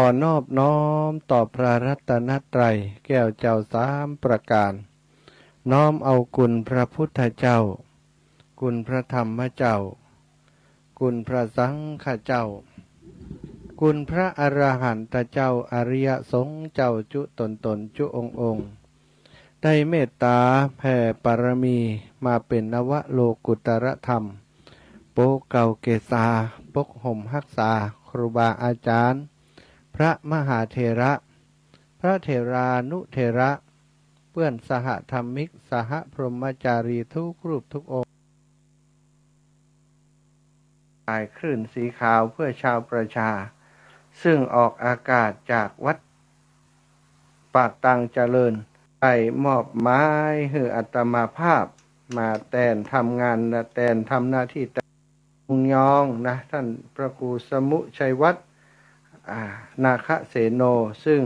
อนอบน้อมต่อพระรัตนตรัยแก้วเจ้าสามประการน้อมเอาคุณพระพุทธเจ้าคุณพระธรรมเจ้าคุณพระสังฆเจ้าคุณพระอรหันตเจ้าอริยสงฆ์เจ้าจุตนจุองค์ได้เมตตาแผ่ปรมีมาเป็นนวโลกุตรธรรมโปเก่าเกษาปกห่มหักษาครูบาอาจารย์พระมหาเถระพระเถรานุเถระเพื่อนสหธรรมิกสหพรหมจารีทุกรูปทุกองค์สายคลื่นสีขาวเพื่อชาวประชาซึ่งออกอากาศจากวัดปากตังเจริญไปมอบหมายให้อัตมาภาพมาแทนทำงานและแทนทำหน้าที่มุงยองนะท่านพระครูสมุชัยวัฒน์นาคเสโนซึ่ง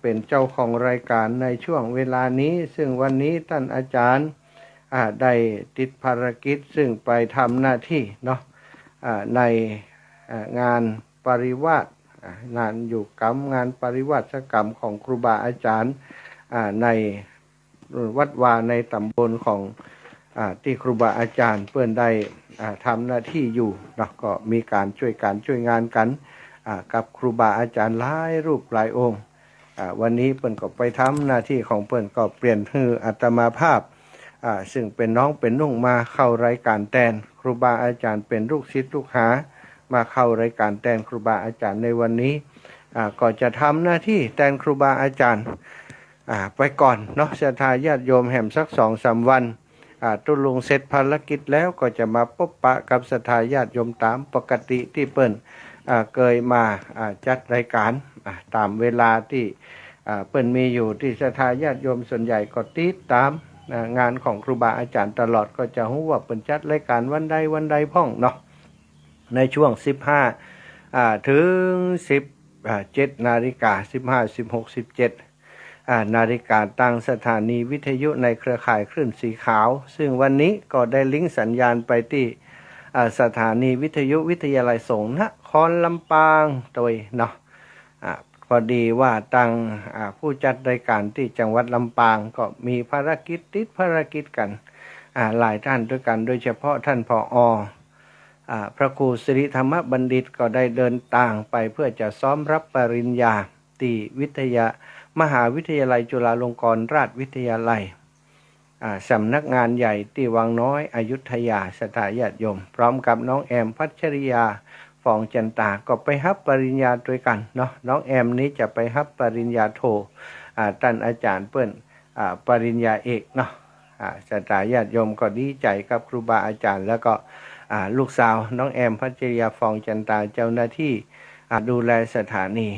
เป็นเจ้าของรายการในช่วงเวลานี้ซึ่งวันนี้ท่านอาจารย์ได้ติดภารกิจซึ่งไปทำหน้าที่เนาะในงานปริวาสงานอยู่กรรมงานปริวาสกรรมของครูบาอาจารย์ในวัดวาในตำบลของที่ครูบาอาจารย์เพื่อนได้ทำหน้าที่อยู่เนาะก็มีการช่วยงานกันกับครูบาอาจารย์หลายรูปหลายองค์วันนี้เปิ้นก็ไปทำหน้าที่ของเปิ้นก็เปลี่ยนให้อัตมาภาพซึ่งเป็นน้องเป็นนุ่งมาเข้ารายการแทนครูบาอาจารย์เป็นลูกศิษย์ลูกหามาเข้ารายการแทนครูบาอาจารย์ในวันนี้ก็จะทำหน้าที่แทนครูบาอาจารย์ไปก่อนเนาะศรัทธาญาติโยมแห่มสัก 2-3 วันตุลุงเสร็จภารกิจแล้วก็จะมาพบปะกับศรัทธาญาติโยมตามปกติที่เปิ้นเคยมาจัดรายการตามเวลาที่เปิ้นมีอยู่ที่ศรัทธาญาติโยมส่วนใหญ่ก็ติดตามงานของครูบาอาจารย์ตลอดก็จะรู้ว่าเปิ้นจัดรายการวันใดพ่องเนาะในช่วง15ถึง17 นาฬิกา15 16 17นาฬิกาตั้งสถานีวิทยุในเครือข่ายคลื่นสีขาวซึ่งวันนี้ก็ได้ลิงก์สัญญาณไปที่สถานีวิทยุวิทยาลัยสงฆ์นครลำปางโดยเนาะพอดีว่าตั้งผู้จัดรายการที่จังหวัดลำปางก็มีภารกิจติดภารกิจกันหลายท่านด้วยกันโดยเฉพาะท่านผอ.พระครูสิริธรรมบัณฑิตก็ได้เดินทางไปเพื่อจะซ้อมรับปริญญาที่มหาวิทยาลัยจุฬาลงกรณราชวิทยาลัยสำนักงานใหญ่ที่วังน้อยอยุธยาศรัทธาญาติโยมพร้อมกับน้องแอมพัชริยาฟองจันตาก็ไปรับปริญญาด้วยกันเนาะน้องแอมนี้จะไปรับปริญญาโทท่านอาจารย์เปิ้นปริญญาเอกเนาะศรัทธาญาติโยมก็ดีใจกับครูบาอาจารย์แล้วก็ลูกสาวน้องแอมพัชริยาฟองจันตาเจ้าหน้าที่ดูแลสถานี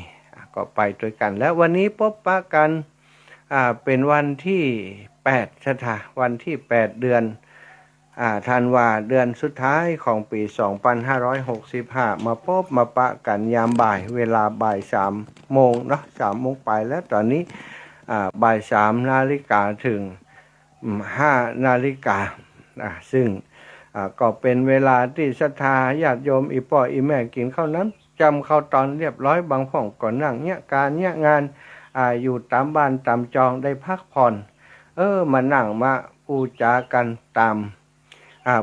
ก็ไปด้วยกันแล้ววันนี้พบปะกันเป็นวันที่8วันที่8เดือนธันวาเดือนสุดท้ายของปี2565มาพบมาปะกันยามบ่ายเวลาบ่าย3 โมงเนาะ3 โมงไปแล้วตอนนี้บ่าย3 นาฬิกาถึง5 นาฬิกาซึ่งก็เป็นเวลาที่ศรัทธาญาติโยมอีพ่ออีแม่กินข้าวนั้นจำเข้าตอนเรียบร้อยบางพ่องก่อนนั่งเนี่ยการเนี่ยงานอยู่ตามบ้านตามจองได้พักผ่อนมานั่งมาพูดจากันตาม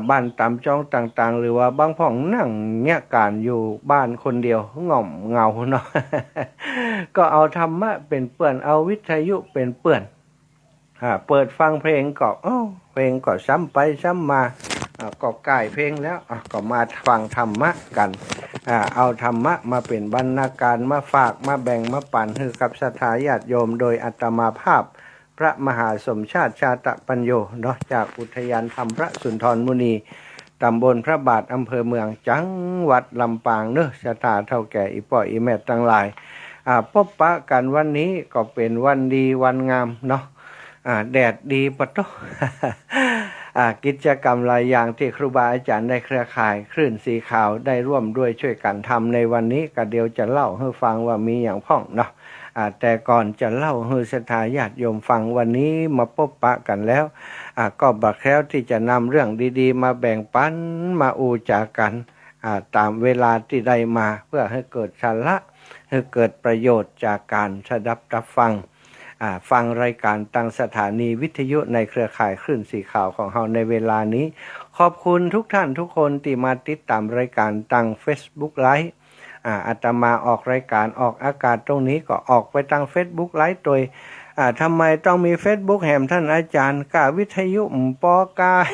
บ้านตามจองต่างๆหรือว่าบางพ่องนั่งเนี่ยการอยู่บ้านคนเดียวง่อมเงาเนาะ ก็เอาธรรมะเป็นเปื่อนเอาวิทยุเป็นเปื่อนเปิดฟังเพลงก็เพลงก็ซ้ำไปซ้ำมาก็ใกล้เพลงแล้วก็มาฟังธรรมะกันเอาธรรมะมาเป็นบรรณาการมาฝากมาแบ่งมาปั่นให้กับศรัทธาญาติโยมโดยอัตมาภาพพระมหาสมชาติชาตปัญโยเนาะจากอุทยานธรรมพระสุนทรมุนีตำบลพระบาทอำเภอเมืองจังหวัดลำปางเนอะศรัทธาเท่าแก่อีป่ออีแม่ทั้งหลายพบปะกันวันนี้ก็เป็นวันดีวันงามเนาะแดดดีปะโต กิจกรรมหลายอย่างที่ครูบาอาจารย์ได้เครือข่ายคลื่นสีขาวได้ร่วมด้วยช่วยกันทำในวันนี้ก็เดี๋ยวจะเล่าให้ฟังว่ามีอย่างพ่องเนาะแต่ก่อนจะเล่าให้ศรัทธาญาติโยมฟังวันนี้มาพบปะกันแล้วก็บักแคล้วที่จะนำเรื่องดีๆมาแบ่งปันมาอูจากันตามเวลาที่ได้มาเพื่อให้เกิดสาระ ให้เกิดประโยชน์จากการรับฟังฟังรายการตั้งสถานีวิทยุในเครือข่ายคลื่นสีขาวของเราในเวลานี้ขอบคุณทุกท่านทุกคนที่มาติดตามรายการตั้ง Facebook Live อาตมาออกรายการออกอากาศตรงนี้ก็ออกไปตั้ง Facebook Live โดยทำไมต้องมี Facebook แหมท่านอาจารย์กะวิทยุปอกาย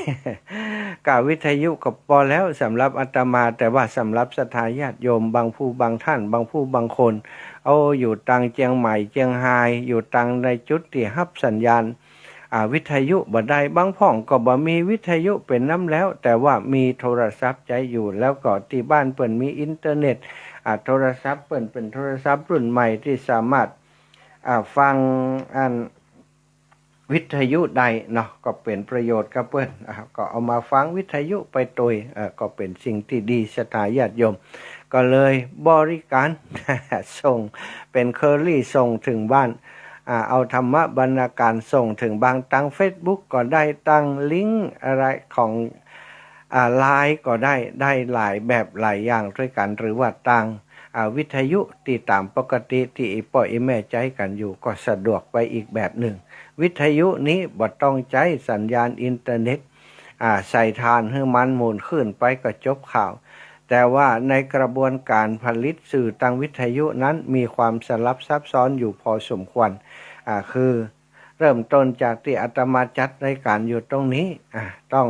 กะวิทยุก็พอแล้วสำหรับอาตมาแต่ว่าสำหรับศรัทธาญาติโยมบางผู้บางท่านบางผู้บางคนอยู่ตังเจียงใหม่เจียงไฮ้อยู่ตังในจุดที่รับสัญญาณวิทยุบ่ได้บางพ่องก็บ่มีวิทยุเป็นน้ำแล้วแต่ว่ามีโทรศัพท์ใจอยู่แล้วก็ที่บ้านเปิ่นมีอินเทอร์เน็ตโทรศัพท์เปิ่นเป็นโทรศัพท์รุ่นใหม่ที่สามารถฟังวิทยุใดเนาะก็เป็นประโยชน์กับเปิ้นก็เอามาฟังวิทยุไปโดยก็เป็นสิ่งที่ดีศรัทธาญาติโยมก็เลยบริการ ส่งเป็นเคอรี่ส่งถึงบ้านเอาธรรมะบรรณาการส่งถึงบางตั้ง Facebook ก็ได้ตั้งลิงก์อะไรของไลน์ก็ได้หลายแบบหลายอย่างด้วยกันหรือว่าตั้งวิทยุที่ตามปกติที่พ่อแม่ใจกันอยู่ก็สะดวกไปอีกแบบหนึ่งวิทยุนี้บ่ต้องใช้สัญญาณอินเทอร์เน็ตใส่ทานให้มันหมุนขึ้นไปก็จบข่าวแต่ว่าในกระบวนการผลิตสื่อทางวิทยุนั้นมีความสลับซับซ้อนอยู่พอสมควรคือเริ่มต้นจากที่อาตมาจัดรายการอยู่ตรงนี้ต้อง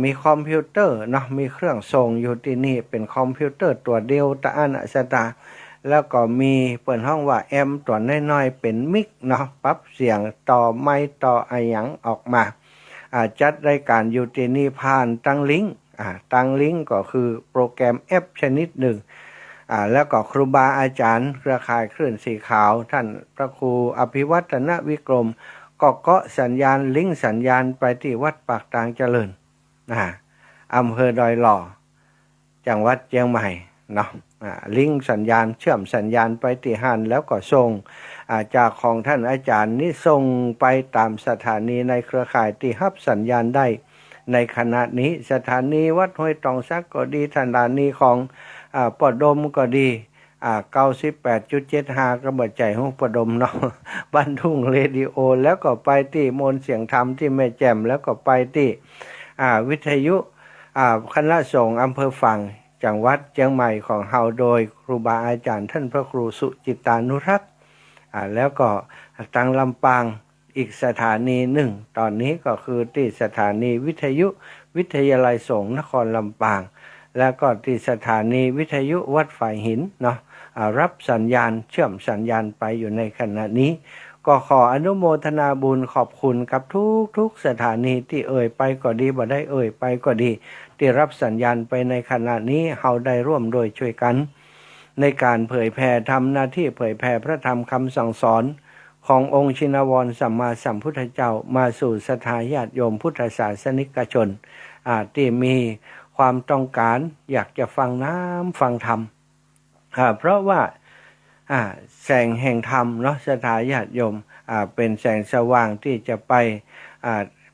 มีคอมพิวเตอร์เนาะมีเครื่องส่งอยู่ที่นี่เป็นคอมพิวเตอร์ตัวเดียวตะอันสตาแล้วก็มีเปิดห้องว่าแอมตัวน้อยๆเป็นมิกเนาะปรับเสียงต่อไมค์ต่ออะไรอย่างออกมาจัดรายการอยู่ที่นี่ผ่านตั้งลิงก์ตั้งลิงก์ก็คือโปรแกรมแอปชนิดหนึ่งแล้วก็ครูบาอาจารย์เครือข่ายคลื่นสีขาวท่านพระครูอภิวัฒนวิกรมก็เกาะสัญญาณลิงก์สัญญาณไปที่วัดปากตางเจริญอำเภอดอยหล่อจังหวัดเชียงใหม่เนาะลิงก์สัญญาณเชื่อมสัญญาณไปที่หันแล้วก็ส่งจากของท่านอาจารย์นี้ส่งไปตามสถานีในเครือข่ายที่รับสัญญาณได้ในขณะนี้สถานีวัดห้วยตองซักก็ดีสถานีของปอดมก็ดี98.75 กระบอกใจห้องปดมเนาะบ้านทุ่งเรดิโอแล้วก็ไปที่มนต์เสียงธรรมที่แม่แจ่มแล้วก็ไปที่วิทยุคณะสงฆ์อำเภอฝั่งจังหวัดเชียงใหม่ของเฮาโดยครูบาอาจารย์ท่านพระครูสุจิตานุรักษ์แล้วก็ตังลำปางอีกสถานีหนึ่งตอนนี้ก็คือที่สถานีวิทยุวิทยาลัยสงฆ์นครลำปางแล้วก็ที่สถานีวิทยุวัดฝ่ายหินเนาะรับสัญญาณเชื่อมสัญญาณไปอยู่ในขณะนี้ก็ขออนุโมทนาบุญขอบคุณกับทุกสถานีที่ไปก็ดีบ่ได้ไปก็ดีที่รับสัญญาณไปในขณะนี้เฮาได้ร่วมโดยช่วยกันในการเผยแผ่ทำหน้าที่เผยแผ่พระธรรมคำสั่งสอนขององค์ชินวรสัมมาสัมพุทธเจ้ามาสู่ศรัทธาญาติโยมพุทธศาสนิกชนที่มีความต้องการอยากจะฟังน้ำฟังธรรมเพราะว่าแสงแห่งธรรมเนาะศรัทธาญาติโยมเป็นแสงสว่างที่จะไป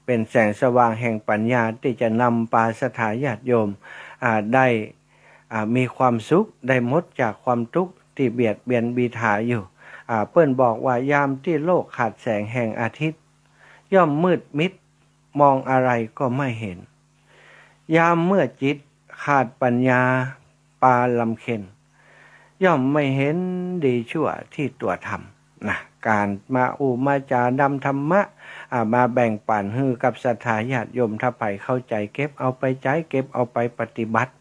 เป็นแสงสว่างแห่งปัญญาที่จะนำพาศรัทธาญาติโยมได้มีความสุขได้หมดจากความทุกข์ที่เบียดเบียนบีถาอยู่เปิ้นบอกว่ายามที่โลกขาดแสงแห่งอาทิตย์ย่อมมืดมิดมองอะไรก็ไม่เห็นยามเมื่อจิตขาดปัญญาปาลำเค็นย่อมไม่เห็นดีชั่วที่ตัวทำนะการมาจานำธรรมะมาแบ่งปันให้กับศรัทธาญาติโยมถ้าไปเข้าใจเก็บเอาไปใจเก็บเอาไปปฏิบัติ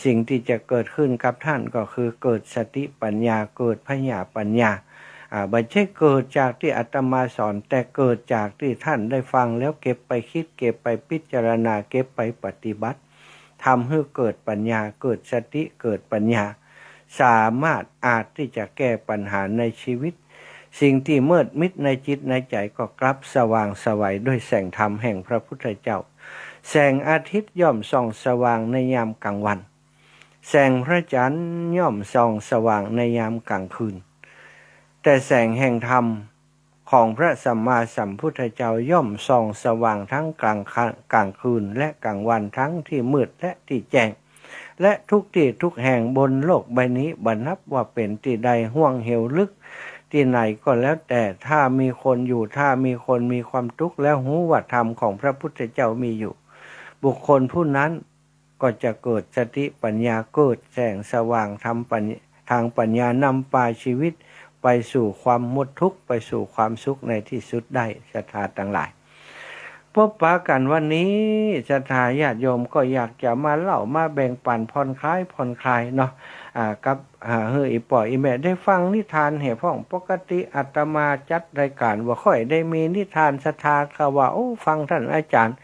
สิ่งที่จะเกิดขึ้นกับท่านก็คือเกิดสติปัญญาเกิดปัญญาไม่ใช่เกิดจากที่อาตมาสอนแต่เกิดจากที่ท่านได้ฟังแล้วเก็บไปคิดเก็บไปพิจารณาเก็บไปปฏิบัติทำให้เกิดปัญญาเกิดสติเกิดปัญญาสามารถอาจที่จะแก้ปัญหาในชีวิตสิ่งที่มืดมิดในจิตในใจก็กลับสว่างไสวด้วยแสงธรรมแห่งพระพุทธเจ้าแสงอาทิตย์ย่อมส่องสว่างในยามกลางวันแสงพระจันทร์ย่อมส่องสว่างในยามกลางคืนแต่แสงแห่งธรรมของพระสัมมาสัมพุทธเจ้าย่อมส่องสว่างทั้งกลางคืนและกลางวันทั้งที่มืดและที่แจ้ง และทุกที่ทุกแห่งบนโลกใบนี้บ่นับว่าเป็นที่ใดห่วงเหวลึกที่ไหนก็แล้วแต่ถ้ามีคนอยู่ถ้ามีคนมีความทุกข์แล้วหูว่าธรรมของพระพุทธเจ้ามีอยู่บุคคลผู้นั้นก็จะเกิดสติปัญญาเกิดแสงสว่างทางปัญญานำพาชีวิตไปสู่ความหมดทุกข์ไปสู่ความสุขในที่สุดได้ศรัทธาทั้งหลายพบปะกันวันนี้ศรัทธาญาติโยมก็อยากจะมาเล่ามาแบ่งปันผ่อนคลายเนาะกับอีป่ออีแม่ได้ฟังนิทานเหตุพ้องปกติอาตมาจัดรายการว่าค่อยได้มีนิทานศรัทธาค่ะว่าโอ้ฟังท่านอาจารย์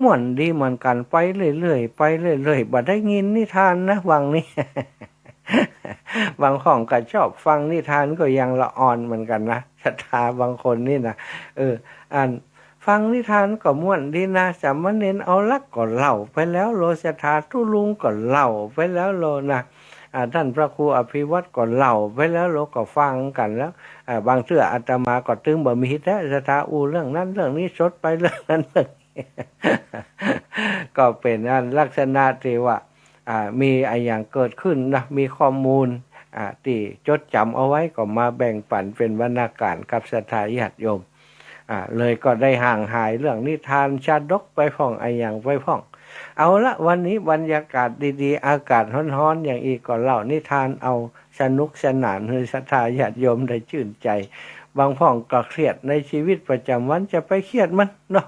ม่วนดีเหมือนกันไปเรื่อยๆไปเรื่อยๆบ่ได้ยินนิทานนะวังนี้ บางของก็ชอบฟังนิทานก็ยังละอ่อนเหมือนกันนะศรัทธาบางคนนี่นะอ่านฟังนิทานก็ม่วนดีนะสามเณรเอาลักก็เล่าไปแล้วโลศรัทธาทุลุงก็เล่าไปแล้วโลนะท่านพระครูอภิวัตรก็เล่าไปแล้วโลก็ฟังกันแล้วบางเทื่ออาตมาก็ตึงบ่มีแต่ศรัทธาเรื่องนั้นเรื่องนี้สดไปเรื่องนั้นเรื่องนี้ ก็เป็นลักษณะที่ว่ามีอย่างเกิดขึ้นนะมีข้อมูลที่จดจำเอาไว้ก็มาแบ่งปันเป็นวรรณการกับศรัทธาญาติโยมเลยก็ได้ห่างหายเรื่องนิทานชาดกไปพ่องอย่างไปพ่องเอาละวันนี้บรรยากาศดีๆอากาศร้อนๆอย่างอีกก็เล่านิทานเอาสนุกสนานให้ศรัทธาญาติโยมได้ชื่นใจบางพ่องก็เครียดในชีวิตประจำวันจะไปเครียดมันเนาะ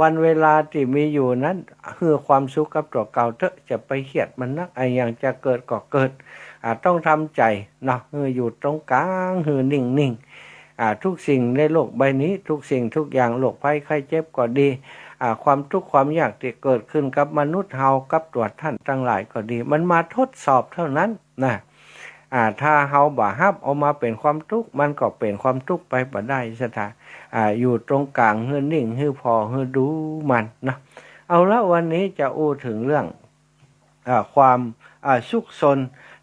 วันเวลาที่มีอยู่นั้นคือความสุขกับตัวเก่าเถอะจะไปเครียดมันนักอย่างจะเกิดก็เกิดต้องทำใจเนาะอยู่ตรงกลางนิ่งทุกสิ่งในโลกใบนี้ทุกสิ่งทุกอย่างโรคภัยไข้เจ็บก็ดีความทุกข์ความยากที่เกิดขึ้นกับมนุษย์เฮากับตัวท่านทั้งหลายก็ดีมันมาทดสอบเท่านั้นนะถ้าเฮาบ่ฮับเอามาเป็นความทุกข์มันก็เป็นความทุกข์ไปบ่ได้ซะท่าอยู่ตรงกลางนิ่งพอดูมันนะเอาละวันนี้จะอู้ถึงเรื่องความสุขสน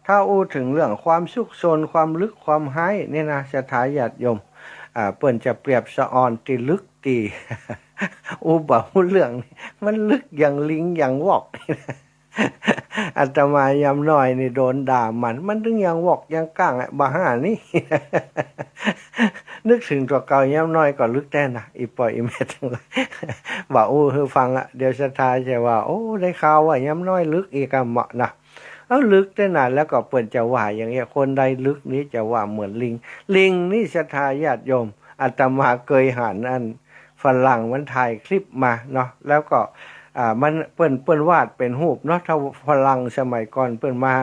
ถ้าอู้ถึงเรื่องความสุขสนความลึกความไห้นี่นะศรัทธาญาติโยมเปิ้นจะเปรียบสะออนตีลึกตี บ่เรื่องมันลึกอย่างลิงอย่างวอก อาตมายำน้อยนี่โดนด่ามันถึงยังวอกยังก้างบ่ห่านี่ นึกถึงตัวเก่ายำน้อยก็ลึกแท้นะอีปอยอีเมททั้งหลาย บ่คือฟังเดี๋ยวศรัทธาจะว่าโอ้ได้ข่าวว่ายำน้อยลึกอีกเหมาะนะลึกได้นานแล้วก็เปิ่นจะว่าอย่างเงี้ยคนใดลึกนี้จะว่าเหมือนลิงนี่ศรัทธาญาติโยมอาตมาเคยหันฝรั่งมันถ่ายคลิปมาเนาะแล้วก็มันเปิ้นวาดเป็นรูปเนาะถ้าฝรั่งสมัยก่อนเปิ้นมา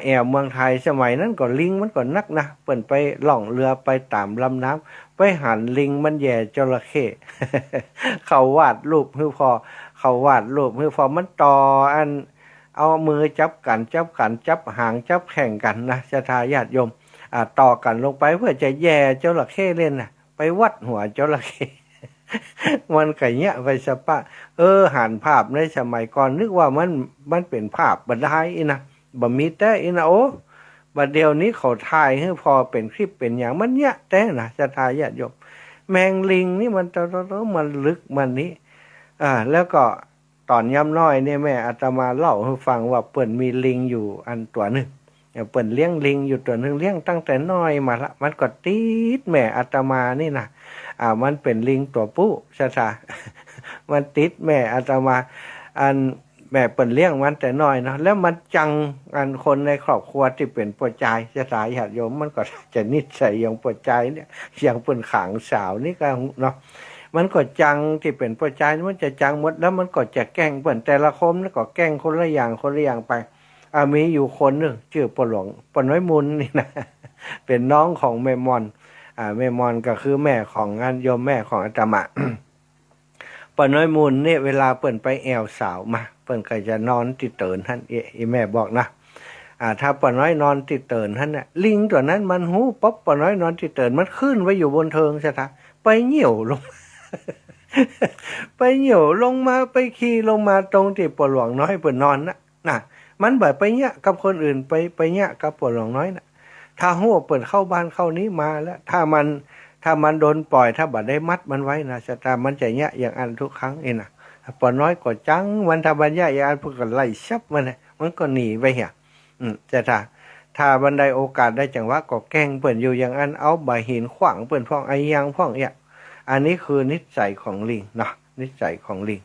แอวเมืองไทยสมัยนั้นก็ลิงมันก็นักนะเปิ้นไปล่องเรือไปตามลำน้ำไปหันลิงมันแย่จระเข้ เขาวาดรูปคือพอเขาวาดรูปคือพอมันต่อเอามือจับกันจับหางจับแข่งกันนะศรัทธาญาติโยมต่อกันลงไปเพื่อจะแย่จระเข้เล่นนะไปวัดหัวจระเข้ มันไก่เนี้ยไปสปะหันภาพในสมัยก่อนนึกว่ามันเป็นภาพบันไดนะบ่มีแต่นะโอ้บัดเดี๋ยวนี้เขาถ่ายให้พอเป็นคลิปเป็นอย่างมันเนี้ยแต่นะศรัทธาญาติโยมแมงลิงนี่มันมันลึกมันนี้แล้วก็ตอนย่ำน้อยเนี่ยแม่อาตมาเล่าให้ฟังว่าเปิ้นมีลิงอยู่อันตัวหนึ่งเปิ้นเลี้ยงลิงอยู่ตัวหนึ่งเลี้ยงตั้งแต่น้อยมาละมันก็ติดแม่อาตมานี่นะมันเป็นลิงตัวผู้ศรัทธา มันติดแม่อาตมาแม่เปิ้นเลี้ยงมันแต่น้อยเนาะแล้วมันจังคนในครอบครัวที่เป็นปัจจัยศรัทธาญาติโยมมันก็จะนิสัยอย่างปัจจัยเนี่ยอย่างเปิ้นขางสาวนี่ก็เนาะมันก็จังที่เป็นปัจจัยมันจะจังหมดแล้วมันก็จะแกล้งเปิ้นแต่ละคมแล้วก็แกล้งคนละอย่างไปมีอยู่คนนึงชื่อปหลวงปน้อยมุนนี่นะ เป็นน้องของแม่มอนแม่มอนก็คือแม่ของโยมแม่ของอาตมา ปน้อยมุนเนี่ยเวลาเปิ้นไปแอวสาวมาเปิ้นก็จะนอนติดเตินท่านอีแม่บอกนะถ้าปน้อยนอนติดเตินท่านน่ะลิงตัวนั้นมันหูป๊อบปน้อยนอนติดเตินมันขึ้นไว้อยู่บนเทิงซะท่าไปเหี่ยวลง ไปเหี่ยวลงมาไปขี่ลงมาตรงที่ปหลวงน้อยเปิ้นนอนน่ะมันบ่ไปเนี่ยกับคนอื่นไปเนี่ยกับปหลวงน้อยน่ะถ้าหัวเปิ้นเข้าบ้านเข้านี้มาแล้วถ้ามันโดนปล่อยถ้าบัดได้มัดมันไว้นะชะตามันจะเนี่ยอย่างอันทุกครั้งเองนะปอน้อยก็จังมันทำบัญญาอย่างอันพวกก็ไล่ชับมัน มันก็หนีไปเหี้ยจะถ้าบันไดโอกาสได้จังหวะก็แกล้งเปิ่นอยู่อย่างอันเอาใบหินขวางเปิ่นพ่องไอ้ยังพ่องเนี่ยอันนี้คือนิสัยของลิงเนาะนิสัยของลิง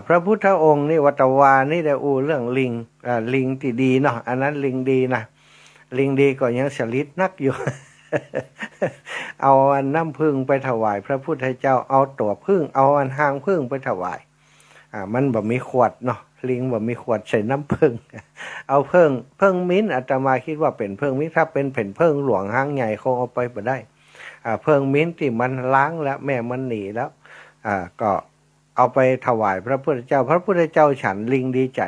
พระพุทธองค์นี่วัตวานี่ได้เรื่องลิงลิงที่ดีเนาะอันนั้นลิงดีนะลิงดีก็ยังสลิดนักอยู่ เอาอันน้ำผึ้งไปถวายพระพุทธเจ้าเอาตัวผึ้งเอาอันหางผึ้งไปถวายมันแบบมีขวดเนาะลิงแบบมีขวดใส่น้ำผึ้งเอาเพิ่งมิ้นอาตมาคิดว่าเป็นเพิ่งมิ้นถ้าเป็นเพิ่งหลวงหางใหญ่คงเอาไปบ่ได้เพิ่งมิ้นที่มันล้างแล้วแม่มันหนีแล้วก็เอาไปถวายพระพุทธเจ้าพระพุทธเจ้าฉันลิงดีใจ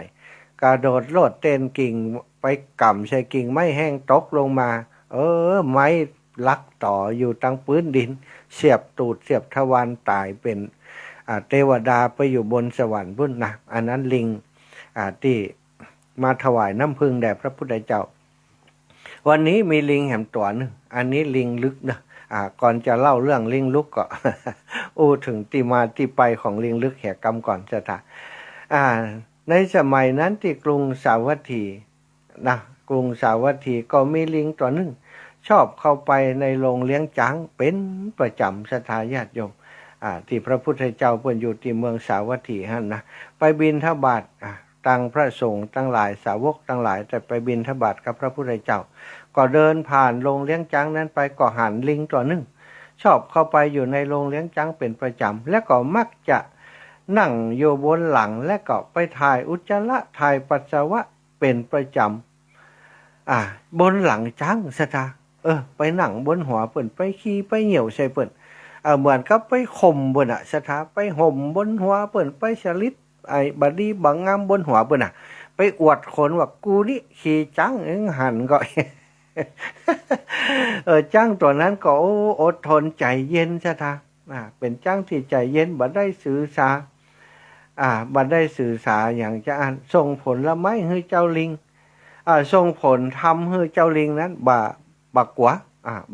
กระโดดโลดเต้นกิ่งไปก่ำใส่กิ่งไม้แห้งตกลงมาไม้ลักต่ออยู่ตั้งพื้นดินเสียบตูดเสียบทวารตายเป็นเทวดาไปอยู่บนสวรรค์พุ่นนะอันนั้นลิงที่มาถวายน้ำผึ้งแด่พระพุทธเจ้าวันนี้มีลิงแหมตัวนึงอันนี้ลิงลึกนะก่อนจะเล่าเรื่องลิงลึกก็ ถึงที่มาที่ไปของลิงลึกแห่กรรมก่อนจะถในสมัยนั้นที่กรุงสาวัตถีนะกรุงสาวัตถีก็มีลิงตัวนึงชอบเข้าไปในโรงเลี้ยงช้างเป็นประจำศรัทธาญาติโยมที่พระพุทธเจ้าเพิ่นอยู่ที่เมืองสาวัตถีหั่นนะไปบิณฑบาตตั้งพระสงฆ์ตั้งหลายสาวกตั้งหลายแต่ไปบิณฑบาตกับพระพุทธเจ้าก็เดินผ่านโรงเลี้ยงช้างนั้นไปก็หันลิงตัวนึงชอบเข้าไปอยู่ในโรงเลี้ยงช้างเป็นประจำและก็มักจะนั่งอยู่บนหลังและก็ไปถ่ายอุจจาระถ่ายปัสสาวะเป็นประจำบนหลังช้างสตาไปนั่งบนหัวเปิ่นไปขี้ไปเหี่ยวใส่เปิ่นเหมือนกับไปข่มบนสถาไปห่มบนหัวเปิ่นไปสลิดบัดดีบังงามบนหัวเปิ่นไปอวดคนว่ากูนี่ขี่จังหันก็ จังตัวนั้นก็อดทนใจเย็นสถาเป็นจังที่ใจเย็นบัดได้สื่อสาบัดได้สื่อสาอย่างจะส่งผลละไม้ให้เจ้าลิงส่งผลทำให้เจ้าลิงนั้นบักกว่า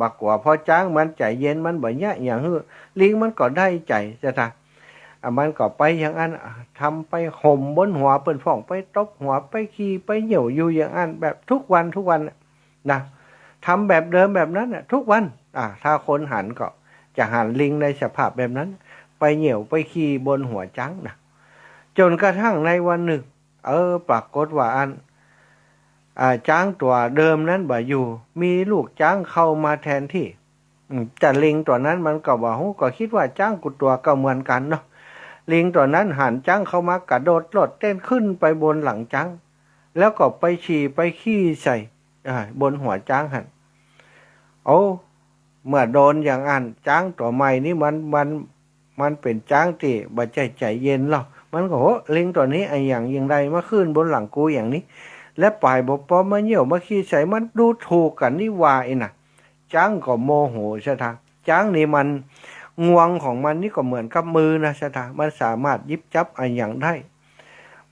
บักกว่าพอจ้างมันใจเย็นมันบ่เนี่ยอย่างฮือลิงมันก็ได้ใจจะทมันก็ไปอย่างนั้นทำไปห่มบนหัวเปิ้นฝ่องไปตบหัวไปขี้ไปเหี่ยวอยู่อย่างนั้นแบบทุกวันนะทำแบบเดิมแบบนั้นทุกวันถ้าคนหันก็จะหันลิงในสภาพแบบนั้นไปเหี่ยวไปขี้บนหัวจ้างนะจนกระทั่งในวันหนึ่งปรากฏว่าจ้างตัวเดิมนั้นบ่อยู่มีลูกจ้างเข้ามาแทนที่แต่ลิงตัวนั้นมันก็บอกก็คิดว่าจ้างกูตัวก็เหมือนกันเนาะลิงตัวนั้นหันจ้างเข้ามากระโดดโลดเต้นขึ้นไปบนหลังจ้างแล้วก็ไปฉี่ไปขี้ใส่บนหัวจ้างหันเมื่อโดนอย่างอันจ้างตัวใหม่นี่มันเป็นจ้างที่บ่ใจเย็นหรอกมันก็ลิงตัวนี้ไอ้อย่างยังไดมาขึ้นบนหลังกูอย่างนี้และปลายบอกพอมาเหี่ยวมาขี้ใส่มันดูถูกกันนี่ว่าน่ะจ้างก็โมโหใช่ไหมจ้างนี่มันงวงของมันนี่ก็เหมือนกับมือนะใช่ไหมมันสามารถยิบจับอะไรอย่างได้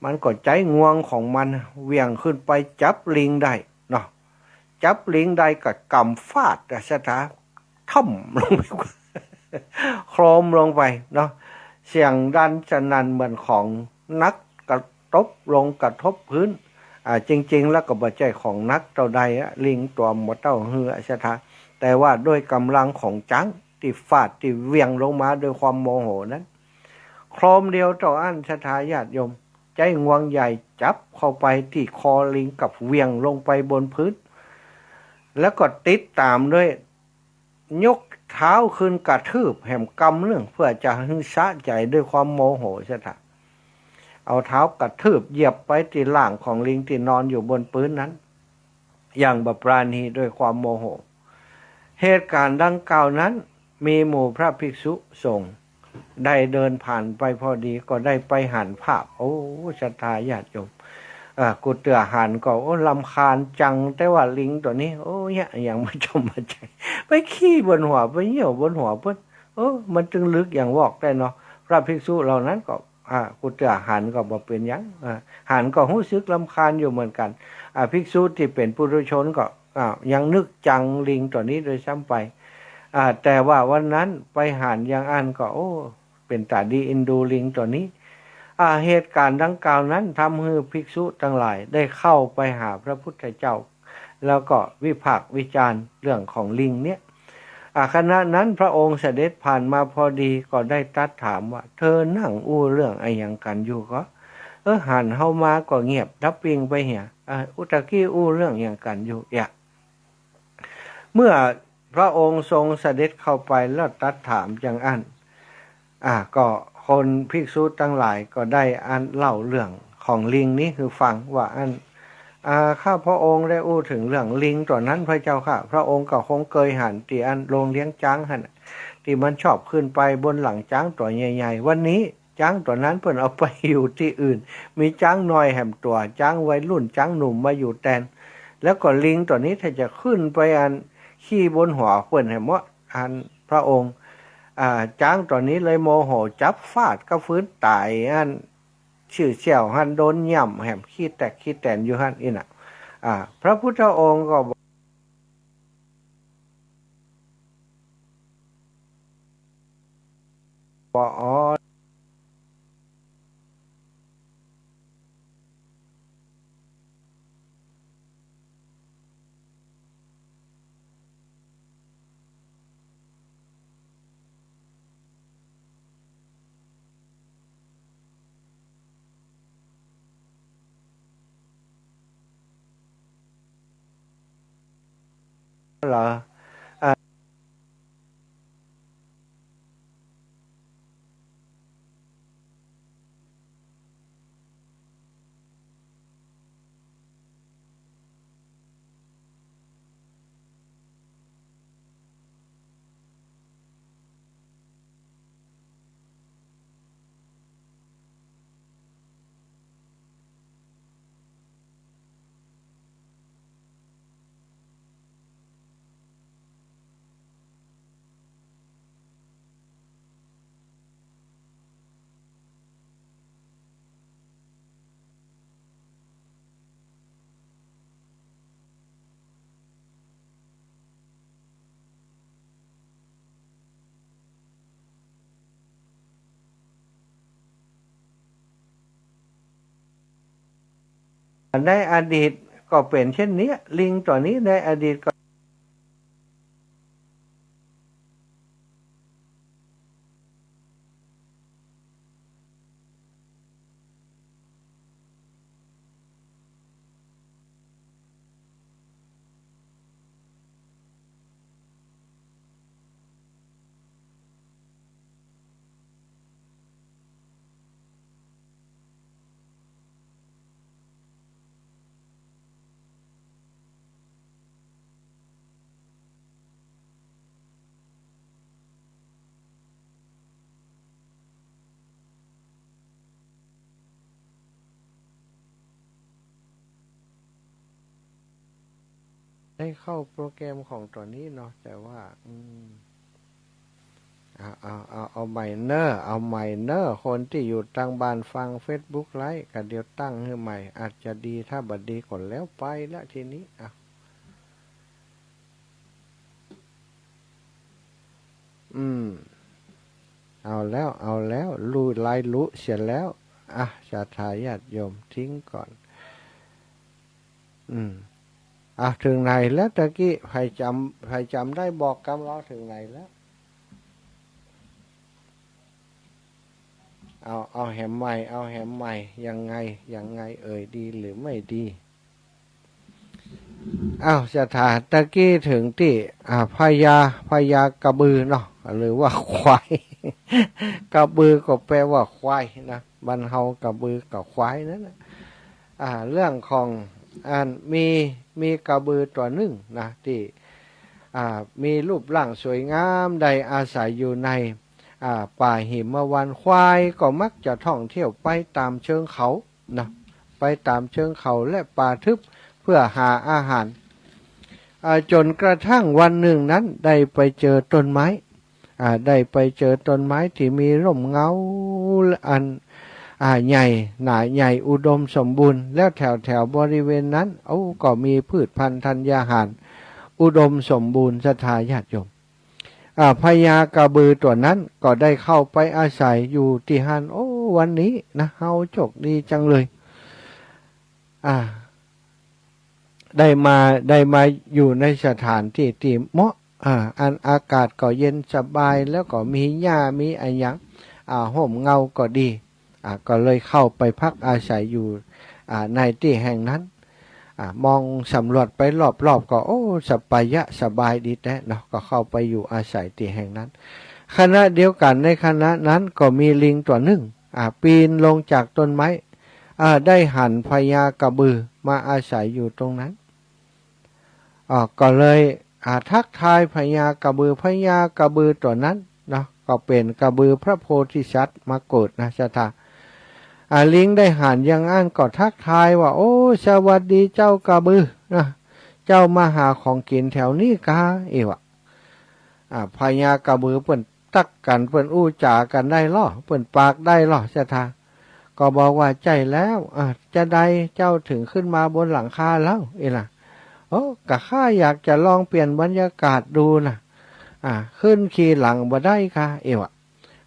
มันก็ใจงวงของมันเวียงขึ้นไปจับลิงได้เนาะจับลิงได้ก็กำฟาดใช่ไหมท่อมลงไปโครมลงไปเนาะเสียงดันสนั่นเหมือนของนักกระทบลงกระทบพื้นจริงๆแล้วก็บ่ใจของนักเท่าใดลิงตัวหมดเต้าเหือใช่ไหมแต่ว่าด้วยกำลังของจังที่ฟาดที่เวียงลงมาด้วยความโมโหนั้นโครมเดียวต่ออันชะทาญาติโยมใจงวงใหญ่จับเข้าไปที่คอลิงกับเวียงลงไปบนพื้นแล้วก็ติดตามด้วยยกเท้าขึ้นกระทืบแหมกำเรื่องเพื่อจะให้สะใจด้วยความโมโหใช่ไหมเอาเท้ากระทืบเหยียบไปที่หลังของลิงที่นอนอยู่บนพื้นนั้นอย่างบปราณีด้วยความโมโหเหตุการณ์ดังกล่าวนั้นมีหมู่พระภิกษุสงฆ์ได้เดินผ่านไปพอดีก็ได้ไปหันภาพศรัทธาญาติโยมกูเตือหันก็รำคาญจังแต่ว่าลิงตัวนี้เนี่ยอย่างมาจมมาใจไปขี้บนหัวไปเหี่ยวบนหัวเพิ่นมันจึงลึกอย่างวอกได้เนาะพระภิกษุเหล่านั้นก็กูเตือหันก็บ่เป็นหยังหันก็รู้สึกรำคาญอยู่เหมือนกันภิกษุที่เป็นปุถุชนก็ยังนึกจังลิงตัวนี้โดยซ้ำไปแต่ว่าวันนั้นไปหันอย่างอันก็เป็นตาดีอินดูลิงตัวนี้ เหตุการณ์ดังกล่าวนั้นทำให้ภิกษุทั้งหลายได้เข้าไปหาพระพุทธเจ้าแล้วก็วิพากษ์วิจารณ์เรื่องของลิงเนี่ยขณะนั้นพระองค์เสด็จผ่านมาพอดีก็ได้ตรัสถามว่าเธอนั่งอู้เรื่องอะไรอย่างกันอยู่ก็หันเข้ามาก็เงียบดับปิงไปเหี่ยอุตกี้อู้เรื่องอย่างกันอยู่เมื่อพระองค์ทรงเสด็จเข้าไปแล้วตรัสถามอย่างอันก็คนภิกษุทั้งหลายก็ได้เล่าเรื่องของลิงนี้คือฟังว่าข้าพระองค์ได้อู้ถึงเรื่องลิงตัวนั้นพระเจ้าค่ะพระองค์ก็คงเคยหันที่โรงเลี้ยงช้างหันที่มันชอบขึ้นไปบนหลังช้างตัวใหญ่ๆวันนี้ช้างตัวนั้นเพิ่นเอาไปอยู่ที่อื่นมีช้างน้อยแหมตัวช้างวัยรุ่นช้างหนุ่มมาอยู่แทนแล้วก็ลิงตัวนี้ถ้าจะขึ้นไปขี้บนหัวเพิ่นแหมว่าพระองค์ช้างตัวนี้เลยโมโหจับฟาดก็ฟื้นตายชื่อเสี่ยวโดนย่ำแหมขี้แตกขี้แตนอยู่อีน่ะพระพุทธองค์ก็บอกเหรอในอดีตก็เป็นเช่นนี้ลิงตัวนี้ในอดีตก็ได้เข้าโปรแกรมของตัวนี้เนาะแต่ว่าเอาใหม่เนอร์เอาใหม่เนอร์คนที่อยู่ทางบ้านฟัง Facebook ไลฟ์ก็เดี๋ยวตั้งให้ใหม่อาจจะดีถ้าบัดดีก่อนแล้วไปแล้วทีนี้เอาแล้วรู้ไลรู้เสียแล้วจะทายาทโยมทิ้งก่อนถึงไหนแล้วตะกี้ใครจำได้บอกกำเราถึงไหนแล้วเอาแหมใหม่ยังไงดีหรือไม่ดีจะถามตะกี้ถึงที่พญากระบือเนาะหรือว่าควายกระบือก็แปลว่าควายนะบรรเทากระบือกับควายนั่นนะเรื่องของมีกระบือตัวหนึ่งนะที่มีรูปร่างสวยงามได้อาศัยอยู่ในป่าหิมวันควายก็มักจะท่องเที่ยวไปตามเชิงเขานะไปตามเชิงเขาและป่าทึบเพื่อหาอาหารจนกระทั่งวันหนึ่งนั้นได้ไปเจอต้นไม้ได้ไปเจอต้นไม้ที่มีร่มเงาใหญ่หนาใหญ่อุดมสมบูรณ์แล้วแถวบริเวณนั้นก็มีพืชพันธุ์ธัญญาหารอุดมสมบูรณ์ศรัทธาญาติโยมพญากระบือตัวนั้นก็ได้เข้าไปอาศัยอยู่ที่หัน วันนี้นะเฮาโชคดีจังเลยได้มาอยู่ในสถานที่ที่เหมาะอันอากาศก็เย็นสบายแล้วก็มีหญ้ามีอะไรอย่างห่มเงาก็ดีก็เลยเข้าไปพักอาศัยอยู่ในที่แห่งนั้นมองสำรวจไปรอบๆก็โอ้สบายดีแต่เนาะก็เข้าไปอยู่อาศัยที่แห่งนั้นขณะเดียวกันในขณะนั้นก็มีลิงตัวหนึ่งปีนลงจากต้นไม้ได้หันพญากระบือมาอาศัยอยู่ตรงนั้นก็เลยทักทายพญากระบือตัวนั้นเนาะก็เป็นกระบือพระโพธิสัตว์มาเกิดนะชะตาลิงได้หันยังอันก็ทักทายว่าโอ้สวัสดีเจ้ากระบือนะเจ้ามาหาของกินแถวนี้กาวะพญากระบือเปิ่นตักกันเปิ่นอู้จากันได้ล่อเปิ่นปากได้ล่อชะตาก็บอกว่าใจแล้วจะได้เจ้าถึงขึ้นมาบนหลังคาแล้วล่ะโอ้กะข้าอยากจะลองเปลี่ยนบรรยากาศดูนะขึ้นขี่หลังบ่ได้ค่ะวะ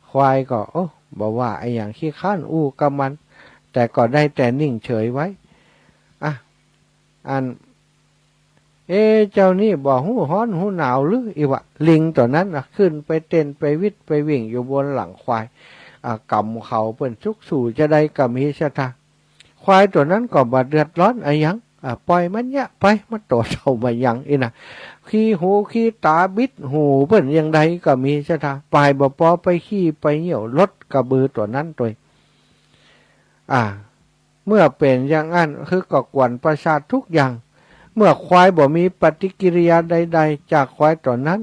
ควายก็โอ้บอกว่าไอ้อย่างขี้ข้านอู้กับมันแต่ก็ได้แต่นิ่งเฉยไว้เจ้านี่บอกหูฮ้อนหูหนาวหรือวะลิงตัวนั้นขึ้นไปเต้นไปวิทไปวิ่งอยู่บนหลังควายกำเขาเป็นชุกสู่จะได้กำมีชะตาควายตัวนั้นก็บาดเดือดร้อนไอ้ยังปล่อยมันเนี่ยไปมันตัวเท่ามายังนะขี้หูขี้ตาบิดหูเพิ่นยังใดก็มีชะตาปลายบ่ปอไปขี้ไปเหี่ยวรถกระบือตัวนั้นตัวเมื่อเป็นอย่างนั้นคือก็กวนประสาททุกอย่างเมื่อควายบ่มีปฏิกิริยาใดๆจากควายตัวนั้น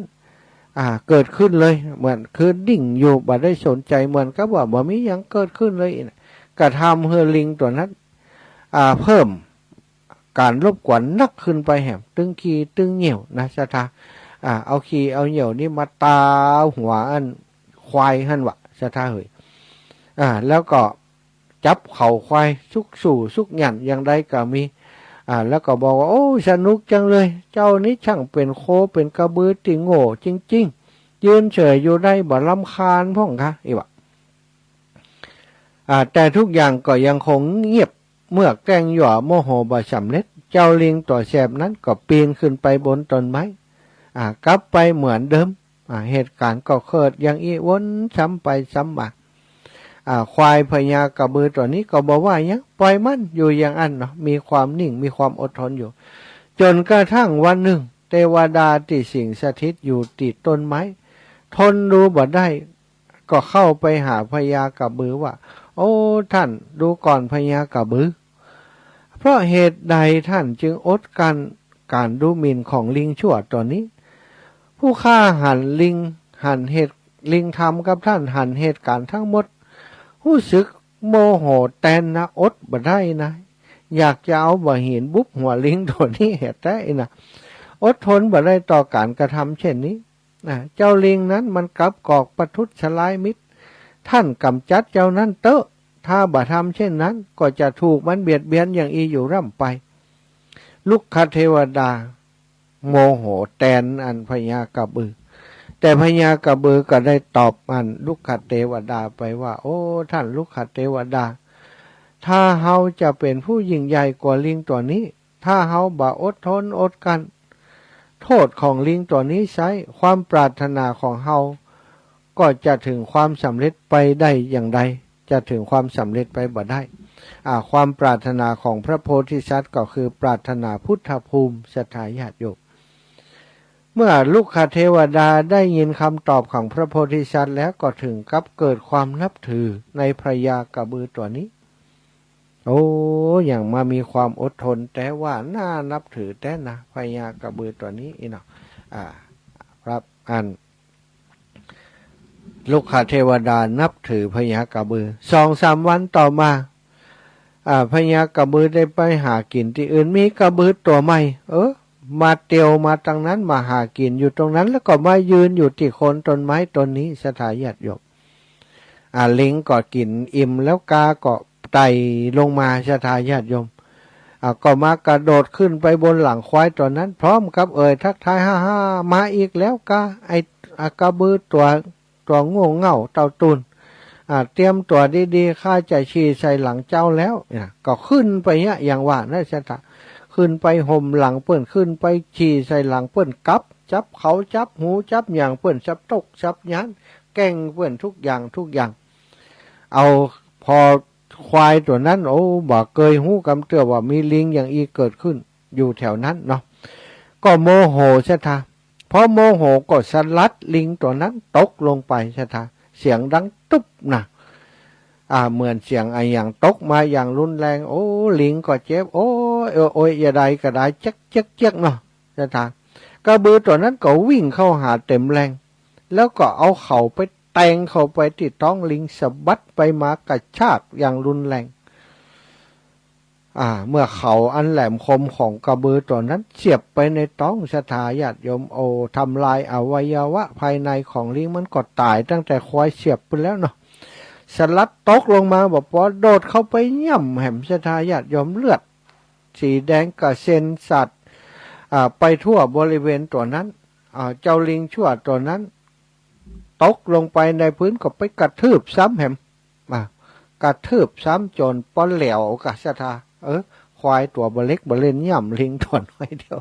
เกิดขึ้นเลยเหมือนคือดิ่งอยู่บ่ได้สนใจเหมือนกับว่าบ่มีหยังเกิดขึ้นเลยกระทำให้ลิงตัวนั้นเพิ่มการรบกวนนักขึ้นไปแหมตึงขี้ตึงเหนี่ยวนะชะตาเอาขี้เอาเหนี่ยวนี่มาตาหัวอันควายหั่นวะชะตาเฮ้ยแล้วก็จับเข่าควายสุกสู่สุกหยันอย่างใดก็มีแล้วก็บอกว่าโอ้สนุกจังเลยเจ้านี้ช่างเป็นโคเป็นกระบือติงโง่จริงๆยืนเฉยอยู่ได้บ่รำคาญพ่องคะวะแต่ทุกอย่างก็ยังคงเงียบเมื่อแกล้งหย่อโมโหบ่สำเร็จเจ้าลิงตัวแสบนั้นก็ปีนขึ้นไปบนต้นไม้กลับไปเหมือนเดิมเหตุการณ์ก็เกิดอย่างอีวนซ้ำไปซ้ำมาควายพญากระบือตัวนี้ก็บอกว่ายังปล่อยมันอยู่อย่างอันเนาะมีความนิ่งมีความอดทนอยู่จนกระทั่งวันหนึ่งเทวดาที่สิงสถิตอยู่ติดต้นไม้ทนดูบ่ได้ก็เข้าไปหาพญากระบือว่าโอ้ท่านดูก่อนพญากระบือเพราะเหตุใดท่านจึงอดกันการดูหมิ่นของลิงชั่วตัวนี้ผู้ฆ่าหันลิงหันเหตุลิงทำกับท่านหันเหตุการณ์ทั้งหมดรู้สึกโมโหแตนนะอดบ่ได้นะอยากจะเอาบ่หินบุบหัวลิงตัวนี้เหตุได้นะอดทนบ่ได้ต่อการกระทำเช่นนี้เจ้าลิงนั้นมันกลับกอกประทุษร้ายมิตรท่านกำจัดเจ้านั้นเตอะถ้าบ่ทำเช่นนั้นก็จะถูกมันเบียดเบียนอย่างอีอยู่ร่ำไปลุกคเทวดาโมโหแตนอันพญากระบือแต่พญากระบือก็ได้ตอบอันลุกขเทวดาไปว่าโอ้ท่านลุกขเทวดาถ้าเฮาจะเป็นผู้ยิ่งใหญ่กว่าลิงตัวนี้ถ้าเฮาบ่อดทนอดกันโทษของลิงตัวนี้ใช้ความปรารถนาของเฮาก็จะถึงความสำเร็จไปได้อย่างไรจะถึงความสำเร็จไปบ่ได้ความปรารถนาของพระโพธิสัตว์ก็คือปรารถนาพุทธภูมิศรัทธาญาติโยมเมื่อลูกคเทวดาได้ยินคำตอบของพระโพธิสัตว์แล้วก็ถึงกับเกิดความนับถือในพญากระบือตัวนี้โอ้อย่างมามีความอดทนแต่ว่าน่านับถือแต่นะพญากระบือตัวนี้เนาะครับลูกคเทวดานับถือพญากระบือ2-3 วันต่อมาพญากระบือได้ไปหากินที่อื่นมีกระบือตัวใหม่มาเตียวมาตรงนั้นมาหากินอยู่ตรงนั้นแล้วก็มายืนอยู่ที่โคนต้นไม้ต้นนี้สถาญาติโยมลิงก็กินอิ่มแล้วกาก็ไต่ลงมาสถาญาติโยมก็มากระโดดขึ้นไปบนหลังควายตัวนั้นพร้อมกับทักทายฮ่ามาอีกแล้วกาไอ้กระบือตัวโง่เง่าเต่าตุน เตรียมตัวดีๆข้าจะฉี่ใส่หลังเจ้าแล้วเนี่ยก็ขึ้นไปเนี่ยอย่างว่านะชะตาขึ้นไปห่มหลังเปิ้นขึ้นไปฉี่ใส่หลังเปิ้นกับจับเขาจับหูจับอย่างเปิ้นจับตกจับยันแกล้งเปิ้นทุกอย่างเอาพอควายตัวนั้นโอ้บอกเคยหูกำเตือว่ามีลิงอย่างอีเกิดขึ้นอยู่แถวนั้นเนาะก็โมโหชะตาพอโมโหก็สลัดลิงตัวนั้นตกลงไปชะตาเสียงดังตุ๊บนะเหมือนเสียงไออย่างตกมาอย่างรุนแรงโอ้ลิงก็เจ็บโอ้ยอย่าใดก็ได้จ๊กเนาะชะตากระบือตัวนั้นก็วิ่งเข้าหาเต็มแรงแล้วก็เอาเข่าไปแทงเข้าไปที่ท้องลิงสะบัดไปมากระชากอย่างรุนแรงเมื่อเขาอันแหลมคมของกระบือตัวนั้นเสียบไปในท้องชะตาญาติโยมโอทำลายอวัยวะภายในของลิงมันก็ตายตั้งแต่ควายเสียบไปแล้วเนาะสลัดตกลงมาบอกพอโดดเข้าไปย่ำแหมชะตาญาติโยมเลือดสีแดงกระเซ็นสัตว์ไปทั่วบริเวณตัวนั้นเจ้าลิงชั่วตัวนั้นตกลงไปในพื้นก็ไปกระทืบซ้ำแหมกระทืบซ้ำจนป้อนแหลวกะชะตาควายตัวเล็กเล่นย่ำลิงตัวน้อยเดียว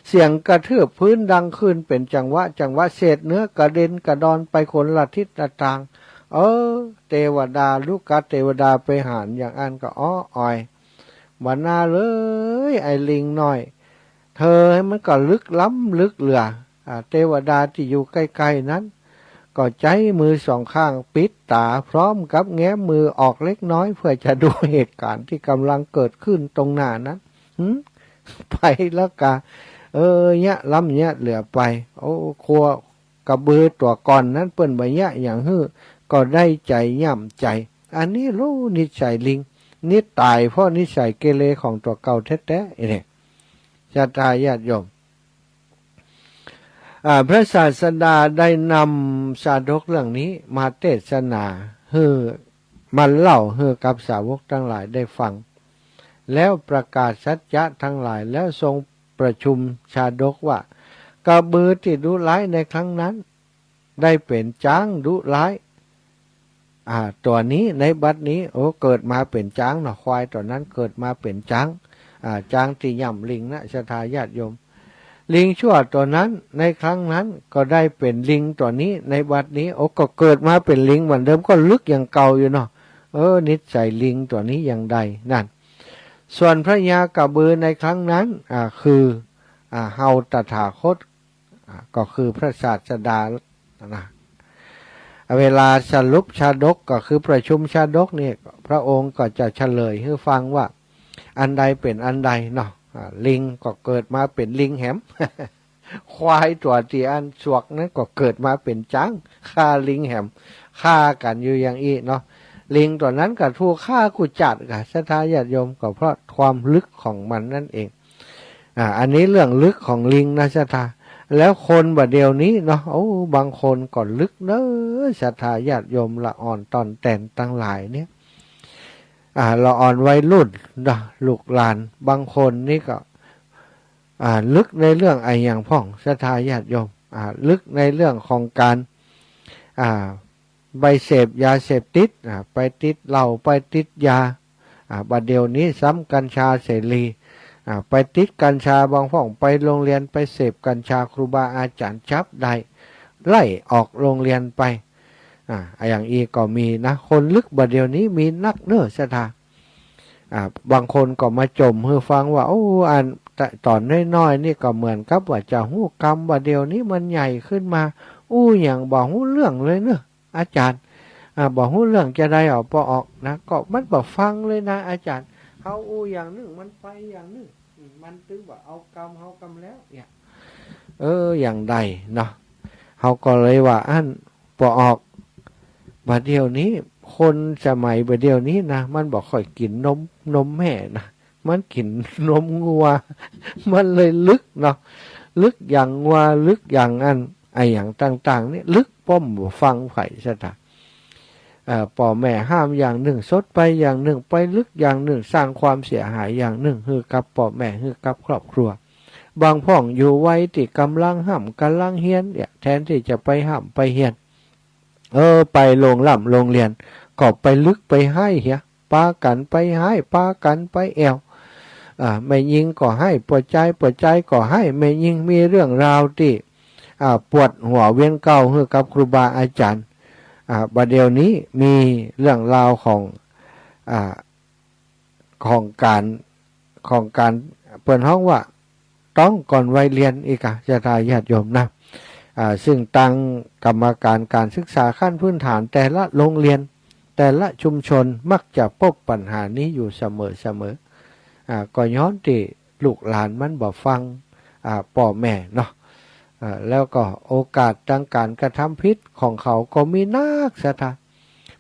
เสียงกระทืบพื้นดังขึ้นเป็นจังหวะเศษเนื้อกระเด็นกระดอนไปคนละทิศละทางเทวดาลูกกาเทวดาไปหานอย่างอันก็อ่อยมานาเลยไอ้ลิงน้อยเธอให้มันก็ลึกล้ำลึกเหลือเทวดาที่อยู่ใกล้ๆนั้นก็ใจมือสองข้างปิดตาพร้อมกับแง้มมือออกเล็กน้อยเพื่อจะดูเหตุการณ์ที่กำลังเกิดขึ้นตรงหน้านั้นไปแล้วกะเนี่ยล้ำเนี่ยเหลือไปโอ้ครัวกระบือตัวก่อนนั้นเปิ้นใบเนี่ยอย่างก็ได้ใจย่ำใจอันนี้รู้นิสัยลิงนี่ตายเพราะนิสัยเกเรของตัวเก่าแท้ๆเนี่ยจะตายญาติโยมพระศาสดาได้นำชาดกเรื่องนี้มาเทศนามันเล่ากับสาวกทั้งหลายได้ฟังแล้วประกาศสัจจะทั้งหลายแล้วทรงประชุมชาดกว่ากระบือที่ดุร้ายในครั้งนั้นได้เป็นช้างดุร้ายตัวนี้ในบัดนี้เกิดมาเป็นช้างเนาะควายตัวนั้นเกิดมาเป็นช้างที่ย่ำลิงนะศรัทธาญาติโยมลิงชั่วตัวนั้นในครั้งนั้นก็ได้เป็นลิงตัวนี้ในบัดนี้ก็เกิดมาเป็นลิงเหมือนเดิมก็ลึกอย่างเก่าอยู่เนาะนิสัยลิงตัวนี้อย่างใดนั่นส่วนพระยากระบือในครั้งนั้นคือเฮาตถาคตก็คือพระศาสดานะเวลาสรุปชาดกก็คือประชุมชาดกนี่พระองค์ก็จะเฉลยให้ฟังว่าอันใดเป็นอันใดเนาะลิงก็เกิดมาเป็นลิงแหม ควายตัวที่อันสวกนั้นก็เกิดมาเป็นช้างฆ่าลิงแหมฆ่ากันอยู่อย่างอีเนาะลิงตัวนั้นก็ถูกฆ่ากุจัดกับศรัทธาญาติโยมก็เพราะความลึกของมันนั่นเองอันนี้เรื่องลึกของลิงนะศรัทธาแล้วคนบัดเดียวนี้เนาะบางคนก็ลึกเน้อศรัทธาญาติโยมละอ่อนตอนแต่นตั้งหลายเนี่ยละอ่อนวัยรุ่นนะลูกหลานบางคนนี่ก็ลึกในเรื่องไอ้อย่างพ่องศรัทธาญาติโยมลึกในเรื่องของการใบเสพยาเสพติดไปติดเหล้าไปติดยาบัดเดี๋ยวนี้ซ้ำกัญชาเสรีไปติดกัญชาบางพ่องไปโรงเรียนไปเสพกัญชาครูบาอาจารย์จับได้ไล่ออกโรงเรียนไปอย่างอีก็มีนะคนลึกบัดเดี๋ยวนี้มีนักเนื้อศรัทธาบางคนก็มาจมให้ฟังว่าอันตอนน้อยๆนี่ก็เหมือนกับว่าจะหู้กรรมบัดเดี๋ยวนี้มันใหญ่ขึ้นมาอย่างบอกหู้เรื่องเลยเนอะอาจารย์บอกหู้เรื่องจะได้ออกนะก็มันบอกฟังเลยนะอาจารย์เขาอย่างหนึ่งมันไปอย่างหนึ่งมันถือว่าเอากรรมแล้วเนี่ยอย่างใดเนาะเขาก็เลยว่าอันออกบัดเดี๋ยวนี้คนสมัยบัดเดี๋ยวนี้นะมันบอกค่อยกินนมแม่นะมันกินนมงัวมันเลยลึกเนาะลึกอย่างงัวลึกอย่างอันอย่างต่างๆนี่ลึกป้อมฟังไผ่ซะนะพ่อแม่ห้ามอย่างหนึ่งซดไปอย่างหนึ่งไปลึกอย่างหนึ่งสร้างความเสียหายอย่างหนึ่งคือกับพ่อแม่คือกับครอบครัวบางพ่องอยู่ไว้ที่กำลังห้ามกำลังเฮียนเนี่ยแทนที่จะไปห้ามไปเฮียน ไปโรงล่ำโรงเรียนก็ไปลึกไปให้เหียปากันไปให้ปากันไปแอวไม่ยิงก็ให้ปวดใจก็ให้ไม่ยิงมีเรื่องราวที่ปวดหัวเวียนเก่าให้กับครูบาอาจารย์บัดเดี๋ยวนี้มีเรื่องราวของการเปิดห้องว่าต้องก่อนวัยเรียนอีกจะทายญาติโยมนะซึ่งตั้งกรรมการการศึกษาขั้นพื้นฐานแต่ละโรงเรียนแต่ละชุมชนมักจะพบปัญหานี้อยู่เสมอก็ย้อนที่ลูกหลานมันบ่ฟังพ่อแม่เนาะแล้วก็โอกาสทางการกระทำผิดของเขาก็มีนักสถาน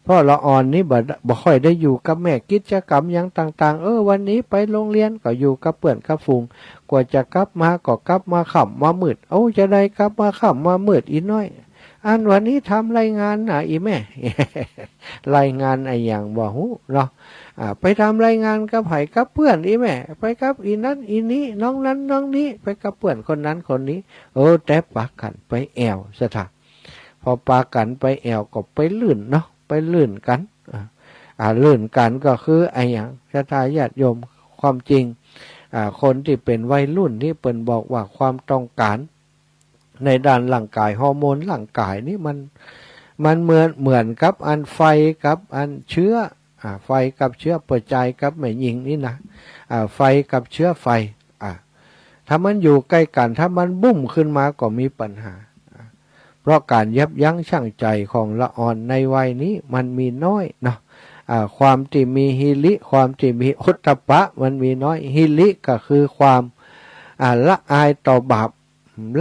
เพราะละอ่อนนี้บ่ค่อยได้อยู่กับแม่กิจกรรมอย่างต่างๆวันนี้ไปโรงเรียนก็อยู่กับเพื่อนกับฝูงกว่าจะกลับมาก็กลับมาค่ำมามืดจะได้กลับมาค่ำมามืดอีน้อยวันนี้ทำรายงานอีแม่ รายงานอย่างบ่ฮู้เนาะไปทำรายงานกับไผกับเพื่อนอีแม่ไปกับอีนั้นอีนี้น้องนั้นน้องนี้ไปกับเพื่อนคนนั้นคนนี้แต่ปากกันไปแอวสถานพอปากกันไปแอวก็ไปลื่นเนาะไปลื่นกันลื่นกันก็คืออย่างสถาญาติโยมความจริงคนที่เป็นวัยรุ่นที่เปิ่นบอกว่าความต้องการในด้านร่างกายฮอร์โมนร่างกายนี่มันเหมือนกับอันไฟกับอันเชื้อไฟกับเชื้อเปิดใจกับแม่หญิงนี่นะไฟกับเชื้อไฟถ้ามันอยู่ใกล้กันถ้ามันบุ้มขึ้นมาก็มีปัญหาเพราะการยับยั้งชั่งใจของละอ่อนในวัยนี้มันมีน้อยเนาะความที่มีฮิริความที่มีอุตตปะมันมีน้อยฮิริก็คือความละอายต่อบาป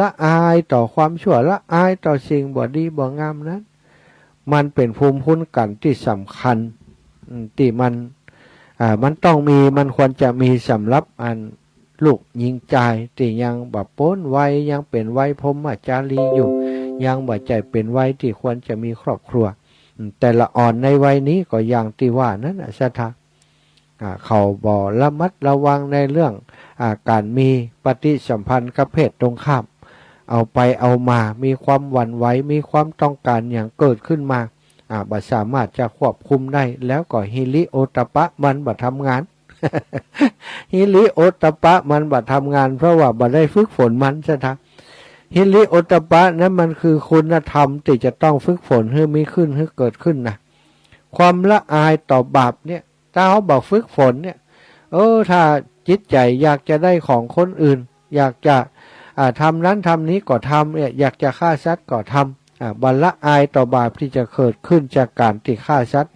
ละอายต่อความชั่วละอายต่อสิ่งบ่ดีบ่งามนั้นมันเป็นภูมิคุ้มกันที่สำคัญที่มันต้องมีมันควรจะมีสำหรับลูกหญิงใจที่ยังบ่พ้นวัยยังเป็นวัยพรหมจารีอยู่ยังบ่ใจเป็นวัยที่ควรจะมีครอบครัวแต่ละอ่อนในวัยนี้ก็อย่างที่ว่านั้นสถาเขาบ่ระมัดระวังในเรื่องการมีปฏิสัมพันธ์กับเพศตรงข้ามเอาไปเอามามีความหวั่นไหวมีความต้องการอย่างเกิดขึ้นมาบ่สามารถจะควบคุมได้แล้วก็ฮิริโอตตัปปะมันบ่ทำงาน ฮิริโอตตัปปะมันบ่ทำงานเพราะว่าบ่ได้ฝึกฝนมันซะทั้งฮิริโอตตัปปะนั้นมันคือคุณธรรมที่จะต้องฝึกฝนให้มีขึ้นให้เกิดขึ้นนะความละอายต่อบาปเนี่ยถ้าเขาบอกฝึกฝนเนี่ยถ้าจิตใจอยากจะได้ของคนอื่นอยากจะทำนั้นทำนี้ก็ทำอยากจะฆ่าสัตว์ก็ทำบัลละอายต่อบาปที่จะเกิดขึ้นจากการที่ฆ่าสัตว์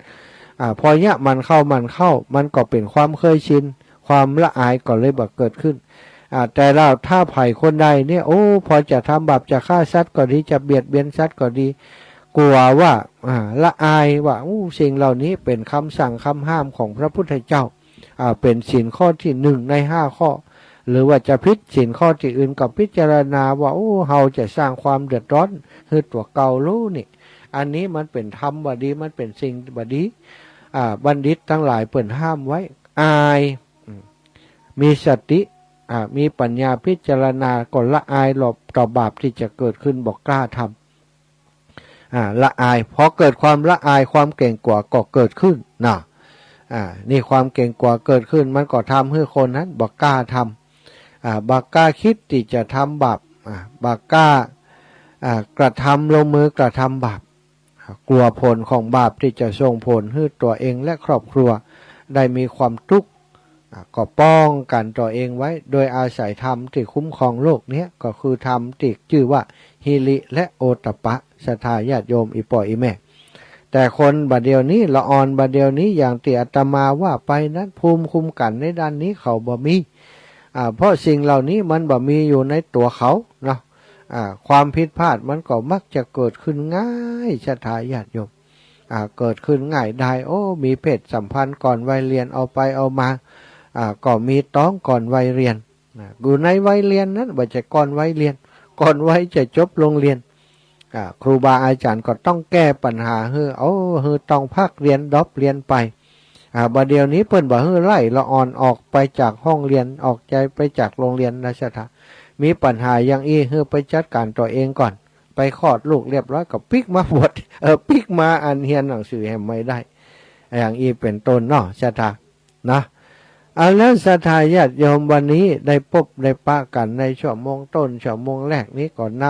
พอเนี้ยมันเข้ามันก็เป็นความเคยชินความละอายก็เลยบ่เกิดขึ้นแต่เราถ้าไผ่คนใดเนี่ยพอจะทำบาปจะฆ่าสัตว์ก็ดีจะเบียดเบียนสัตว์ก็ดีกลัวว่าละอายว่าสิ่งเหล่านี้เป็นคำสั่งคำห้ามของพระพุทธเจ้าเป็นศีลข้อที่1ใน5ข้อหรือว่าจะพิจศีลข้อที่อื่นกับพิจารณาว่าเฮาจะสร้างความเดือดร้อนคือตัวเก่ารู้นี่อันนี้มันเป็นธรรมบดีมันเป็นสิ่งบดีบัณฑิตทั้งหลายเปิ่นห้ามไว้อายมีสติมีปัญญาพิจารณาก่อนละอายหลบต่อบาปที่จะเกิดขึ้นบอกกล้าทำละอายพอเกิดความละอายความเก่งกว่าก็เกิดขึ้นนะนี่ความเก่งกว่าเกิดขึ้นมันก็ทำให้คนนั้นบอกกล้าทำบอกกล้าคิดที่จะทำบาปบอกกล้ากระทำลงมือกระทำบาปกลัวผลของบาปที่จะส่งผลให้ตัวเองและครอบครัวได้มีความทุกข์ก็ป้องกันตัวเองไว้โดยอาศัยธรรมที่คุ้มครองโลกนี้ก็คือธรรมที่ชื่อว่าฮิริและโอตตัปปะศรัทธาญาติโยมอีป่ออีแม่แต่คนบัดเดียวนี้ละอ่อนบัดเดียวนี้อย่างที่อาตมาว่าไปนั้นภูมิคุ้มกันในด้านนี้เขาบ่มีเพราะสิ่งเหล่านี้มันบ่มีอยู่ในตัวเขาเนาะความผิดพลาดมันก็มักจะเกิดขึ้นง่ายศรัทธาญาติโยมเกิดขึ้นง่ายได้มีเพศสัมพันธ์ก่อนวัยเรียนเอาไปเอามาก็มีต้องก่อนวัยเรียนอยู่ในวัยเรียนนั้นบ่จะก่อนวัยเรียนก่อนวัยจะจบโรงเรียนครูบาอาจารย์ก็ต้องแก้ปัญหาต้องพักเรียนดรอปเรียนไปบัดเดี๋ยวนี้เพิ่นบ่ไล่ละอ่อนออกไปจากห้องเรียนออกใจไปจากโรงเรียนนะจ๊ะมีปัญหาอย่างไปจัดการตัวเองก่อน ไปคลอดลูกเรียบร้อยก็ปิกมาบวชปิกมาอันเฮียนหนังสือแห่ไม่ได้อย่างอีเป็นต้นเนาะศรัทธานะแล้วศรัทธาญาติโยมวันนี้ได้พบได้ปะกันในชั่วโมงต้นชั่วโมงแรกนี้ก็น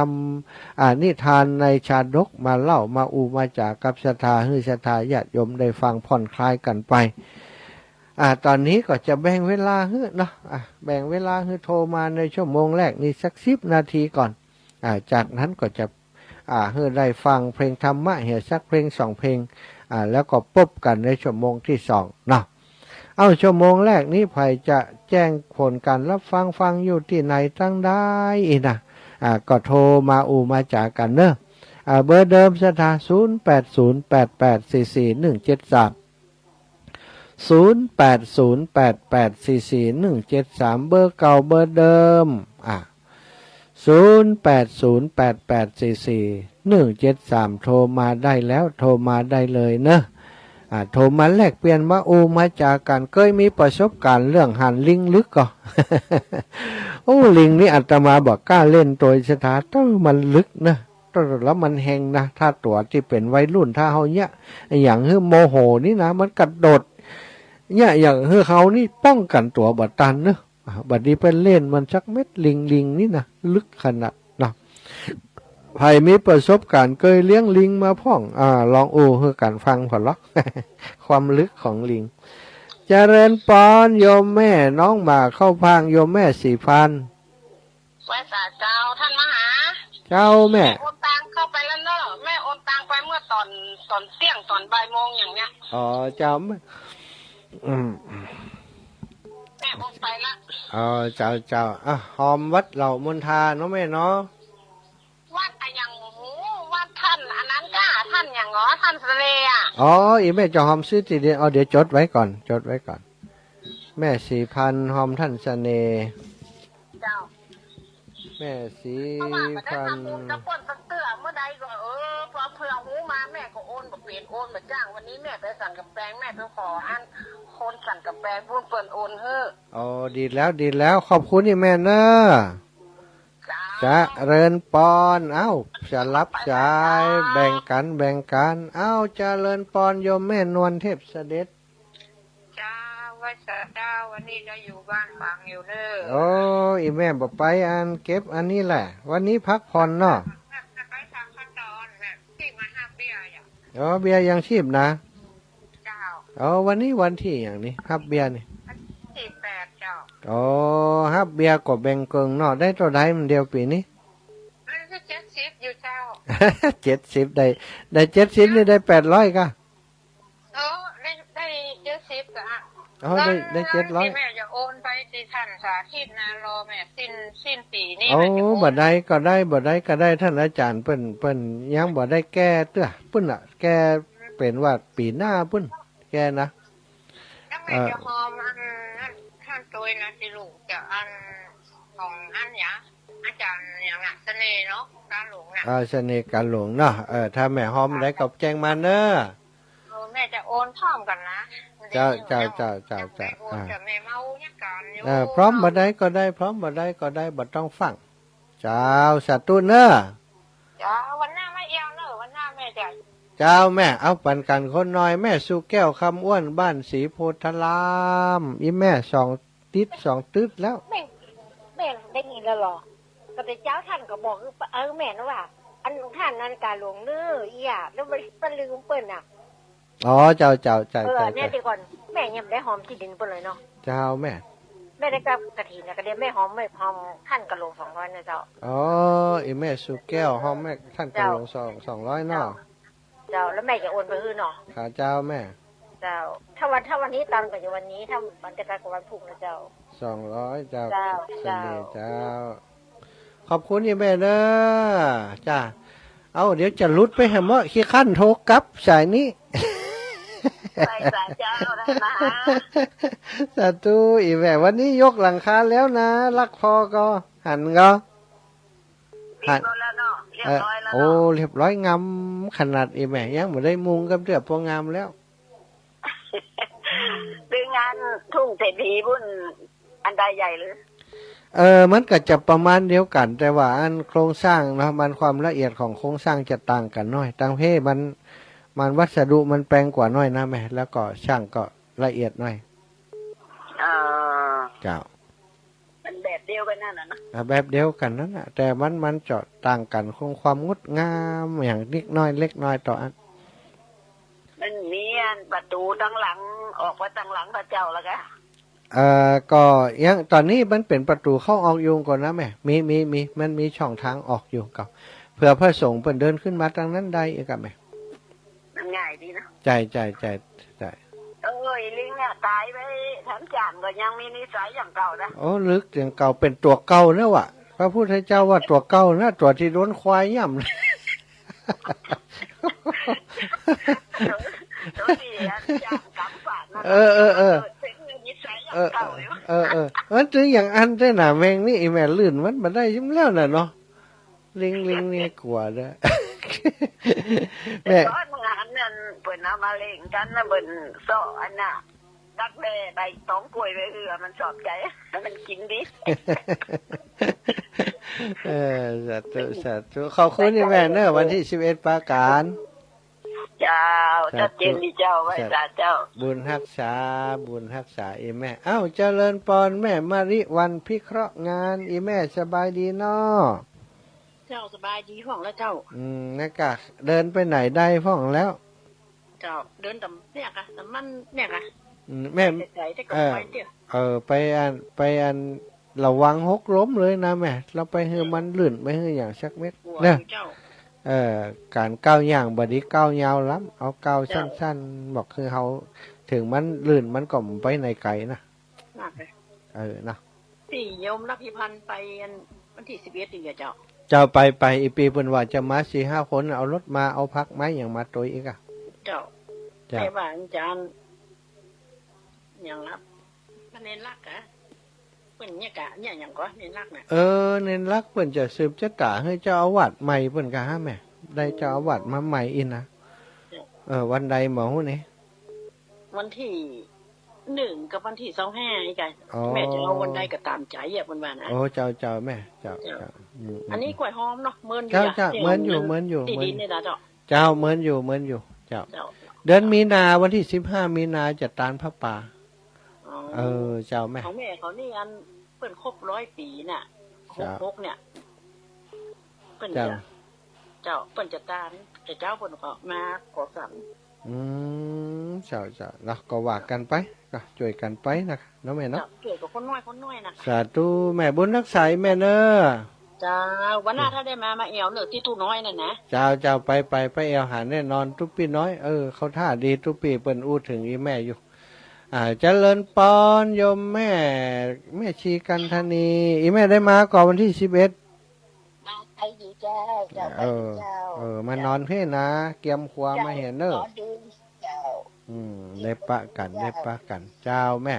ำนิทานในชาดกมาเล่ามามาจากกับศรัทธาให้ศรัทธาญาติโยมได้ฟังผ่อนคลายกันไปตอนนี้ก็จะแบ่งเวลาให้เนาะแบ่งเวลาให้โทรมาในชั่วโมงแรกนี้สัก10 นาทีก่อนจากนั้นก็จะให้ได้ฟังเพลงธรรมะเหี่ยสักเพลง2 เพลงแล้วก็พบกันในชั่วโมงที่2เนาะชั่วโมงแรกนี้ไผจะแจ้งผลการรับฟังอยู่ที่ไหนตั้งได้อีนะก็โทรมามาจากกันเนอะเบอร์เดิมสถา0808844173 0808844173เบอร์เก่าเบอร์เดิม0808844173โทรมาได้แล้วโทรมาได้เลยเนอะโทรมาแลกเปลี่ยนมามาจากกันเคยมีประสบการณ์เรื่องหันลิงลึกก็ ลิงนี่อาตมาบอกกล้าเล่นตัวสถาต้องมันลึกนะแล้วมันแหงนะถ้าตัวที่เป็นวัยรุ่นถ้าเขาเนี่ยอย่างเฮือโมโหนี่นะมันกระโดดเนี่ยอย่างเฮือเขานี่ป้องกันตัวบัดตันเนอะบัดนี้เป็นเล่นมันชักเม็ดลิงนี่นะลึกขนาดนะใครมีประสบการณ์เคยเลี้ยงลิงมาพ่องลองเพื่อการฟังพอล็อก ความลึกของลิงเจริญปอนโยมแม่น้องมาเข้าพางโยมแม่4,000ไว้สาเจ้าท่านมหาเจ้าแม่โอนตังเข้าไปแล้วเนอะแม่โอนตังไปเมื่อตอนเที่ยงตอนบ่ายโมงอย่างเนี้ยเจ้าแม่แม่โอนไปละเจ้าหอมวัดเหล่ามณฑาเนาะแม่เนาะวัดอย่างวัดท่านอันนั้นก้าท่านอย่างท่านเสลอ่ะอีแม่จะหอมซื้อทีเดียวเดี๋ยวจดไว้ก่อนแม่4,000หอมท่านเสน่ห์เจ้าแม่4,000เพราะว่ามันได้ทำบุญจะป้นสักเตื้อเมื่อใดก็พอเผื่อหูมาแม่ก็โอนแบบเปลี่ยนโอนแบบจ้างวันนี้แม่ไปสั่นกับแปลงแม่ไปขออันคนสั่นกับแปลงพูดเปิดโอนเฮ้ดีแล้วขอบคุณอีแม่เนอะจะเริญปอนจะรับสายแบ่งกันจะเริญปอนโยมแม่นวลเทพเสด็จจ้าว่าเจ้าวันนี้จะอยู่บ้านฟังอยู่เนออีแม่บอกไปอันเก็บอันนี้แหละวันนี้พักผ่อนเนาะไปทำขั้นตอนแบบที่มาห้าเบียร์เบียร์ยังชีพนะเจ้าวันนี้วันที่อย่างนี้ฮับเบียร์นี่8เจ้าฮับเบียร์ก็แบ่งเกิงเนาะได้ตัวใดมันเดียวปีนี้ได้70อยู่เจ้า70ได้70นี่ได้800ก็ได้70อ่ะได้700แม่จะโอนไปที่ท่านสาธิตนะรอแม่สิ้นปีนี้บ่ได้ก็ได้ท่านอาจารย์เปิ้นยังบ่ได้แก้เตื้อเปิ้นแก้เป็นว่าปีหน้าเปิ้นแก้นะแล้วแม่จะหอมท่านตัวนะสิลูกจะอันของอันเนี่ยอาจารย์อย่างน่ะเสน่ห์เนาะการหลงน่ะเสน่ห์การหลงเนาะถ้าแม่หอมได้ก็แจ้งมาเด้อแม่จะโอนพร้อมกันนะเจ้าแม่เมาเนี่ยกันอยู่พร้อมบ่ได้ก็ได้พร้อมบ่ได้ก็ได้บ่ต้องฟังเจ้าสาธุเนอะจ้าวันหน้าไม่เอียวเนอะวันหน้าแม่จะเจ้าแม่เอาปันกันคนน้อยแม่สุแก้วคำอ้วนบ้านศรีโพธารามอีแม่2 ติด 2 ตึดแล้วแม่ได้ยินแล้วหรอก็แต่เจ้าท่านก็บอกแม่นะว่าอันท่านนั้นการหลวงเนอะอีอ่ะแล้วมันลืมเปิ้นอ่ะเจ้าเนี่ยดีก่อนแม่ยังได้หอมที่ดินเปิ้นเลยเนาะเจ้าแม่ได้กับกระถิ่นนะกระเดียแม่หอมท่านกระโหลก200นะเจ้าอีแม่สุแก้วหอมแม่ท่านกระโหลก200เนาะเจ้าแล้วแม่จะโอนไปคืนเนาะค่ะเจ้าแม่เจ้าถ้าวันนี้ตังก็อยู่วันนี้ถ้ามันจะตังกับวันพรุ่งนะเจ้า200เจ้าเจ้าขอบคุณอีแม่เด้อจ้าเดี๋ยวจะลุดไปให้หมอขี้ขั้นโทรกลับสายนี้ไปสาเจ้านะสาธุอีแม่วันนี้ยกหลังคาแล้วนะรักพอก็หันก็หันแล้วเนาะเรียบร้อยแล้วเรียบร้อยงามขนาดอีแม่ยังบ่ได้มุงกับเรื่องพองามแล้วเป็นงานทุ่งเศรษฐีบุญอันใดใหญ่หรือ มันก็จะประมาณเดียวกัน แต่ว่าอันโครงสร้างเนาะมันความละเอียดของโครงสร้างจะต่างกันน้อยต่างเพศมันวัสดุมันแปลงกว่าน้อยนะแม่แล้วก็ช่างก็ละเอียดน้อย อ่า เจ้า มันแบบเดียวกันนั่นนะ แบบเดียวกันนั่นแหละแต่มันจะต่างกันคงความงดงามอย่างนิดน้อยเล็กน้อยต่ออัน มันมีอันประตูตั้งหลังออกมาตั้งหลังพระเจ้าแล้วก็ ก็ยังตอนนี้มันเป็นประตูเข้าออกอยู่ก่อนนะแม่มีมันมีช่องทางออกอยู่กับเผื่อพระสงฆ์เปิ่นเดินขึ้นมาทางนั้นได้อีกกับแม่ มันง่ายดีนะ ใจลิงเนี่ยตายไปทั้งจานก็ยังมีนิสัยอย่างเก่านะ โอ้ลึกอย่างเก่าเป็นตัวเก่าเนอะวะพระพุทธเจ้าว่าตัวเก่านะตัวที่โดนควายย่ำ ตัวที่จานกำฝาดนั่นเป็นนิสัยอย่างเก่าอยู่ มันถึงอย่างอันได้หนาแมงนี่อีแม่ลื่นมันมาได้ยิ้มแล้วน่ะเนาะลิงนี่กลัวเด้อ แม่ตอนงานนั่นเปิ่นเอามาเล่นกันนะเปิ่นซ้ออันน่ะดักแด้ใบตองกล้วยไปมันชอบใจมันกินดิ สาธุขอบคุณแม่เนอะวันที่11ปราการ เจ้าจัดเจนดีเจ้าไว้เจ้า บุญรักษาอีแม่เอ้าเจริญปอนแม่มาริวันพิเคราะห์งานอีแม่สบายดีเนาะ เจ้าสบายดีพ่องแล้วเจ้านะกะเดินไปไหนได้พ่องแล้วเจ้าเดินต่ำเนี่ยค่ะต่ำมันเนี่ยค่ะแม่ไปอันระวังหกล้มเลยนะแม่เราไปเฮือมันลื่นไปเฮืออย่างสักเม็ดเนี่ยการก้าวย่างบดีก้าวยาวล้ำเอาก้าวสั้นๆบอกคือเขาถึงมันลื่นมันก็ไปในไกลนะนะสี่โยมรับพิพันธ์ไปวันที่11ดีเจ้าไปอีปีเป็นว่าจะมา 4-5 คนเอารถมาเอาพักไม้อย่างมาตัวอีกอะเจ้าแต่ว่าอาจารย์อย่างรับเน้นรักอะเป็นเนี่ยกะเนี่ยอย่างก็เน้นรักน่ะเน้นรักเพิ่นจะสืบชะตาให้เจ้าอาวาสใหม่เพิ่นกะฮะแม่ได้เจ้าอาวาสมาใหม่อินนะวันใดหมอหู้นี่วันที่1กับวันที่25นี่กันแม่จะเอาวันใดก็ตามใจอ่ะเพิ่นว่านะโอ้เจ้าแม่เจ้าอันนี้กล้วยหอมเนาะเมินอยู่เจ้าเมินอยู่ดีๆนี่ล่ะเจ้าเมินอยู่เจ้าเดือนมีนาวันที่15มีนาจะตานพระป่าเจ้าแม่ของแม่เขานี่เพิ่นครบ100 ปีน่ะ66เนี่ยเพิ่นเจ้าเพิ่นจะตานแต่เจ้าเพิ่นก็มาขอสั่นเจ้าเนาะก็ว่ากันไปก็ช่วยกันไปนะเนาะแม่เนาะช่วยกับคนน้อยนะสาธุแม่บุญรักษาแม่เนอะจ้าวันหน้าถ้าได้มาเอวเนอะที่ตู้น้อยนั่นนะเจ้าไปเอวหาแน่นอนทุกปีน้อยเขาท่าดีทุกปีเปิ้นอู้ถึงอีแม่อยู่เจริญปอนโยมแม่ชีกันธนีอีแม่ได้มาก่อนวันที่11ไปดีเจ้ามานอนเพ่นะเกียมขวามาเห็นเนอะได้ปะกันเจ้าแม่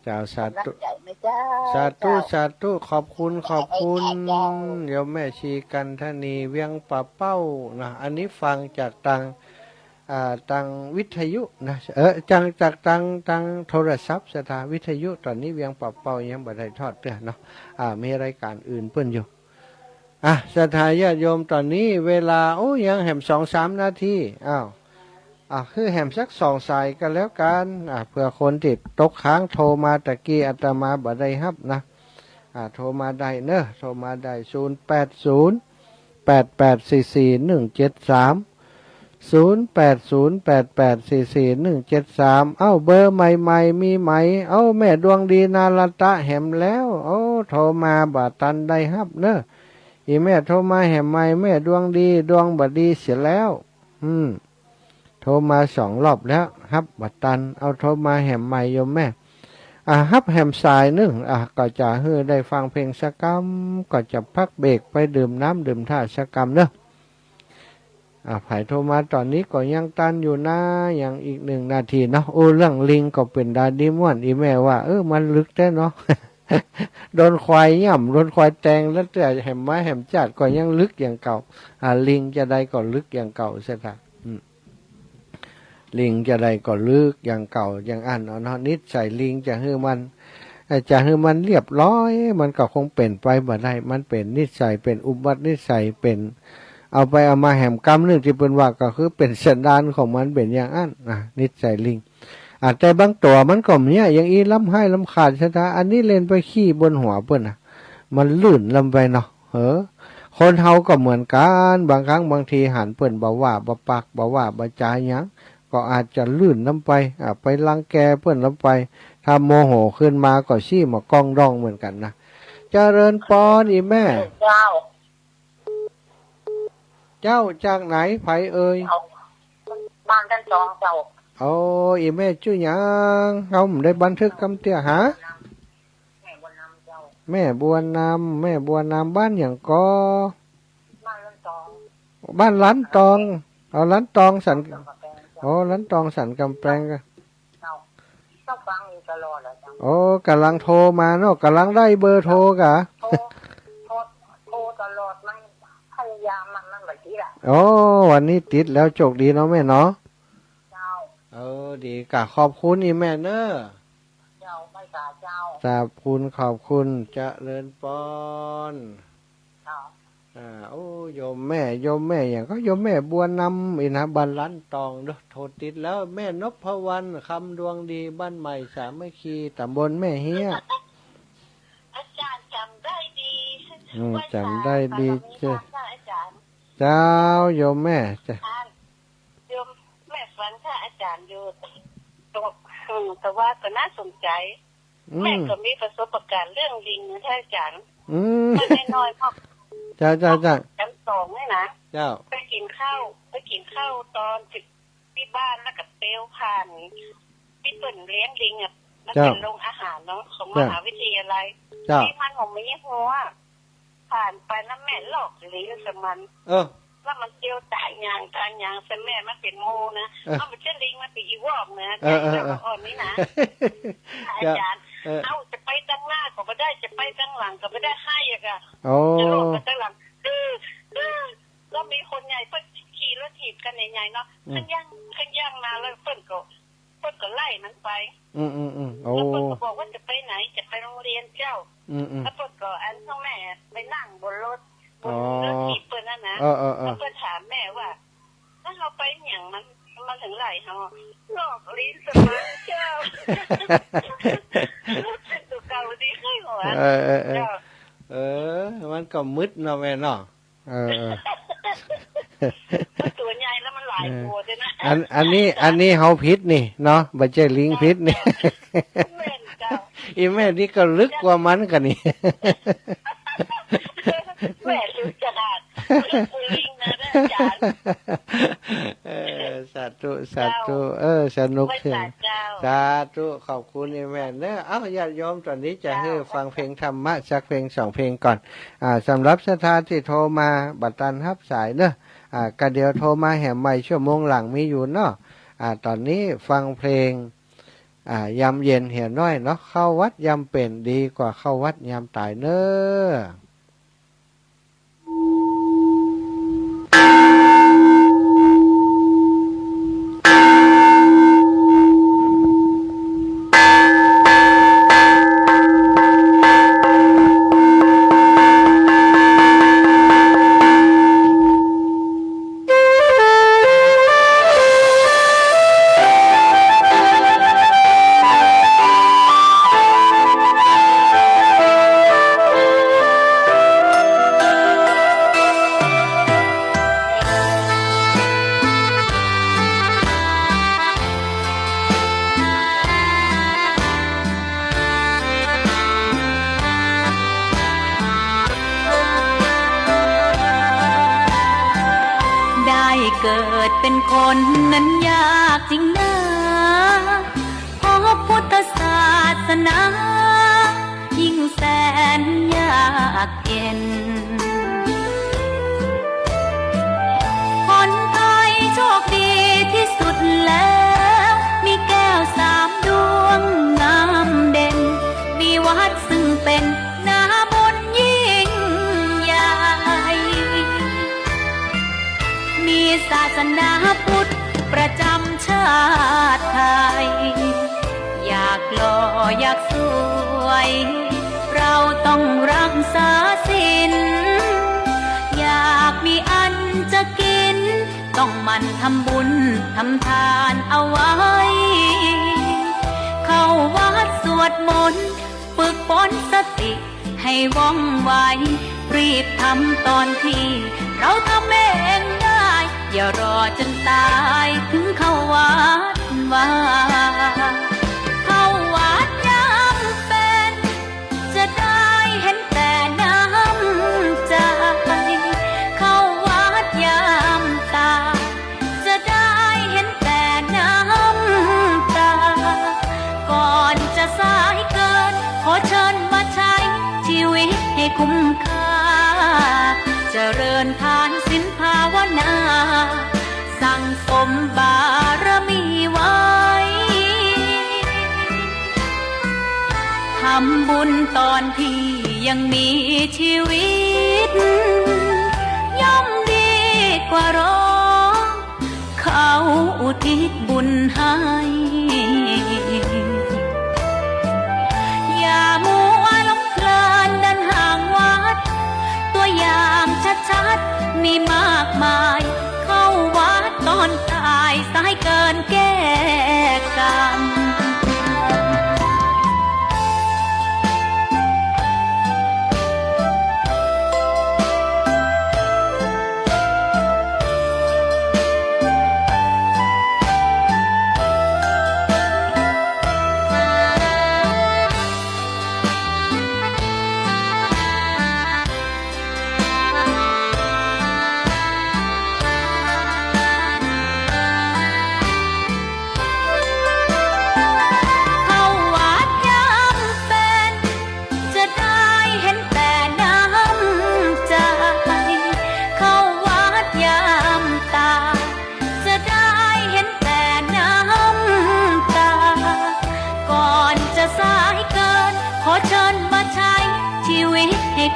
เจ้าสาธุขอบคุณโยมแม่ชีกันธนีเวียงป่าเป้านะอันนี้ฟังจากตังวิทยุนะจากตังโทรศัพท์สถานวิทยุตอนนี้เวียงป่าเป้ายังบ่ได้ทอดเด้อเนาะมีรายการอื่นเพิ่นอยู่สถานญาติโยมตอนนี้เวลายังแหม 2-3 นาทีคือแหมสัก2 สายกันแล้วกันเพื่อคนติดตกค้างโทรมาตะกี้อาตมาบ่ได้รับนะโทรมาได้เนอะโทรมาได้080 8844 173 0808844173เบอร์ใหม่มีไหมแม่ดวงดีนาลตะแหมแล้วโทรมาบ่ตันได้รับเนอะอีแม่โทรมาแหมใหม่แม่ดวงดีดวงบ่ดีเสียแล้วโทรมา2 รอบแล้วครับบ่ตันโทรมาแหมใหม่โยมแม่ฮับแหมสายนึงก็จะให้ได้ฟังเพลงสักกำก็จะพักเบรกไปดื่มน้ำดื่มท่าสักกำเนอะไผ่โทรมาตอนนี้ก็ยังตันอยู่นะยังอีก1 นาทีเนาะเรื่องลิงก็เป็นดาดีม่วนอีแม่ว่ามันลึกแท้เนาะ โดนควายย่ำโดนควายแตงแล้วแต่แหมไม้แหมจัดก็ยังลึกอย่างเก่าลิงจะได้ก็ลึกอย่างเก่าเสียละลิงจะได้ก็ลึกอย่างเก่าอย่างอันเนาะนิดใส่ลิงจะให้มัน จะให้มันเรียบร้อยมันก็คงเป็นไปบ่ได้มันเป็นนิสัยเป็นอุบัตินิสัยเป็นเอาไปเอามาแหมกรรมนึงที่เป็นว่าก็คือเป็นสันดานของมันเป็นอย่างนั้นนิสัยลิงแต่บางตัวมันก็เนี่ยอย่างอีล้ำให้ล้ำขาดชะตาอันนี้เล่นไปขี้บนหัวเปิ้นมันลื่นลำไปเนาะคนเฮาก็เหมือนกันบางครั้งบางทีหันเปิ้นบ่ว่าบ่ปากบ่ว่าบ่จาหยังก็อาจจะลื่นลำไปไปรังแกเปิ้นลำไปถ้าโมโหขึ้นมาก็ชี้มากองร้องเหมือนกันนะเจริญปอนอีแม่เจ้าจากไหนไผเอ่ยบ้านท่านจองเจ้าโอ้อีแม่ชื่อหยังเฮาได้บันทึกคำเตี้ยหาแม่บัวนำแม่บัวนำบ้านอย่างก็บ้านล้านตองเอาล้านตองสันโอ้ล้านตองสันกำแพงก็ต้องฟังอยู่ตลอดเลยจ้ะโอ้กำลังโทรมาเนาะกำลังได้เบอร์โทรกะโทรตลอดมันพยายามมันแบบนี้แหละโอ้วันนี้ติดแล้วโชคดีเนาะแม่เนาะเจ้าดีกะขอบคุณอีแม่เนอะเจ้าไม่กาเจ้าขอบคุณเจริญปอนเจ้าโอ้โยมแม่อย่างก็โยมแม่บัวนำอีนะบ้านล้านตองเด้อโทรติดแล้วแม่นพวรรณคำดวงดีบ้านใหม่สามัคคีตำบลแม่เฮียอาจารย์จำได้ดีจำได้ดีเจ้าโยมแม่จ้ะโยมแม่ฝันถ้าอาจารย์อยู่ตรงแต่ว่าก็น่าสนใจแม่ก็มีประสบการณ์เรื่องลิงนะท่านอาจารย์ไม่น้อยๆเพราะเจ้าชั้นสองเลยนะเจ้าไปกินข้าวตอนที่บ้านแล้วกับเปลวผ่านพี่เปิ่นเลี้ยงลิงมันเป็นโรงอาหารเนาะของมหาวิทยาลัยที่มันของไม่หัวผ่านไปแล้วแม่หลอกลิงสมันแล้วมันเจียวตายยางใส่แม่มันเป็นโมนะเอามันเช่นลิงมันเป็นอีวอกนะแต่อ่อนนี่นะอาจารย์เอาจะไปตั้งหน้าก็ไม่ได้จะไปตั้งหลังก็ไม่ได้ให้อะจะลงไปตั้งหลังแล้วมีคนใหญ่เพิ่นขี่รถถีบกันใหญ่ๆเนาะขึ้นย่างมาแล้วเพิ่นก็ไล่มันไปแล้วเพิ่นก็บอกว่าจะไปไหนจะไปโรงเรียนเจ้าแล้วเพิ่นก็อันพ่อแม่ไปนั่งบนรถถีบเพิ่นนั่นนะแล้วเพิ่นถามแม่ว่าถ้าเราไปอย่างมันถึงไหลเขาหลอกลิ้นสมาเจ้าตัวเก่าดีขึ้นหัวมันก็มืดเนาะแม่เนาะตัวใหญ่แล้วมันหลายตัวด้วยนะอันนี้เฮาพิษนี่เนาะบ่ใช่ลิงพิษนี่อีแม่นี่ก็ลึกกว่ามันกันนี่แม่ลึกจัดลิงนะอาจารย์สาธุสนุกเสียงสาธุขอบคุณอีแม่เนอะญาติโยมตอนนี้จะให้ฟังเพลงธรรมะสักเพลง2เพลงก่อนสำหรับศรัทธาที่โทรมาบัดตันรับสายเนอะก็เดี๋ยวโทรมาแหมใหม่ชั่วโมงหลังมีอยู่เนาะตอนนี้ฟังเพลงยามเย็นเหี่ยน้อยเนาะเข้าวัดยามเป็นดีกว่าเข้าวัดยามตายเนอะเกิดเป็นคนนั้นยากจริงนะเพราะพุทธศาสนายิ่งแสนยากเย็นคนไทยโชคดีที่สุดแล้วมีแก้ว3 ดวงงามเด่นมีวัดซึ่งเป็นนาบุญยิ่งใหญ่มีศาสนาพุทธประจำชาติไทย อยากหล่ออยากสวย เราต้องรักษาศีลอยากมีอันจะกิน ต้องหมั่นทำบุญทำทานเอาไว้ เข้าวัดสวดมนต์ฝึกฝนสติให้ว่องไว รีบทำตอนที่เราทำเองได้ อย่ารอจนตายถึงเข้าวัดว่าเข้าวัดยามเป็นจะได้เห็นแต่น้ำใจเข้าวัดยามตายจะได้เห็นแต่น้ำตาก่อนจะสายเกินขอเชิญมาใช้ชีวิตให้คุ้มค่าเจริญทานศีลภาวนาสั่งสมบารมีไว้ทำบุญตอนที่ยังมีชีวิตย่อมดีกว่ารอเขาอุทิศบุญให้อย่ามัวหลงเพลินเดินห่างวัดตัวอย่างชัดๆมีมากมายเข้าวัดตอนตายสายเกินแก้กรรม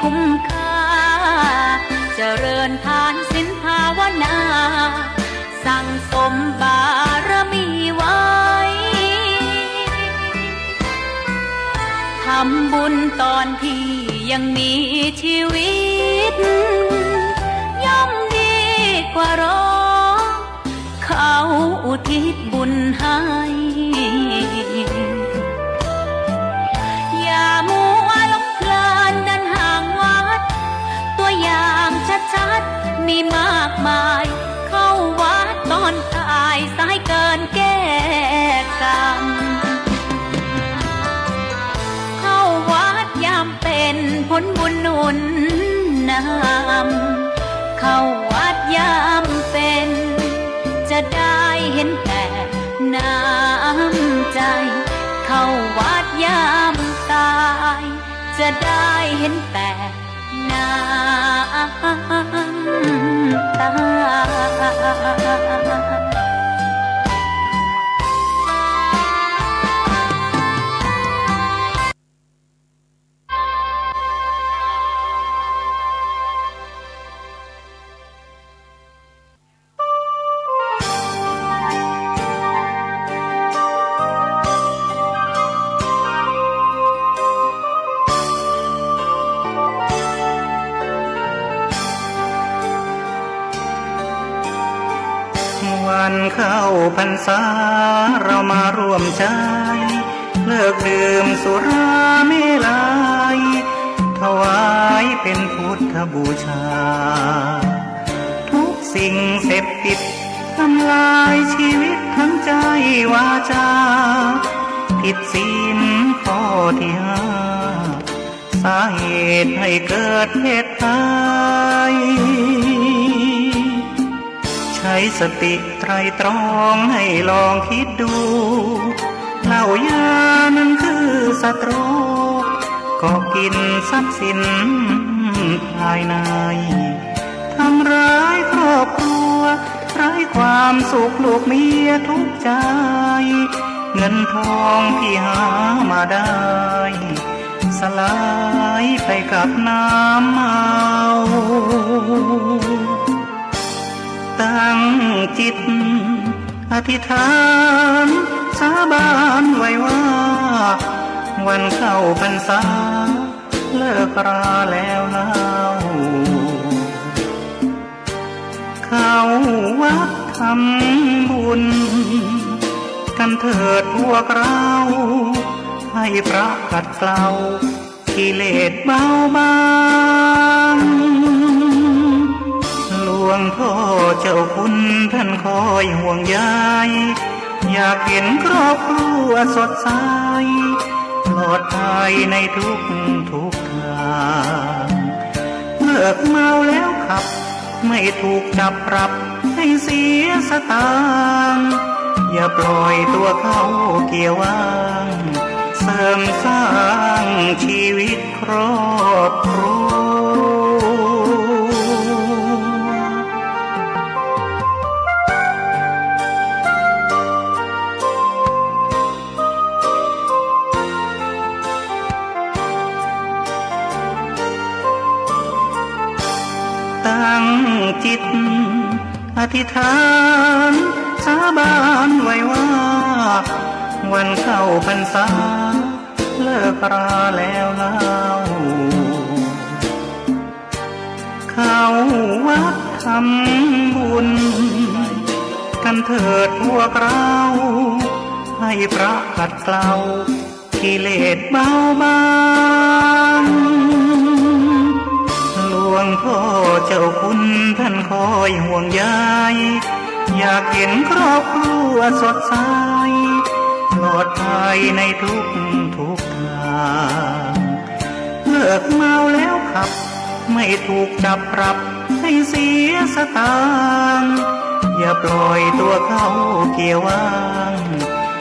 คุ้มค่าเจริญทานศีลภาวนาสั่งสมบารมีไว้ทำบุญตอนที่ยังมีชีวิตย่อมดีกว่ารอเขาอุทิศบุญให้อย่ามัวหลงเพลินเดินห่างวัดตัวอย่างชัดๆมีมากมายเข้าวัดตอนตายสายเกินแก้กรรมเข้าวัดยามเป็นผลบุญหนุนนำเข้าวัดยามเป็นจะได้เห็นแต่น้ำใจเข้าวัดยามตายจะได้เห็นแต่น้ำตา วันเข้าพรรษาเรามาร่วมใจเลิกดื่มสุราเมลัยถวายเป็นพุทธบูชาทุกสิ่งเสพติดทำลายชีวิตทั้งใจวาจาผิดศีลข้อที่ห้าสาเหตุให้เกิดเพศภัยใช้สติไตรตรองให้ลองคิดดูเหล้ายานั้นคือศัตรูก็กินทรัพย์สินภายในทำร้ายครอบครัวไร้ความสุขลูกเมียทุกใจเงินทองที่หามาได้สลายไปกับน้ำเมาตั้งจิตอธิษฐาน สาบานไว้ว่าวันเข้าพรรษาเลิกราแล้วเล่าเข้าวัดทำบุญกันเถิดพวกเราให้พระขัดเกลากิเลสเบาบางหลวงพ่อเจ้าคุณท่านคอยห่วงใยอยากเห็นครอบครัวสดใสปลอดภัยในทุกทางเลิกเมาแล้วขับไม่ถูกจับปรับให้เสียสตางค์อย่าปล่อยตัวเข้าเกี่ยวว่างเสริมสร้างชีวิตครอบครัวตั้งจิตอธิษฐานสาบานไว้ว่าวันเข้าพรรษาเลิกราแล้วเล่าเข้าวัดทำบุญกันเถิดพวกเราให้พระขัดเกลากิเลสเบาบางหลวงพ่อเจ้าคุณท่านคอยห่วงใยอยากเห็นครอบครัวสดใสปลอดภัยในทุกทางเลิกเมาแล้วขับไม่ถูกจับปรับให้เสียสตางค์อย่าปล่อยตัวเข้าเกี่ยวว่าง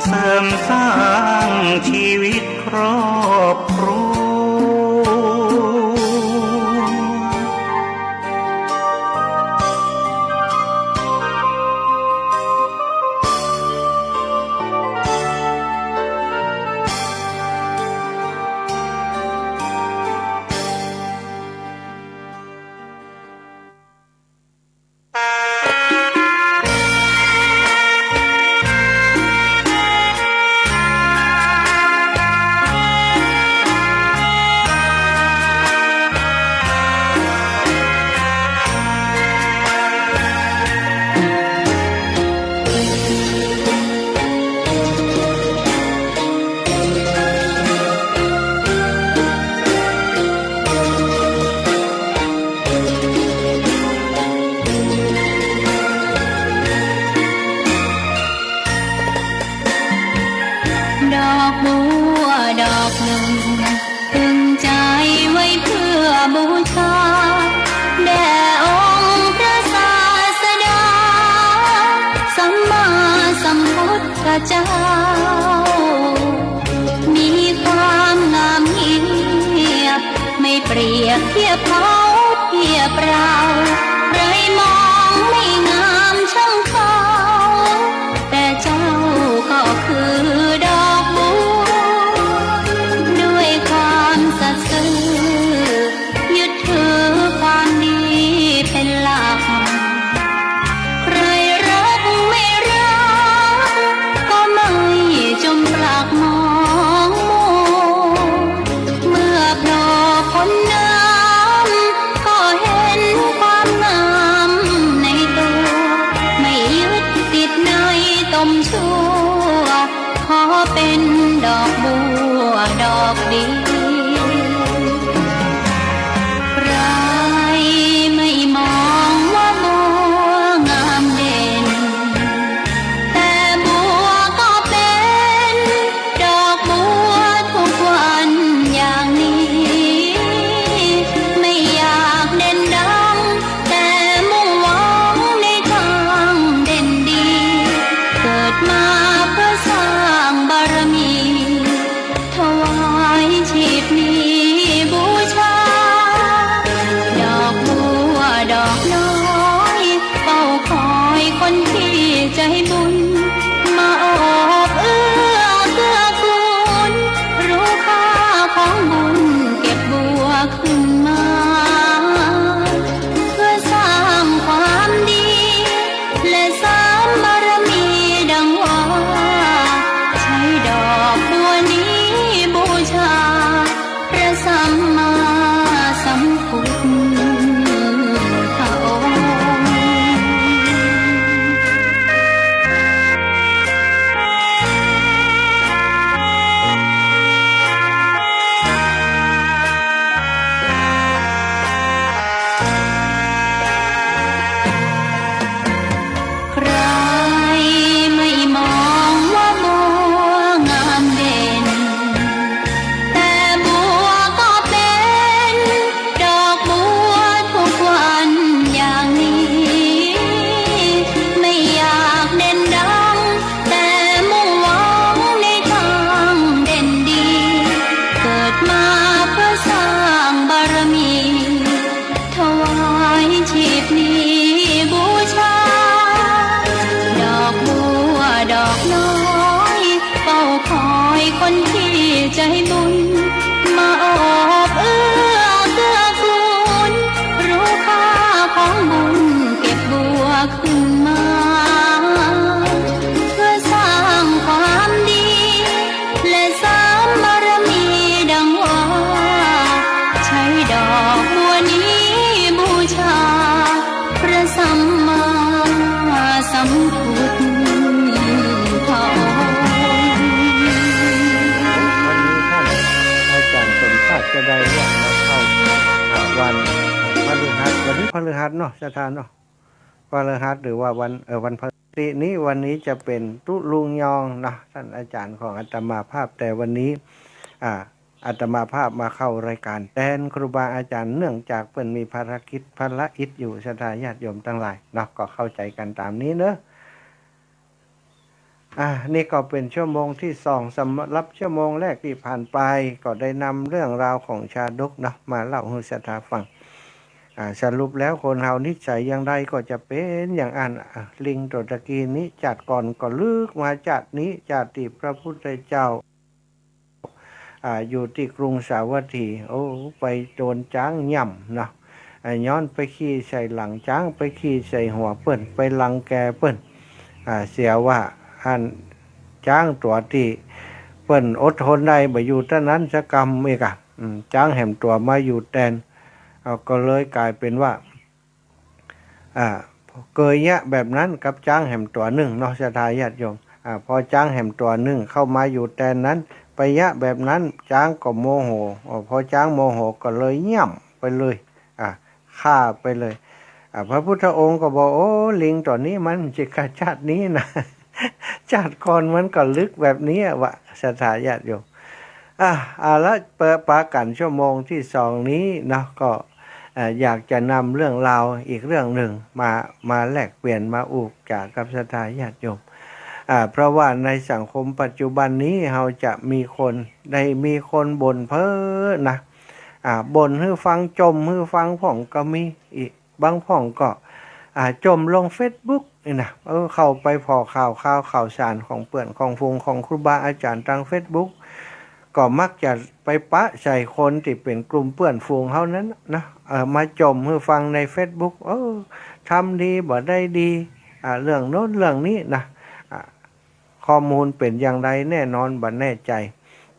เสริมสร้างชีวิตครอบครัวดอกบัวดอกหนึ่งตึงใจไว้เพื่อบูชาแด่องค์พระศาสดาสัมมาสัมพุทธเจ้ามีความงามเงียบไม่เปรียบเทียบเขาเทียบเราใครมองไม่งามช่างเขาแต่เจ้าก็คือดอกบัวด้วยความสัตย์ซื่อยึดถือความดีเป็นหลักใครรักไม่รักก็ไม่ มาสัมพุทธพระองค์ วันนี้ท่านอาจารย์สมศักดิ์จะได้เรื่องมาเข้าวันพฤหัสวันนี้พฤหัสเนาะสถานเนาะพฤหัสหรือว่าวันพฤหัสนี้วันนี้จะเป็นตุลุงยองนะท่านอาจารย์ของอาตมาภาพแต่วันนี้อาตมาภาพมาเข้ารายการแทนครูบาอาจารย์เนื่องจากเพิ่นมีภารกิจอยู่ศรัทธาญาติโยมทั้งหลายเนาะก็เข้าใจกันตามนี้เนอะนี่ก็เป็นชั่วโมงที่2สำหรับชั่วโมงแรกที่ผ่านไปก็ได้นำเรื่องราวของชาดกเนาะมาเล่าให้ศรัทธาฟังสรุปแล้วคนเฮานิสัยอย่างใดก็จะเป็นอย่างอันลิงตัวตะกี้นี้จัดก่อนก็ลึกมาจัดนี้จัดที่พระพุทธเจ้าอยู่ที่กรุงสาวัตถีไปโดนจ้างย่ำเนาะย้อนไปขี่ใส่หลังจ้างไปขี่ใส่หัวเปิ้นไปลังแกเปิ้นเสียว่าอันจ้างตัวที่เปิ้นอดทนได้บ่อยู่ท่านั้นสกรรมอีกจ้างแหมตัวมาอยู่แทนก็เลยกลายเป็นว่าเกยยะแบบนั้นกับจ้างแหมตัวหนึ่งเนาะศรัทธาญาติโยมพอจ้างแหมตัวหนึ่งเข้ามาอยู่แทนนั้นไปยะแบบนั้นจ้างก็โมโหพอจ้างโมโหก็เลยย่ำไปเลยฆ่าไปเลยพระพุทธองค์ก็บอกลิงตัวนี้มันจิกาชาตินี้นะชาติก่อนมันก็ลึกแบบนี้วะศรัทธาญาติโยมแล้วเปิดปากันชั่วโมงที่2นี้นะก็อยากจะนำเรื่องราวอีกเรื่องหนึ่งมาแลกเปลี่ยนมาอุกจากกับศรัทธาญาติโยมเพราะว่าในสังคมปัจจุบันนี้เราจะมีคนบ่นเพ้อนะบ่นให้ฟังจมให้ฟังผ่องก็มีอีกบางผ่องก็จมลง Facebook นี่นะเข้าไปพอข่าวสารของเปื่อนของฟุงของครูบาอาจารย์ทาง Facebook ก็มักจะไปปะใส่คนที่เป็นกลุ่มเปื่อนฟูงเท่านั้นนะมาจมให้ฟังใน Facebook ทำดีบ่ได้ดีเรื่องโน้นเรื่องนี้นะข้อมูลเป็นอย่างไรแน่นอนบ่แน่ใจ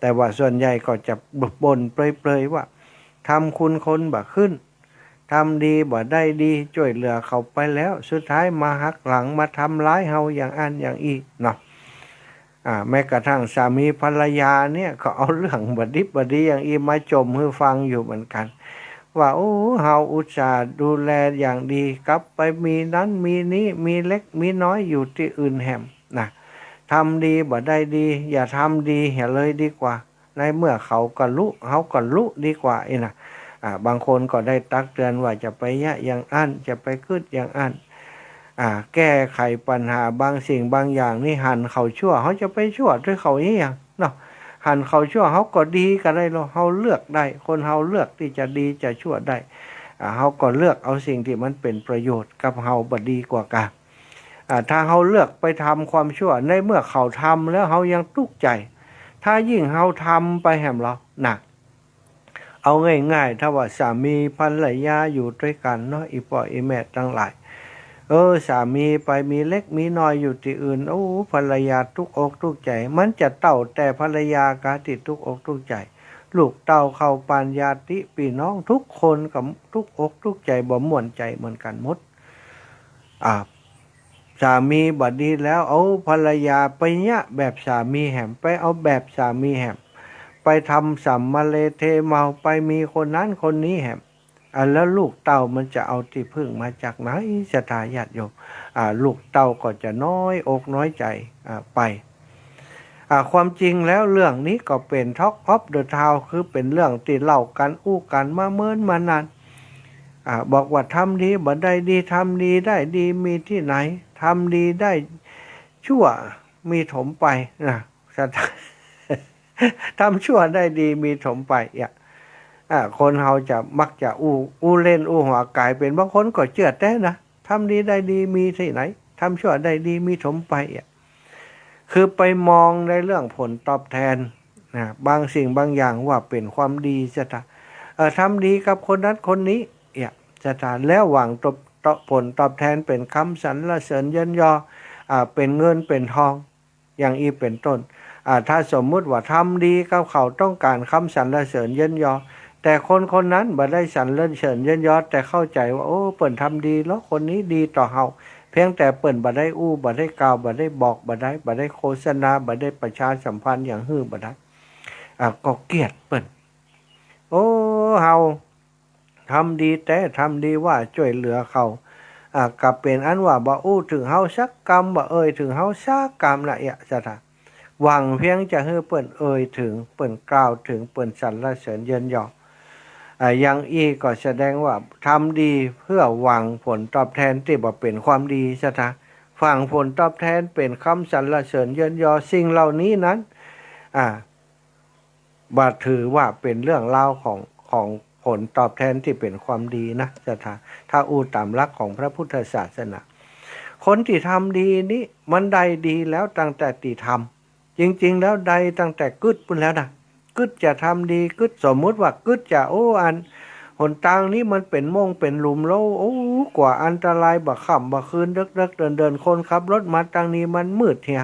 แต่ว่าส่วนใหญ่ก็จะบ่นเปรยๆว่าทำคุณคนบ่ขึ้นทำดีบ่ได้ดีช่วยเหลือเขาไปแล้วสุดท้ายมาหักหลังมาทำร้ายเฮาอย่างอันอย่างอีเนาะแม้กระทั่งสามีภรรยาเนี่ยก็เอาเรื่องบดิบดีอย่างอีมาจมให้ฟังอยู่เหมือนกันว่าเฮาอุตส่าห์ดูแลอย่างดีกลับไปมีนั้นมีนี้มีเล็กมีน้อยอยู่ที่อื่นแหมนะทำดีบ่ได้ดีอย่าทำดีอย่าเลยดีกว่าในเมื่อเขาก็รู้ดีกว่านะบางคนก็ได้ตักเตือนว่าจะไปยะอย่างอันจะไปคืดอย่างอันแก้ไขปัญหาบางสิ่งบางอย่างนี่หันเขาชั่วเขาจะไปชั่วด้วยเขานี่อย่างเนาะหันเขาชั่วเขาก็ดีกันได้หรอเขาเลือกได้คนเขาเลือกที่จะดีจะชั่วได้เขาก็เลือกเอาสิ่งที่มันเป็นประโยชน์กับเขาบ่ดีกว่ากันถ้าเขาเลือกไปทำความชั่วในเมื่อเขาทำแล้วเขายังทุกข์ใจถ้ายิ่งเขาทำไปแหมเราหนักเอาง่ายๆถ้าว่าสามีภรรยาอยู่ด้วยกันเนาะอีพ่ออีแม่ทั้งหลายสามีไปมีเล็กมีน้อยอยู่ที่อื่นภรรยาทุกอกทุกใจมันจะเต่าแต่ภรรยากาติทุกอกทุกใจลูกเต่าเข้าปานญาติพี่น้องทุกคนกับทุกอกทุกใจบ่ม่วนใจเหมือนกันหมดสามีบัดดีแล้วเอาภรรยาไปเนี่ยแบบสามีแหมไปเอาแบบสามีแหมไปทำสัมมาเลเทเมาไปมีคนนั้นคนนี้แหมแล้วลูกเต่ามันจะเอาที่พึ่งมาจากไหนศรัทธาญาติโยมลูกเต่าก็จะน้อยอกน้อยใจไปความจริงแล้วเรื่องนี้ก็เป็น Talk of the Town คือเป็นเรื่องที่เล่ากันอู้กันมาเมินมานานบอกว่าทำดีบ่ได้ดีทำดีได้ดีมีที่ไหนทำดีได้ชั่วมีถมไปนะทำชั่วได้ดีมีถมไปคนเฮาจะมักจะอู้เล่นอู้หัวกายเป็นบางคนก็เชื่อแต่นะทำดีได้ดีมีที่ไหนทำชั่วได้ดีมีถมไปคือไปมองในเรื่องผลตอบแทนบางสิ่งบางอย่างว่าเป็นความดีจะทำดีกับคนนั้นคนนี้จะแล้วหวังผลตอบแทนเป็นคำสรรเสริญเยินยอเป็นเงินเป็นทองอย่างอีเป็นต้นถ้าสมมุติว่าทำดีกับเขาต้องการคำสรรเสริญเยินยอ แต่คนคนนั้นบ่ได้สรรเสริญเยินยอแต่เข้าใจว่าโอ้เปิ่นทำดีแล้วคนนี้ดีต่อเฮาเพียงแต่เปิ่นบ่ได้อู้บ่ได้กล่าวบ่ได้บอกบ่ได้โฆษณาบ่ได้ประชาสัมพันธ์อย่างฮื้อบ่ได้ก็เกลียดเปิ่นโอ้เฮาทำดีแต่ทำดีว่าช่วยเหลือเขาก็เป็นอันว่าบ่อู้ถึงเฮาสักกรรมบ่เอ่ยถึงเฮาสักกรรมละซะท่าหวังเพียงจะให้เปิ่นเอ่ยถึงเปิ่นกล่าวถึงเปิ่นสรรเสริญเยินยออย่างอีก็แสดงว่าทำดีเพื่อหวังผลตอบแทนที่บ่เป็นความดีซะท่าหวังผลตอบแทนเป็นคำสรรเสริญเยินยอสิ่งเหล่านี้นั้นบ่ถือว่าเป็นเรื่องเล่าของผลตอบแทนที่เป็นความดีนะซะท่าถ้าอู้ตามหลักของพระพุทธศาสนาคนที่ทำดีนี้มันได้ดีแล้วตั้งแต่ที่ทำจริงๆแล้วได้ตั้งแต่กึดปุ่นแล้วนะกึดจะทำดีกึดสมมุติว่ากึดจะหนทางนี้มันเป็นม่งเป็นหลุมแล้วกว่าอันตรายบ่ค่ำบ่คืนเดึกเดินคนขับรถมาทางนี้มันมืดเหี่ย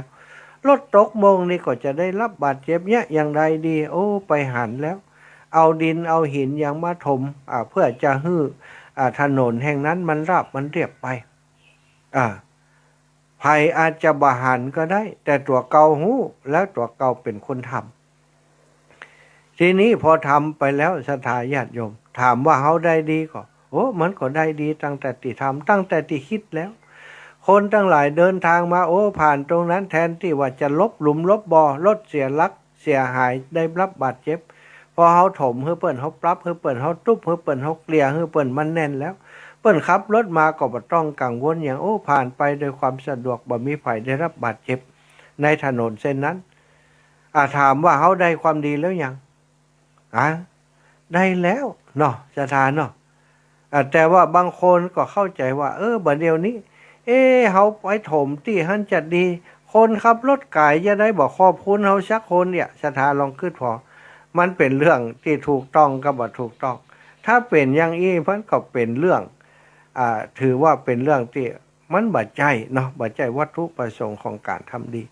รถตกมงนี่ก็จะได้รับบาดเจ็บเนี่ยอย่างไรดีไปหันแล้วเอาดินเอาหินอย่างมาถมเพื่อจะฮื้อถนนแห่งนั้นมันราบมันเรียบไปภัยอาจจะบ่หันก็ได้แต่ตัวเก่าหู้แล้วตัวเก่าเป็นคนทำทีนี้พอทำไปแล้วศรัทธาญาติโยมถามว่าเขาได้ดีก็มันก็ได้ดีตั้งแต่ที่ทำตั้งแต่ที่คิดแล้วคนทั้งหลายเดินทางมาผ่านตรงนั้นแทนที่ว่าจะลบหลุมลบบ่อรถเสียลักเสียหายได้รับบาดเจ็บพอเขาถมเฮือเปิ้นเขาปรับเฮือเปิ้นเขาทุบเฮือเปิ้นเขาเกลี่ยเฮือเปิ้นมันแน่นแล้วเปิ้นขับรถมาก็บ่ต้องกังวลอย่างผ่านไปโดยความสะดวกบ่มีภัยได้รับบาดเจ็บในถนนเส้นนั้นถามว่าเขาได้ความดีแล้วยังได้แล้วเนาะศรัทธาเนาะแต่ว่าบางคนก็เข้าใจว่าบัดเดี๋ยวนี้เขาไปถมที่หันจะดีคนขับรถไก่จะได้บอกขอบคุณเขาสักคนเนี่ยศรัทธาลองคิดพอมันเป็นเรื่องที่ถูกต้องกับบ่ถูกต้องถ้าเป็นอย่างนี้เพิ่นก็เป็นเรื่องถือว่าเป็นเรื่องที่มันบ่ใจเนาะบ่ใจวัตถุประสงค์ของการทำดี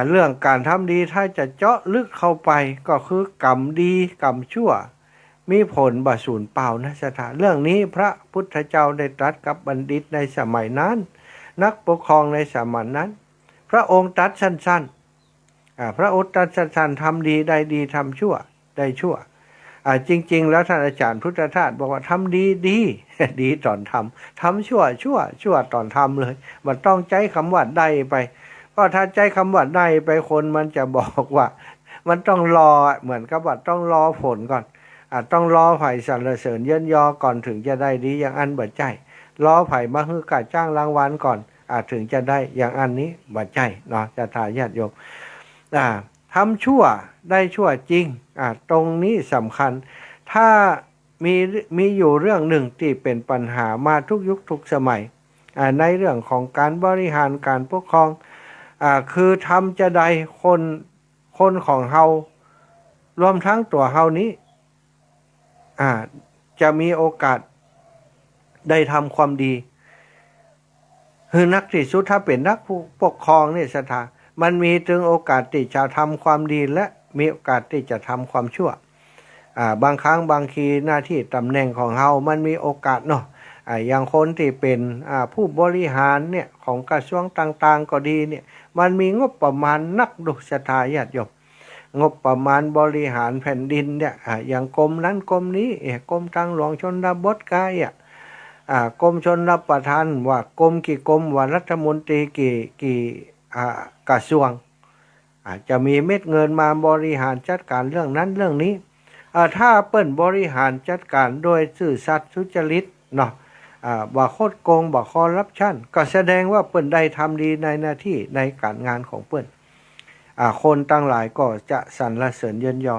เรื่องการทำดีถ้าจะเจาะลึกเข้าไปก็คือกรรมดีกรรมชั่วมีผลบ่สูญเปล่านะศรัทธาเรื่องนี้พระพุทธเจ้าได้ตรัสกับบัณฑิตในสมัยนั้นนักปกครองในสมัยนั้นพระองค์ตรัสสั้นๆพระองค์ตรัสสั้นๆทำดีได้ดีทำชั่วได้ชั่วจริงๆแล้วท่านอาจารย์พุทธทาสบอกว่าทำดีดีตอนทำชั่วตอนทำเลยมันต้องใจคำว่าได้ไปเพราะถ้าใจคำว่าได้ไปคนมันจะบอกว่ามันต้องรอเหมือนกับว่าต้องรอผลก่อนต้องรอไผ่สรรเสริญเยินยอก่อนถึงจะได้ดีอย่างอันบ่ใจรอไผ่มาฮื้อกาจ้างรางวัลก่อนถึงจะได้อย่างอันนี้บ่ใจเนาะจะทาญาติโยมทำชั่วได้ชั่วจริงตรงนี้สำคัญถ้ามีอยู่เรื่องหนึ่งที่เป็นปัญหามาทุกยุคทุกสมัยในเรื่องของการบริหารการปกครองคือทำจะได้คนของเฮารวมทั้งตัวเฮานี้จะมีโอกาสได้ทำความดีคือนักที่สุดถ้าเป็นนักปกครองเนี่ยศรัทธามันมีถึงโอกาสที่จะทำความดีและมีโอกาสที่จะทำความชั่วบางครั้งบางทีหน้าที่ตำแหน่งของเฮามันมีโอกาสเนาะอย่างคนที่เป็นผู้บริหารเนี่ยของกระทรวงต่างๆก็ดีเนี่ยมันมีงบประมาณนักดุศรัทธาญาติโยมงบประมาณบริหารแผ่นดินเนี่ยอย่างกรมนั้นกรมนี้กรมทางหลวงชนบทกายกรมชนรับประทานว่ากรมกี่กรมว่ารัฐมนตรีกี่กระทรวงจะมีเม็ดเงินมาบริหารจัดการเรื่องนั้นเรื่องนี้ถ้าเปิ้นบริหารจัดการโดยซื่อสัตย์สุจริตเนาะบ่โคดโกงบ่คอร์รัปชันก็แสดงว่าเปิ้นได้ทำดีในหน้าที่ในการงานของเปิ้นคนตั้งหลายก็จะสรรเสริญเยินยอ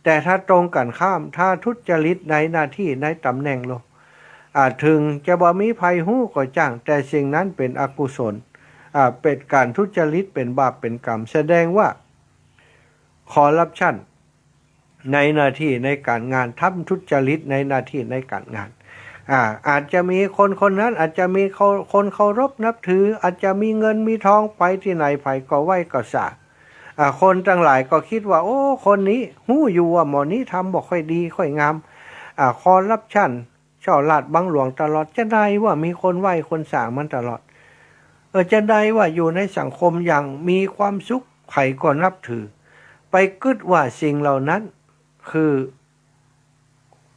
แต่ถ้าตรงกันข้ามถ้าทุจริตในหน้าที่ในตำแหน่งถึงจะบ่มีภัยฮู้ก็จ้างแต่สิ่งนั้นเป็นอกุศลเป็นการทุจริตเป็นบาปเป็นกรรมแสดงว่าคอร์รัปชันในหน้าที่ในการงานทำทุจริตในหน้าที่ในการงานอาจจะมีคนนั้นอาจจะมีคนเคารพนับถืออาจจะมีเงินมีทองไปที่ไหนไผก็ไหว้ก็สา คนทั้งหลายก็คิดว่าโอ้คนนี้หู้อยู่ว่าหมอนี้ทำบอกค่อยดีค่อยงามคอรับชั่นช่อลาดบังหลวงตลอดจะได้ว่ามีคนไหว้คนสร้างมันตลอดจะได้ว่าอยู่ในสังคมอย่างมีความสุขไผ่ก็นับถือไปกึดว่าสิ่งเหล่านั้นคือ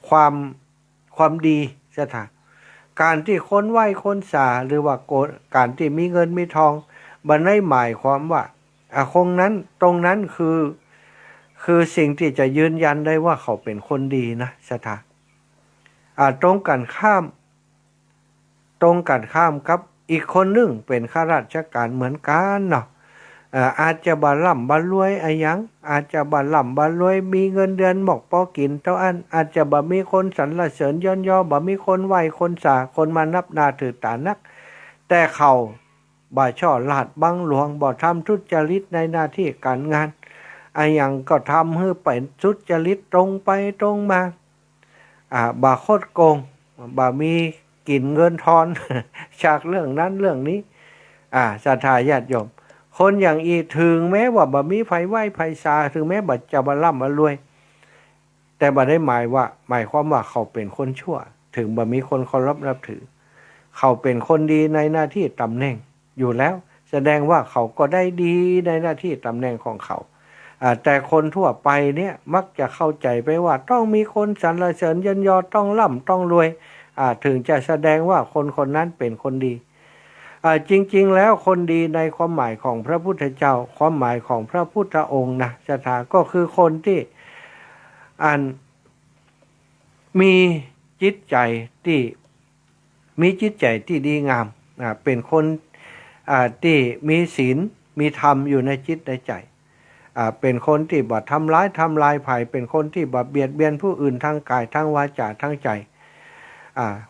ความดีสถานการที่คนไหว้คนสาหรือว่าการที่มีเงินมีทองบันได้หมายความว่าคงนั้นตรงนั้นคือสิ่งที่จะยืนยันได้ว่าเขาเป็นคนดีนะสถานตรงกันข้ามกับอีกคนหนึ่งเป็นข้าราชการเหมือนกันเนาะอาจจะบาล่ำบารวยอะไรยังอาจจะบาล่ำบารวยมีเงินเดือนบอกพอกินเท่าอันอาจจะบ่มีคนสรรเสริญย่นย่อบ่มีคนไหวคนสาคนมานับนาถือตานักแต่เขาบ่ช่อลาดบังหลวงบ่ทำทุจริตในหน้าที่การงานอะไรยังก็ทำให้เป็นทุจริตตรงไปตรงมาบ่โคดโกงบ่มีกินเงินทอน จากเรื่องนั้นเรื่องนี้ศรัทธาญาติโยมคนอย่างอีถึงแม้ว่าบ่มีไผไหว้ไผสาถึงแม้บ่จะบ่ร่ำบ่รวยแต่บ่ได้หมายความว่าเขาเป็นคนชั่วถึงบ่มีคนเคารพนับถือเขาเป็นคนดีในหน้าที่ตำแหน่งอยู่แล้วแสดงว่าเขาก็ได้ดีในหน้าที่ตำแหน่งของเขาแต่คนทั่วไปเนี่ยมักจะเข้าใจไปว่าต้องมีคนสรรเสริญยนยอต้องร่ำต้องรวยถึงจะแสดงว่าคนนั้นเป็นคนดีจริงๆแล้วคนดีในความหมายของพระพุทธเจ้าความหมายของพระพุทธองค์นะสถาก็คือคนที่มีจิตใจที่ดีงามเป็นคนที่มีศีลมีธรรมอยู่ในจิตในใจเป็นคนที่บ่ทำร้ายทำลายภัยเป็นคนที่บ่เบียดเบียนผู้อื่นทางกายทางวาจาทางใจ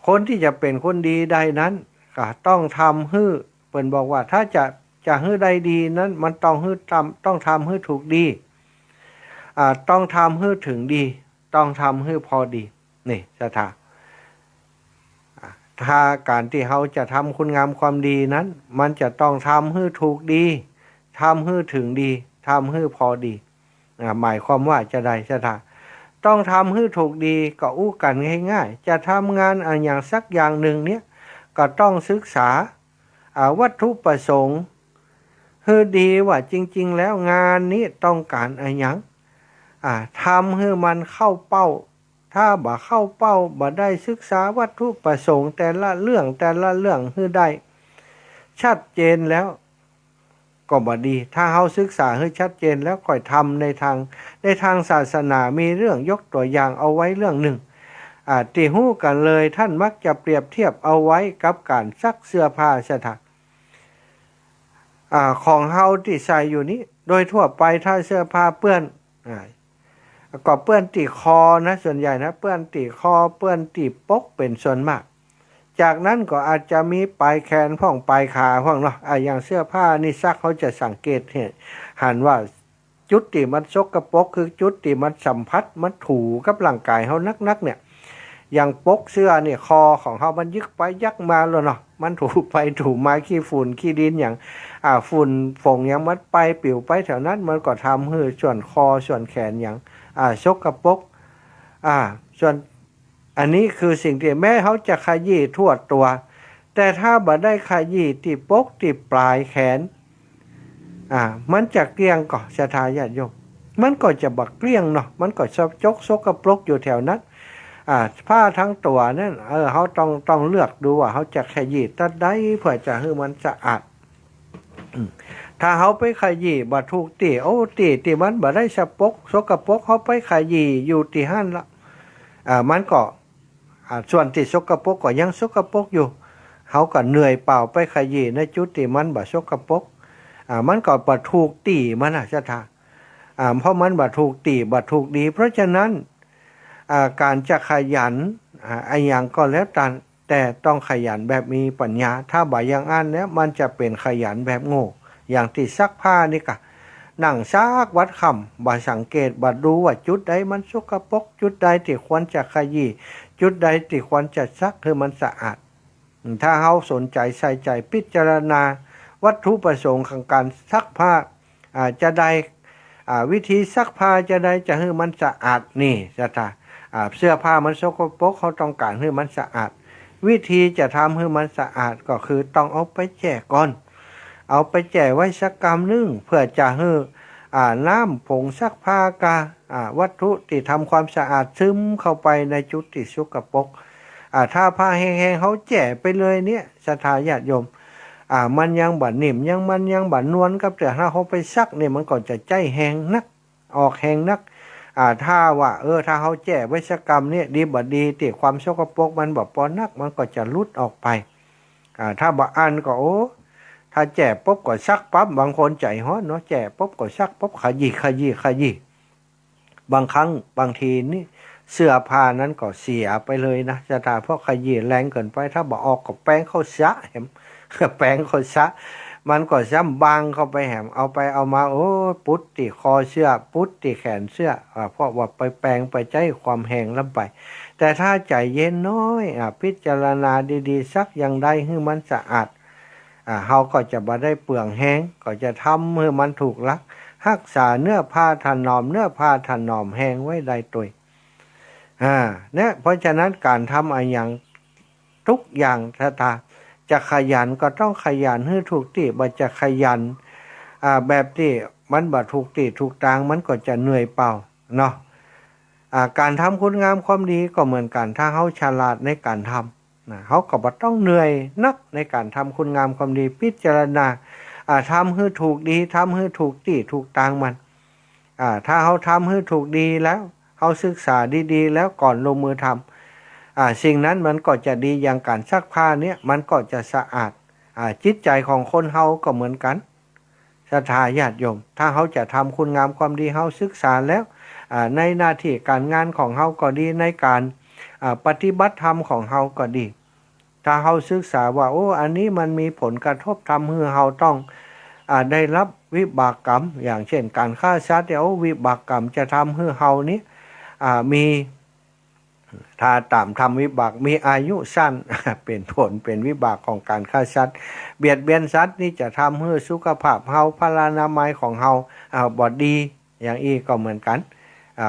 คนที่จะเป็นคนดีได้นั้นก็ต้องทำให้เพิ่นบอกว่าถ้าจะให้ได้ดีนั้นมันต้องทำให้ถูกดีต้องทำให้ถึงดีต้องทำให้พอดีนี่สถาถ้าการที่เขาจะทำคุณงามความดีนั้นมันจะต้องทำให้ถูกดีทำให้ถึงดีทำให้พอดีหมายความว่าจะได้สถาต้องทำให้ถูกดีก็อู้กันง่ายๆจะทำงานอย่างสักอย่างหนึ่งเนี้ยก็ต้องศึกษาวัตถุประสงค์ให้ดีว่าจริงๆแล้วงานนี้ต้องการอะไรอย่างทำให้มันเข้าเป้าถ้าบ่เข้าเป้าบ่ได้ศึกษาวัตถุประสงค์แต่ละเรื่องให้ได้ชัดเจนแล้วก็บ่ดีถ้าเฮาศึกษาให้ชัดเจนแล้วค่อยทำในทางศาสนามีเรื่องยกตัวอย่างเอาไว้เรื่องหนึ่งที่ฮู้กันเลยท่านมักจะเปรียบเทียบเอาไว้กับการซักเสื้อผ้าสถานของเฮาที่ใส่อยู่นี้โดยทั่วไปถ้าเสื้อผ้าเปื้อนก็เปื้อนตีคอนะส่วนใหญ่นะเปื้อนตีคอเปื้อนตีปกเป็นส่วนมากจากนั้นก็อาจจะมีปลายแขนพ่องปลายขาพ่องเนาะอย่างเสื้อผ้านี่ซักเขาจะสังเกตหันว่าจุดที่มันสกปรกคือจุดที่มันสัมผัสมันถูกับร่างกายเฮานักเนี่ยอย่างปกเสื้อเนี่ยคอของเฮามันยึกไปยักมาแล้วเนาะมันถูไปถูมาขี้ฝุ่นขี้ดินอย่างฝุ่นฝงอย่างมันไปปิวไปแถวนั้นมันก็ทำให้ส่วนคอส่วนแขนอย่างสกปรกส่วนอันนี้คือสิ่งที่แม้เขาจะขยี้ทั่วตัวแต่ถ้าบ่ได้ขยี้ที่ปกที่ปลายแขนมันจะเกลี้ยงก่อสถาญาติโยมมันก็จะบักเกลี้ยงเนาะมันก็สกปรกอยู่แถวนั้นผ้าทั้งตัวนั่นเขาต้องเลือกดูว่าเขาจะขยี้ตัดได้เพื่อจะให้มันสะอาดถ้าเขาไปขยี้บ่ถูกตีตีมันบ่ได้สกปรกเขาไปขยี้อยู่ที่หั่นละมันก็ส่วนที่สกปรกก็ยังสกปรกอยู่เขาก็เหนื่อยเปล่าไปขยี้ในจุดที่มันบ่สกปรกมันก็บ่ถูกตีมันสถาเพราะมันบ่ถูกตีบ่ถูกดีเพราะฉะนั้นการจะขยันอย่างก็แล้วแต่ต้องขยันแบบมีปัญญาถ้าบ่อย่างอันเนี้ยมันจะเป็นขยันแบบโง่อย่างที่ซักผ้านี่ก็นั่งซักวัดคำบ่สังเกตบ่ดูว่าจุดใดมันสกปรกจุดใดที่ควรจะขยี้จุดใดที่ควรจะซักให้มันสะอาดถ้าเฮาสนใจใส่ใจพิจารณาวัตถุประสงค์ของการซักผ้าจะได้ วิธีซักผ้าจะได้จะให้มันสะอาดนี่ศรัทธาเสื้อผ้ามันสกปรกเขาต้องการให้มันสะอาดวิธีจะทำให้มันสะอาดก็คือต้องเอาไปแช่ก่อนเอาไปแช่ไว้สักกำนึงเพื่อจะให้น้ำผงซักผ้ากาวัตถุที่ทำความสะอาดซึมเข้าไปในจุดที่สกปรกถ้าผ้าแห้งๆเขาแช่ไปเลยเนี่ยศรัทธาญาติโยมมันยังบัดนิ่มยังบัดนวลกับแต่ถ้าเขาไปซักเนี่ยมันก็จะใจแห้งนักออกแห้งนักถ้าว่าถ้าเขาแช่ไว้สักกำเนี่ยดีบัดดีที่ความสกปรกมันบ่ปอนักมันก็จะลุดออกไปถ้าบ่อันก็ถ้าแจ่ปุ๊บก็ซักปั๊บบางคนใจฮ้อนเนาะแจ่ปุ๊บก็ซักปุ๊บขยี้บางครั้งบางทีนี่เสื้อผ้านั้นก็เสียไปเลยนะจะตาเพราะขยี้แรงเกินไปถ้าบ่ออกก็แป้งเข้าซะแหมแป้งเข้าซะมันก็ซ้ำบางเข้าไปแหมเอาไปเอามาปุ๊ดติคอเสื้อปุ๊ดติแขนเสื้อเพราะว่าไปแปรงไปใจความแห้งลำไปแต่ถ้าใจเย็นน้อยพิจารณาดีๆซักอย่างใดให้มันสะอาดเขาก็จะบ่ได้เปลืองแห้งก็จะทำให้มันถูกลักรักษาเนื้อผ้าถนอมแห้งไว้ได้ตัวเนี่ยเพราะฉะนั้นการทำอย่างทุกอย่างถ้าจะขยันก็ต้องขยันให้ถูกที่บ่จะขยันแบบที่มันบ่ถูกที่ถูกทางมันก็จะเหนื่อยเปล่าเนาะการทำคุณงามความดีก็เหมือนกันถ้าเขาฉลาดในการทำเขาก็บ่ต้องเหนื่อยนักในการทำคุณงามความดีพิจารณาทำให้ถูกดีทำให้ถูกที่ถูกทางมันถ้าเขาทำให้ถูกดีแล้วเขาศึกษาดีๆแล้วก่อนลงมือทำสิ่งนั้นมันก็จะดีอย่างการซักผ้าเนี่ยมันก็จะสะอาดจิตใจของคนเขาก็เหมือนกันศรัทธาญาติโยมถ้าเขาจะทำคุณงามความดีเขาศึกษาแล้วในหน้าที่การงานของเขาก็ดีในการปฏิบัติธรรมของเขาก็ดีถ้าเขาศึกษาว่าอันนี้มันมีผลกระทบทำให้เขาต้องได้รับวิบากกรรมอย่างเช่นการฆ่าสัตว์วิบากกรรมจะทำให้เขานี้มีถ้าตามทำวิบากมีอายุสั้น เป็นผลเป็นวิบากของการฆ่าสัตว์เบียดเบียนสัตว์นี่จะทำให้สุขภาพเฮาพลานามัยของเฮาบ่ดีอย่างอีก็เหมือนกัน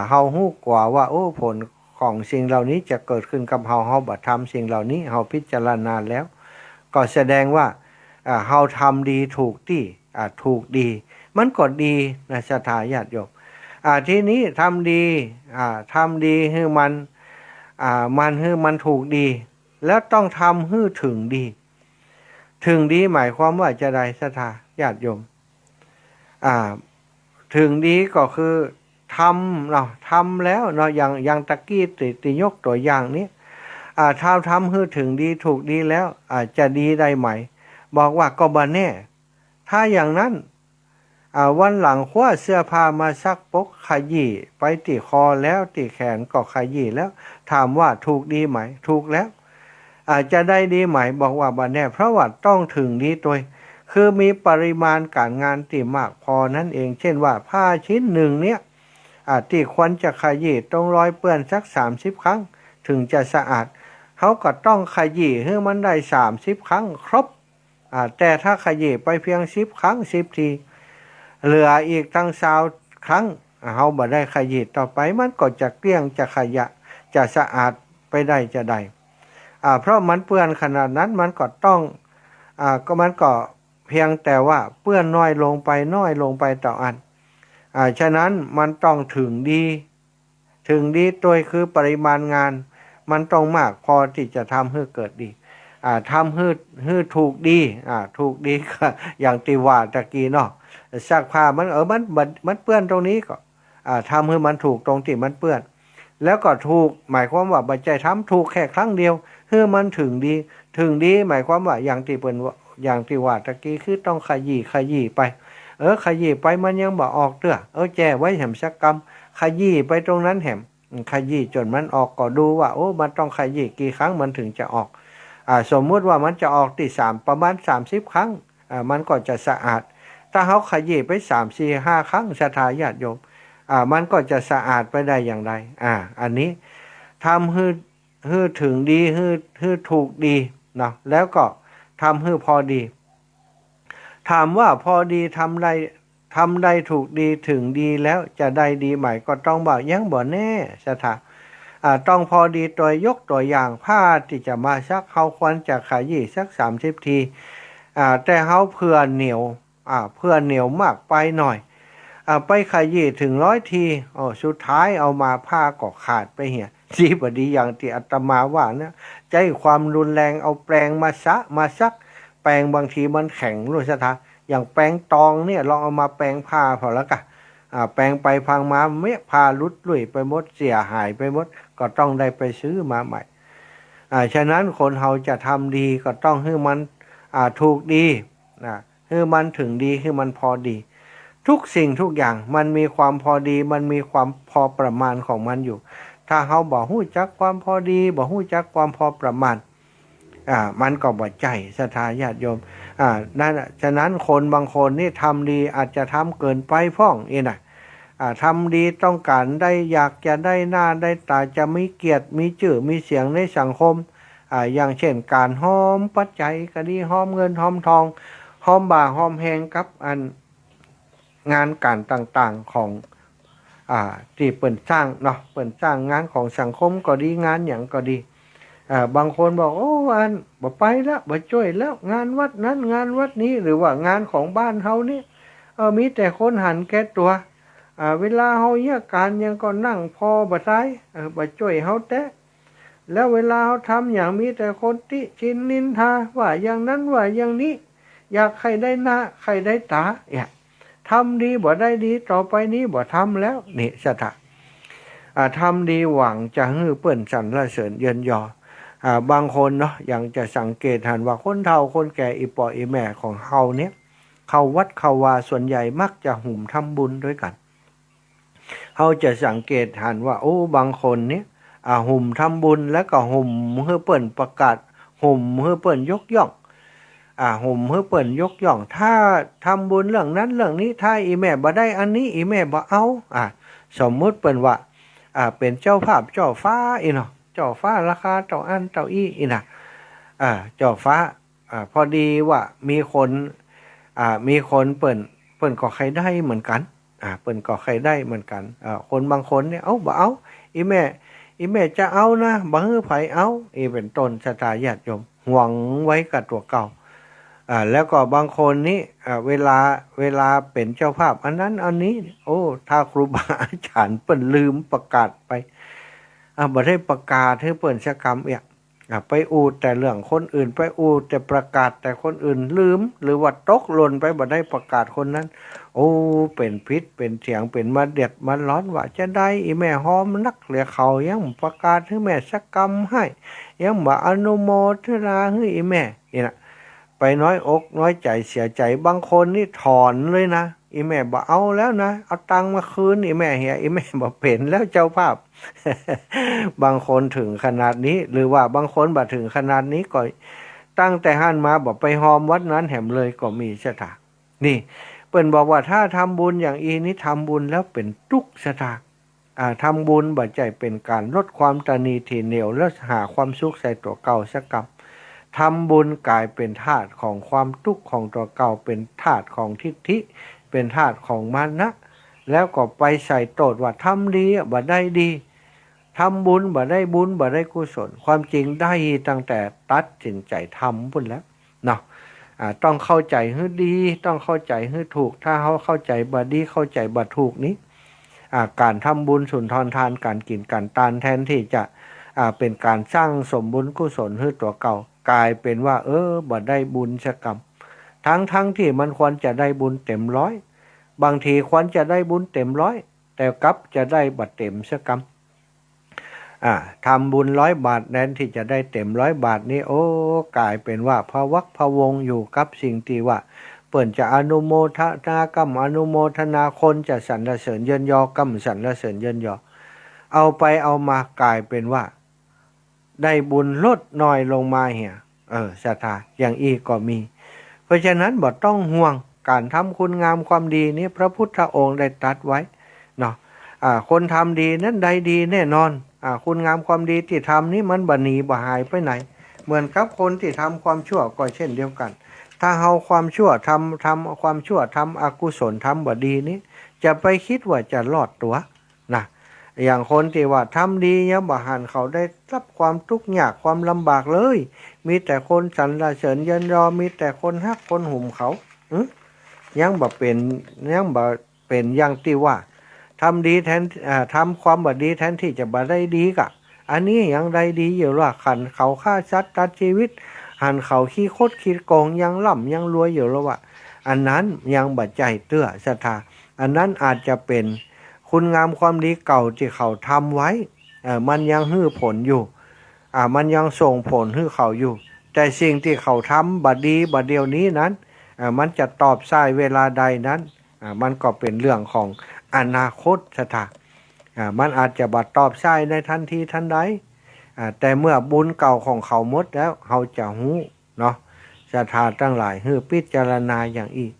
เฮาฮู้กว่าว่าผลของสิ่งเหล่านี้จะเกิดขึ้นกับเฮาบ่ทำสิ่งเหล่านี้เฮาพิจารณาแล้วก็แสดงว่าเฮาทำดีถูกที่ถูกดีมันก็ดีนะศรัทธาญาติโยมทีนี้ทำดีให้มันให้มันถูกดีแล้วต้องทำให้ถึงดีหมายความว่าจะได้ศรัทธาญาติโยมถึงดีก็คือทำแล้วเนาะอย่างตะกี้ติยกตัวอย่างนี้ถ้าทำให้ถึงดีถูกดีแล้วจะดีได้ไหมบอกว่าก็บ่แน่ถ้าอย่างนั้นวันหลังคว้าเสื้อผ้ามาซักปกขยี้ไปติคอแล้วติแขนก็ขยี้แล้วถามว่าถูกดีไหมถูกแล้วจะได้ดีไหมบอกว่าบ่แน่เพราะว่าต้องถึงดีตัวคือมีปริมาณการงานที่มากพอนั่นเองเช่นว่าผ้าชิ้นหนึ่งเนี้ยที่ควรจะขยี้ต้องรอยเปื้อนสัก30 ครั้งถึงจะสะอาดเขาก็ต้องขยี้ให้มันได้30 ครั้งครบแต่ถ้าขยี้ไปเพียง10 ครั้ง10 ทีเหลืออีกตั้ง20 ครั้งเขาบ่ได้ขยี้ต่อไปมันก็จะเกลี้ยงจะขยะจะสะอาดไปได้จะได้เพราะมันเปื้อนขนาดนั้นมันก็ต้องมันก็เพียงแต่ว่าเปื้อนน้อยลงไปต่ออันฉะนั้นมันต้องถึงดีตัวคือปริมาณงานมันต้องมากพอที่จะทำให้เกิดดีทำให้ถูกดีก็อย่างที่ว่าตะกี้เนาะซักผ้ามันเปื้อนตรงนี้ก็ทำให้มันถูกตรงที่มันเปื้อนแล้วก็ถูกหมายความว่าบ่ใจทำถูกแค่ครั้งเดียวให้มันถึงดีหมายความว่าอย่างที่ว่าตะกี้คือต้องขยี้ไปขยี้ไปมันยังบ่ออกเด้อแจ้ไว้แหมสักกรรมขยี้ไปตรงนั้นแหมขยี้จนมันออกก็ดูว่ามันต้องขยี้กี่ครั้งมันถึงจะออกสมมุติว่ามันจะออกที่ประมาณ30 ครั้งมันก็จะสะอาดถ้าเขาขยี้ไป3 4 5 ครั้งศรัทธาญาติโยมมันก็จะสะอาดไปได้อย่างไรอันนี้ทำให้ถึงดีให้ถูกดีเนาะแล้วก็ทำให้พอดีถามว่าพอดีทำ ทำได้ถูกดีถึงดีแล้วจะได้ดีใหม่ก็ต้องบอกยังบ่แน่สถาต้องพอดีตัวยกตัวอย่างผ้าที่จะมาซักเขาควรจะขยี้สัก30 ทีแต่เขาเพื่อเหนียวเพื่อเหนียวมากไปหน่อยไปขยี้ถึง100 ทีสุดท้ายเอามาผ้าก็ขาดไปเหี่ยสีบดีอย่างที่อาตมาว่านะใจความรุนแรงเอาแปรงมาซักแปรงบางทีมันแข็งรู้สถาอย่างแปรงตองเนี่ยลองเอามาแปรงผ้าพอแล้วกันแปรงไปพังมาเมื่อผ้าลุดลุ่ยไปหมดเสียหายไปหมดก็ต้องได้ไปซื้อมาใหม่ฉะนั้นคนเราจะทำดีก็ต้องให้มันถูกดีให้มันถึงดีให้มันพอดีทุกสิ่งทุกอย่างมันมีความพอดีมันมีความพอประมาณของมันอยู่ถ้าเราบอกฮู้จักความพอดีบอกฮู้จักความพอประมาณมันก็บ่ใจศรัทธาญาติโยมนั่นฉะนั้นคนบางคนนี่ทำดีอาจจะทำเกินไปพ้องทำดีต้องการได้อยากจะได้หน้าได้ตาจะมีเกียรติมีชื่อมีเสียงในสังคมอย่างเช่นการหอมปัจจัยก็ดีหอมเงินหอมทองหอมบ่าหอมแหงกับงานการต่างๆของที่เปิ่นสร้างเนาะเปิ่นสร้างงานของสังคมก็ดีงานอย่างก็ดีบางคนบอกโอ้บ่ไปแล้วบ่ช่วยแล้วงานวัดนั้นงานวัดนี้หรือว่างานของบ้านเฮานี่มีแต่คนหันแก่ตัวเวลาเฮาเยี่ยการยังก็นั่งพอบ่ได้บ่ช่วยเฮาแต่แล้วเวลาเฮาทำอย่างมีแต่คนติชินนินทาว่าอย่างนั้นว่าอย่างนี้อยากใครได้หน้าใครได้ตาทำดีบ่ได้ดีต่อไปนี้บ่ทำแล้วนี่สถาทำดีหวังจะฮือเปิ้นสรรเสริญเยินยอบางคนเนาะยังจะสังเกตหันว่าคนเฒ่าคนแก่อีปออีแม่ของเฮาเนี่ยเข้าวัดเข้าวาส่วนใหญ่มักจะหุ่มทำบุญด้วยกันเฮาจะสังเกตหันว่าโอ้บางคนเนี่ยหุ่มทำบุญแล้วก็หุ่มเฮือเปิ้นประกาศหุ่มเฮือเปิ้นยกย่องหุ่มเฮือเปิ้นยกย่องถ้าทำบุญเรื่องนั้นเรื่องนี้ถ้าอีแม่บ่ได้อันนี้อีแม่บ่เอาสมมุติเปิ้นว่าเป็นเจ้าภาพเจ้าฟ้าอีเนาะเจ้าฟ้าราคาเจ้าอันเจ้าอี้อีนะเจ้าฟ้าพอดีว่ามีคนเปิ้นก็ใครได้เหมือนกันเปิ้นก็ใครได้เหมือนกันคนบางคนเนี่ยบ่เอาอีแม่จะเอานะบ่ฮือไผเอาเป็นต้นศรัทธาญาติโยมหวังไว้กับตัวเก่าแล้วก็บางคนนี่เวลาเป็นเจ้าภาพอันนั้นอันนี้ถ้าครูบาอาจารย์เปิ้นลืมประกาศไปบ่ได้ประกาศให้เปิ้นสักคำไปอูดแต่เรื่องคนอื่นไปอูดแต่ประกาศแต่คนอื่นลืมหรือว่าตกหล่นไปบ่ได้ประกาศคนนั้นเป็นพิษเป็นเสียงเป็นมาเด็ดมาร้อนว่าจะได้อีแม่หอมนักเหลือเขายังประกาศให้แม่สักกรรมให้ยังบ่อนุโมทนาให้อีแม่นี่นะไปน้อยอกน้อยใจเสียใจบางคนนี่ถอนเลยนะอีแม่บ่เอาแล้วนะเอาตังค์มาคืนอีแม่เฮียอีแม่บ่เป็นแล้วเจ้าภาพ บางคนถึงขนาดนี้หรือว่าบางคนบ่ถึงขนาดนี้ก็ตั้งแต่หันมาบ่ไปหอมวัดนั้นแหมเลยก็มีสถานี่เปิ้นบอกว่าถ้าทำบุญอย่างอีนี้ทำบุญแล้วเป็นทุกข์สถาทำบุญบ่ใจเป็นการลดความตนีทีเหนียวและหาความสุขใส่ตัวเก่าสักกับทำบุญกลายเป็นธาตุของความทุกข์ของตัวเก่าเป็นธาตุของทิฏฐิเป็นธาตุของมานะแล้วก็ไปใส่โทษว่าทำดีบ่ได้ดีทำบุญบ่ได้บุญบ่ได้กุศลความจริงได้ตั้งแต่ตัดสินใจทำพุ่นแล้วเนาะต้องเข้าใจให้ดีต้องเข้าใจให้ถูกถ้าเขาเข้าใจบ่ดีเข้าใจบ่ถูกนี้การทำบุญสุนทรทานการกินการทานแทนที่จะเป็นการสร้างสมบุญกุศลให้ตัวเก่ากลายเป็นว่าบ่ได้บุญสักกรรมทั้งที่มันควรจะได้บุญเต็มร้อยบางทีควรจะได้บุญเต็มร้อยแต่กลับจะได้บัดเต็มสักกรรมทำบุญ100 บาทแทนที่จะได้เต็ม100 บาทนี้กลายเป็นว่าพะวักพะวงอยู่กับสิ่งที่ว่าเปิ้นจะอนุโมทนากรรมอนุโมทนาคนจะสรรเสริญเยินยอกรรมสรรเสริญเยินยอเอาไปเอามากลายเป็นว่าได้บุญลดน้อยลงมาเหี่ยศรัทธาอย่างอีกก็มีเพราะฉะนั้นบ่ต้องห่วงการทำคุณงามความดีนี้พระพุทธองค์ได้ตรัสไว้เนาะคนทำดีนั้นได้ดีแน่นอนคุณงามความดีที่ทำนี้มันบ่หนีบ่หายไปไหน เหมือนกับคนที่ทำความชั่วก็เช่นเดียวกันถ้าเฮาความชั่วทำความชั่วทำอกุศลทำบ่ดีนี้จะไปคิดว่าจะรอดตัวนะอย่างคนที่ว่าทำดียังบ่หันเขาได้รับความทุกข์ยากความลำบากเลยมีแต่คนสรรเสริญเยินยอมีแต่คนฮักคนหุ่มเขายังบ่เป็นอย่างที่ว่าทำดีแทนทำความบ่ดีแทนที่จะบ่ได้ดีกะอันนี้ยังได้ดีอยู่ว่าขันเขาฆ่าสัตว์ตัดชีวิตหันเขาขี้คดขี้โกงยังล่ำยังรวยอยู่แล้วว่าอันนั้นยังบ่ใจเตื้อศรัทธาอันนั้นอาจจะเป็นคุณงามความดีเก่าที่เขาทำไว้มันยังฮื้อผลอยู่มันยังส่งผลให้เขาอยู่แต่สิ่งที่เขาทำบัดดีบัดเดียวนี้นั้นมันจะตอบสายเวลาใดนั้นมันก็เป็นเรื่องของอนาคตศรัทธามันอาจจะบัดตอบสายในทันทีทันใดแต่เมื่อบุญเก่าของเขาหมดแล้วเขาจะหู้เนาะศรัทธาทั้งหลายให้พิจารณาอย่างอีก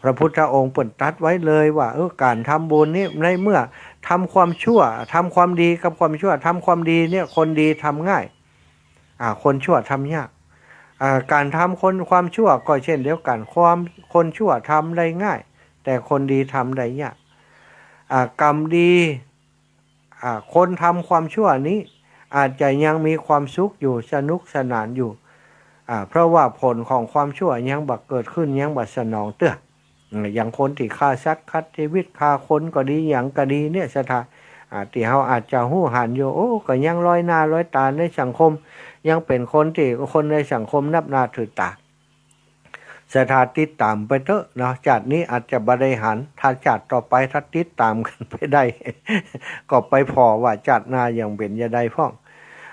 พระพุทธองค์เปิดตรัสไว้เลยว่าการทำบุญนี่ในเมื่อทำความชั่วทำความดีกับความชั่วทำความดีเนี่ยคนดีทำง่ายคนชั่วทำยากการทำความชั่วก็เช่นเดียวกันคนชั่วทำได้ง่ายแต่คนดีทำได้ยากกรรมดีคนทำความชั่วนี้อาจจะยังมีความสุขอยู่สนุกสนานอยู่เพราะว่าผลของความชั่วยังบักเกิดขึ้นยังบักสนองเตื้ออย่างคนที่ฆ่าสัตว์คัดชีวิตฆ่าคนก็ดีอย่างก็ดีเนี่ยศรัทธาที่เขาอาจจะหู้หันอยู่ก็ยังลอยหน้าลอยตาในสังคมยังเป็นคนที่คนในสังคมนับหน้าถือตาศรัทธาติดตามไปเถอะเนาะจากนี้อาจจะบริหารถ้าจากต่อไปถ้าติดตามกันไปได้ ก็ไปพอว่าจากหน้าอย่างเป็นยาใดพ่อง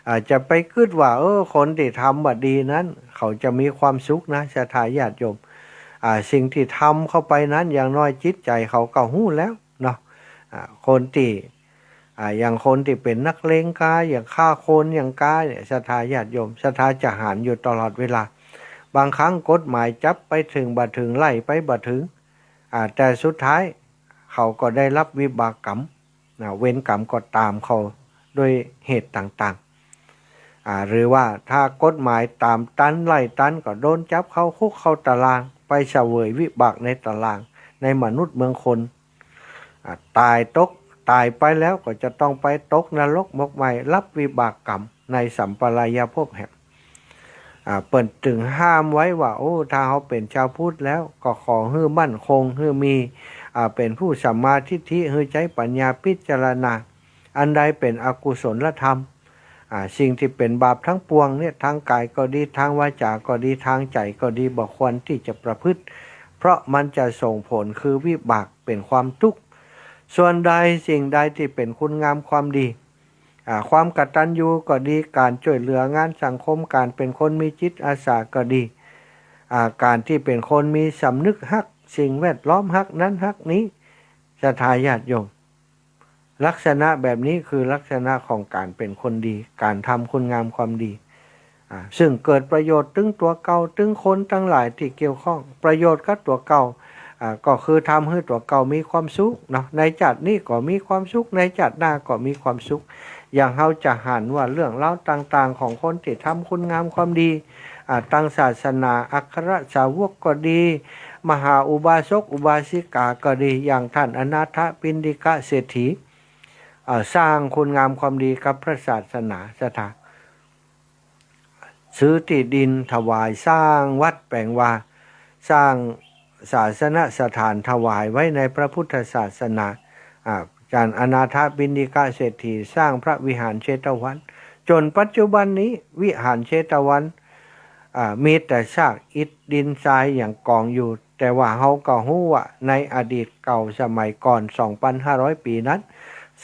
อาจจะไปคิดว่าคนที่ทำบัดดีนั้นเขาจะมีความสุขนะศรัทธาญาติโยมสิ่งที่ทำเข้าไปนั้นอย่างน้อยจิตใจเขาก็หู้แล้วเนาะคนที่อย่างคนที่เป็นนักเลงกาอย่างฆ่าคนอย่างกาเนี่ยศรัทธาญาติโยมศรัทธาจะหารอยู่ตลอดเวลาบางครั้งกฎหมายจับไปถึงบัดถึงไล่ไปบัดถึงแต่สุดท้ายเขาก็ได้รับวิบากกรรมเวรกรรมก็ตามเขาโดยเหตุต่างๆหรือว่าถ้ากฎหมายตามตันไล่ตันก็โดนจับเข้าคุกเข้าตารางไปเสวยวิบากในตารางในมนุษย์เมืองคนตายไปแล้วก็จะต้องไปตกนรกมกไหมรับวิบากกรรมในสัมปรายภพแห่งเปิดถึงห้ามไว้ว่าถ้าเขาเป็นชาวพุทธแล้วก็ขอให้มั่นคงให้มีเป็นผู้สัมมาทิฏฐิให้ใช้ปัญญาพิจารณาอันใดเป็นอกุศลธรรมสิ่งที่เป็นบาปทั้งปวงเนี่ยทางกายก็ดีทางวาจาก็ดีทางใจก็ดีบ่ควรที่จะประพฤติเพราะมันจะส่งผลคือวิบากเป็นความทุกข์ส่วนใดสิ่งใดที่เป็นคุณงามความดีความกตัญญูก็ดีการช่วยเหลืองานสังคมการเป็นคนมีจิตอาสาก็ดีการที่เป็นคนมีสำนึกฮักสิ่งแวดล้อมฮักนั้นฮักนี้ศรัทธาญาติโยมลักษณะแบบนี้คือลักษณะของการเป็นคนดีการทำคุณงามความดีซึ่งเกิดประโยชน์ถึงตัวเก่าถึงคนทั้งหลายที่เกี่ยวข้องประโยชน์กับตัวเก่าก็คือทำให้ตัวเก่ามีความสุขเนาะในจัดนี้ก็มีความสุขในจัดหน้าก็มีความสุขอย่างเราจะหันว่าเรื่องเล่าต่างๆของคนที่ทำคุณงามความดีตั้งศาสนาอัครสาวกก็ดีมหาอุบาสกอุบาสิกาก็ดีอย่างท่านอนาถปิณฑิกเศรษฐีสร้างคุณงามความดีกับพระศาสนาศรัทธาซื้อที่ดินถวายสร้างวัดแปลงวาสร้างศาสนสถานถวายไว้ในพระพุทธศาสนาจารย์อนาถปิณฑิกเศรษฐีสร้างพระวิหารเชตวันจนปัจจุบันนี้วิหารเชตวันมีแต่ซากอิฐดินทรายอย่างกองอยู่แต่ว่าเฮาก็ฮู้ว่าในอดีตเก่าสมัยก่อน 2,500 ปีนั้น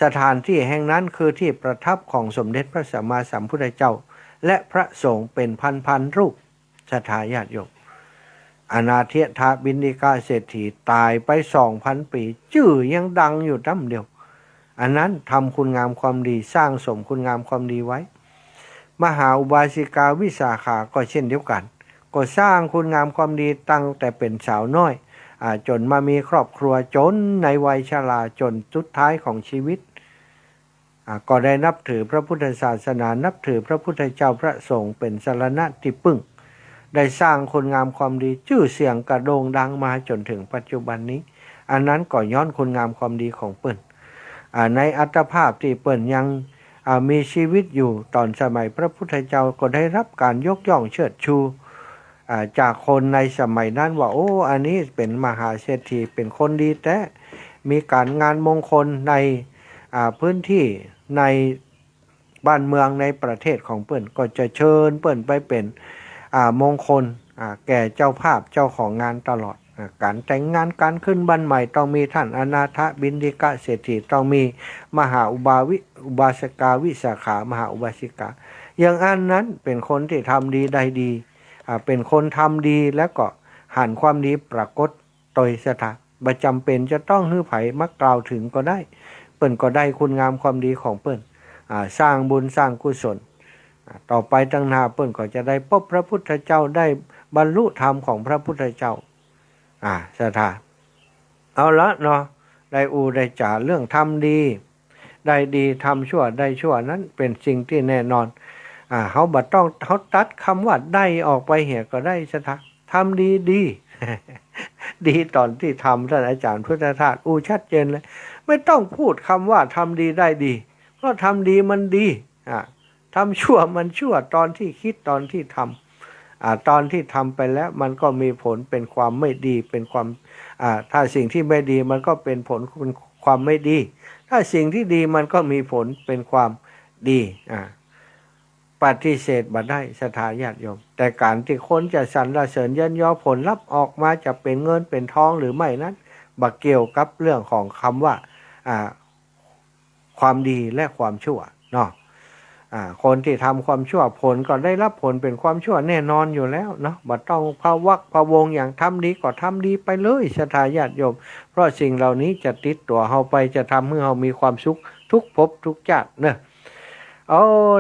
สถานที่แห่งนั้นคือที่ประทับของสมเด็จพระสัมมาสัมพุทธเจ้าและพระสงฆ์เป็นพันๆรูปศรัทธาญาติโยมอนาถปิณฑิกเศรษฐีตายไป 2,000 ปีชื่อยังดังอยู่ตั้มเดียวอันนั้นทำคุณงามความดีสร้างสมคุณงามความดีไว้มหาอุบาสิกาวิสาขาก็เช่นเดียวกันก็สร้างคุณงามความดีตั้งแต่เป็นสาวน้อยจนมามีครอบครัวจนในวัยชราจนสุดท้ายของชีวิต ก็ได้นับถือพระพุทธศาสนานับถือพระพุทธเจ้าพระสงฆ์เป็นสรณะที่พึ่งได้สร้างคุณงามความดีชื่อเสียงกระโด่งดังมาจนถึงปัจจุบันนี้อันนั้นก็ย้อนคุณงามความดีของเปิ้นในอัตภาพที่เปิ้นยังมีชีวิตอยู่ตอนสมัยพระพุทธเจ้าก็ได้รับการยกย่องเชิดชูจากคนในสมัยนั้นว่าโอ้อันนี้เป็นมหาเศรษฐีเป็นคนดีแต่มีการงานมงคลในพื้นที่ในบ้านเมืองในประเทศของเปิ้นก็จะเชิญเปิ้นไปเป็นมงคลแก่เจ้าภาพเจ้าของงานตลอดการแต่งงานการขึ้นบ้านใหม่ต้องมีท่านอนาถบิณฑิกะเศรษฐีต้องมีมหาอุบาสกาวิสาขามหาอุบาสิกาอย่างอันนั้นเป็นคนที่ทำดีได้ดีเป็นคนทำดีแล้วก็หันความดีปรากฏโดยสถาบ่จำเป็นจะต้องฮื้อไผมักกล่าวถึงก็ได้เปิ้นก็ได้คุณงามความดีของเปิ้นสร้างบุญสร้างกุศลต่อไปตั้งหน้าเปิ้นก็จะได้พบพระพุทธเจ้าได้บรรลุธรรมของพระพุทธเจ้าสถาเอาละเนาะได้ได้จ่าเรื่องทำดีได้ดีทำชั่วได้ชั่วนั้นเป็นสิ่งที่แน่นอนเขาบัดต้องเขาตัดคำว่าได้ออกไปเหี่ยก็ได้สถาทำดีดี ดีตอนที่ทำท่านอาจารย์พุทธทาสชัดเจนเลยไม่ต้องพูดคำว่าทำดีได้ดีเพราะทำดีมันดีทำชั่วมันชั่วตอนที่คิดตอนที่ทำตอนที่ทำไปแล้วมันก็มีผลเป็นความไม่ดีเป็นความถ้าสิ่งที่ไม่ดีมันก็เป็นผลเป็นความไม่ดีถ้าสิ่งที่ดีมันก็มีผลเป็นความดีปฏิเสธบ่ได้ศรัทธาญาติโยมแต่การที่คนจะสรรเสริญเยินยอผลลัพธ์ออกมาจะเป็นเงินเป็นทองหรือไม่นั้นบ่เกี่ยวกับเรื่องของคำว่าความดีและความชั่วเนาะคนที่ทำความชั่วผลก็ได้รับผลเป็นความชั่วแน่นอนอยู่แล้วเนาะบ่ต้องพะวักพะวงอย่างทำดีก็ทำดีไปเลยศรัทธาญาติโยมเพราะสิ่งเหล่านี้จะติดตัวเฮาไปจะทำให้เฮามีความสุขทุกภพทุกชาติเนอะ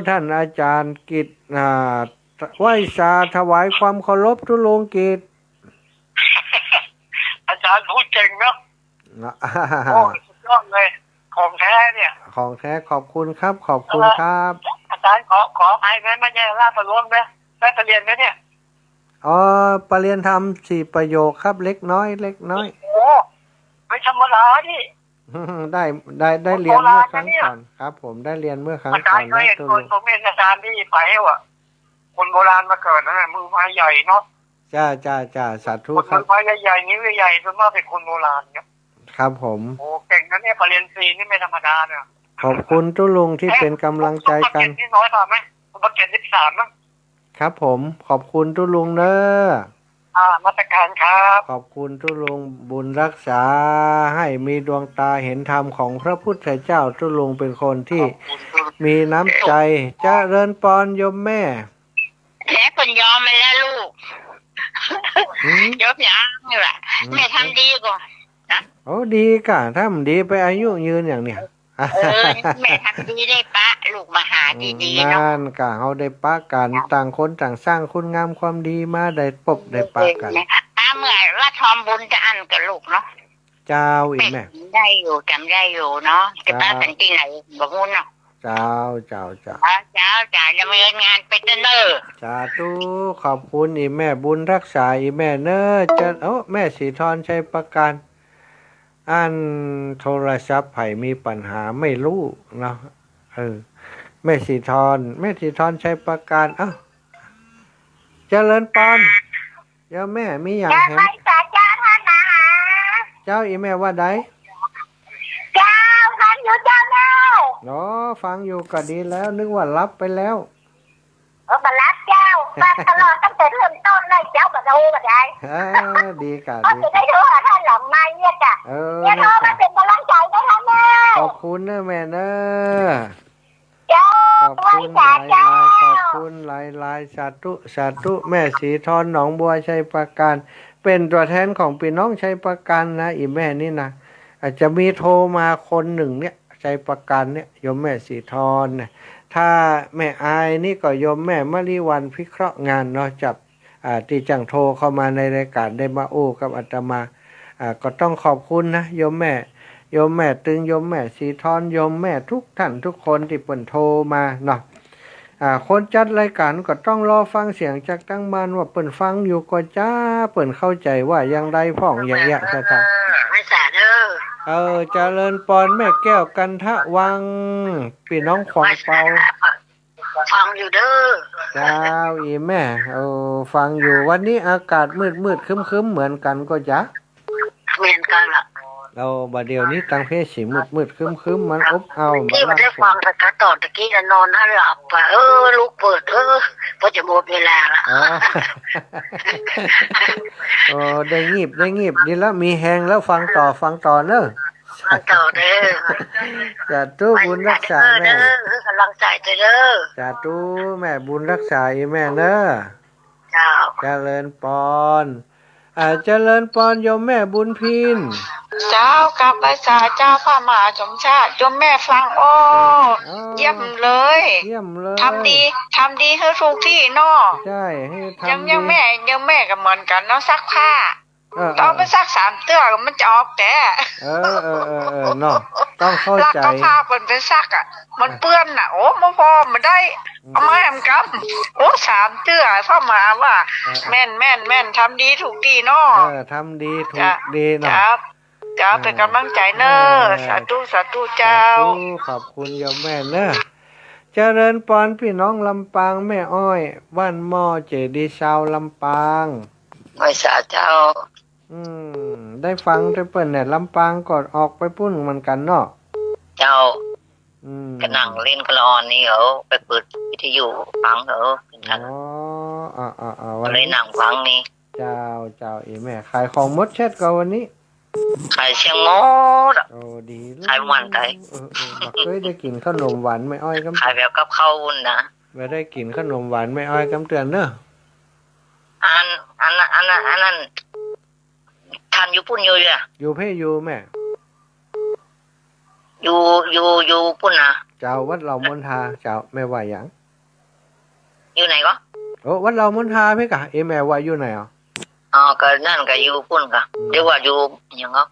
ท่านอาจารย์กิตไหว้สาถวายความเคารพทุลงกิตอาจารย์พูดเก่งเนาะโอ้สุดยอดเลยของแท้เนี่ยของแท้ขอบคุณครับขอบคุณครับอาจารย์ขออภัยนะไม่ใช่ลาบประรวมนะได้ไปเรียนไหมเนี่ยปรริญญาธรรม4ประโยคครับเล็กน้อยเล็กน้อยโอ้ไม่ธรรมดาดิได้เรียนเมื่อครั้งก่อนครับผมได้เรียนเมื่อครั้งก่อนนะตัวผมเป็นอาจารย์ที่ไปว่ะคนโบราณมาเกิดนะมือไม้ใหญ่เนาะจ้าสาธุครับมือไม้ใหญ่นิ้วใหญ่ส่วนมากเป็นคนโบราณเนี่ยครับผมโอ้เก่งนะเนี่ยปรริญญานี่ไม่ธรรมดาเนี่ยขอบคุณทุลุงที่เป็นกำลังใจกันนี่น้อยกว่าไหมผมเก่ง13มั้งครับผมขอบคุณทุลุงเนอะมาตรการครับขอบคุณทุลุงบุญรักษาให้มีดวงตาเห็นธรรมของพระพุทธเจ้าทุลุงเป็นคนที่มีน้ำใจเจริญพรโยมแม่คนยอมไปแล้วลูกยอมยังนี่แหละแม่ทำดีก่อนโอ้ดีกะทำดีไปอายุยืนอย่างเนี้ยแม่ทำดีได้ปะลูกมาหาดีๆเนาะนั่นกะเขาได้ปะกันต่างคนต่างสร้างคุณงามความดีมาได้พบได้ปะกันเมื่อว่าทอมบุญจะอันกับลูกเนาะเจ้าอีกแม่ได้อยู่จำได้อยู่เนาะแต่ป้าเป็นที่ไหนบอกงูเนาะเจ้าจะมาเรียนงานไปเนอสาธุขอบคุณอีแม่บุญรักษาอีแม่เนอจะแม่สีทรชัยประการอันโทรศัพท์ไผ่มีปัญหาไม่รู้เนาะแม่สีทรชัยประการเจริญปอนเจ้าแม่มีอย่างเห็นเจ้าอีแม่ว่าใดฟังอยู่เจ้าฟังอยู่ก็ดีแล้วนึกว่ารับไปแล้วมารับเจ้าฟังตลอดตั้งแต่เริ่มต้นเลยเจ้ามาดูมาได้ดีกะดีได้ดูท่านหลังมาเนี่ยกะเนี่ยโทรมาเป็นกำลังใจได้ค่ะแม่ขอบคุณนะแม่เนอะขอบคุณหลายสาธุแม่สีทรหนองบัวชัยประการเป็นตัวแทนของพี่น้องชัยประการนะอีแม่นี่นะอาจจะมีโทรมาคนหนึ่งเนี่ยชัยประการเนี่ยโยมแม่สีทรเนี่ยถ้าแม่อายนี่ก็โยมแม่มะลิวันพิเคราะห์งานเนาะจับที่จังโทรเข้ามาในรายการได้มากับอาตมาก็ต้องขอบคุณนะโยมแม่ โยมแม่ตึงโยมแม่สีทอนโยมแม่ทุกท่านทุกคนที่เปิ่นโทรมาเนาะคนจัดรายการก็ต้องรอฟังเสียงจากตั้งบ้านว่าเปิ่นฟังอยู่ก็จ้าเปิ่นเข้าใจว่าอย่างใดพ่องอย่างเงี้ยครับ ไม่สาเด้อ เจริญปอนแม่แก้วกันทะวังพี่น้องขวางเปา ฟังอยู่เด้อ เจ้าอีแม่ฟังอยู่วันนี้อากาศมืดครึ้มเหมือนกันก็จ้ะ เหมือนกันล่ะ บัดเดี๋ยวนี้ตังเพศสีมืดครึ้มมันอบเอา พี่ไม่ได้ฟังแต่ตอนตะกี้นอนให้หลับไปลูกเปิดพอจะหมดเวลาละ ได้งีบนี่แล้วมีแหงแล้วฟังต่อเนอะ ฟังต่อเด้อ จะตู้บุญรักษาแม่ กำลังใจเด้อ จะตู้แม่บุญรักษาอีแม่เนอะ เจ้า เจริญปอนเจริญปอนโยมแม่บุญพิน เจ้ากับภาษาเจ้าพระมหาสมชาติจมแม่ฟังเยี่ยมเลยทำดีให้ทุกที่เนาะ ใช่ให้ทำยังแม่ก็เหมือนกันเนาะซักผ้าต้องไปซัก3 เตื้อมันจะออกแต่เนาะต้องเข้าใจ ลักผ้าเป็นไปซักมันเปื้อนโอ้มาพอมาได้เอามาแอมกับ3 เตื้อพ่อมาว่าแม่นทำดีถูกดีเนาะทำดีถูกดีเนาะเจ้าเป็นกำลังใจเนอะสาธุเจ้าขอบคุณโยมแม่เนอะเจริญปอนพี่น้องลำปางแม่อ้อยบ้านหม้อเจดีย์ชาวลำปางไม่สาเจ้าได้ฟังได้เปิ่นเนี่ยลำปางก็ออกไปปุ้นเหมือนกันเนาะเจ้าก็นั่งเล่นกลอนนี่ไปเปิดวิทยุฟังวันนี้นั่งฟังนี่เจ้าอีแม่ขายของมดเช็ดก็วันนี้ขายเชียงมดดีขายวันไทยเคยได้กินขนมหวานไม่อ้อยขายแบบกับข้าววุ้นนะไม่ได้กินขนมหวานไม่อ้อยกำเตือนเนอะอันนั้นทานอยู่ปุ่นอยู่อยู่เพ่อยู่แม่อยู่ปุ่นนะเจ้าวัดเหล่ามณฑาเจ้าแม่ว่าอย่างอยู่ไหนก็วัดเหล่ามณฑาเพ่กะแม่ว่าอยู่ไหนก็นั่นก็อยู่ปุ่นก็เรียกว่าอยู่อย่างก็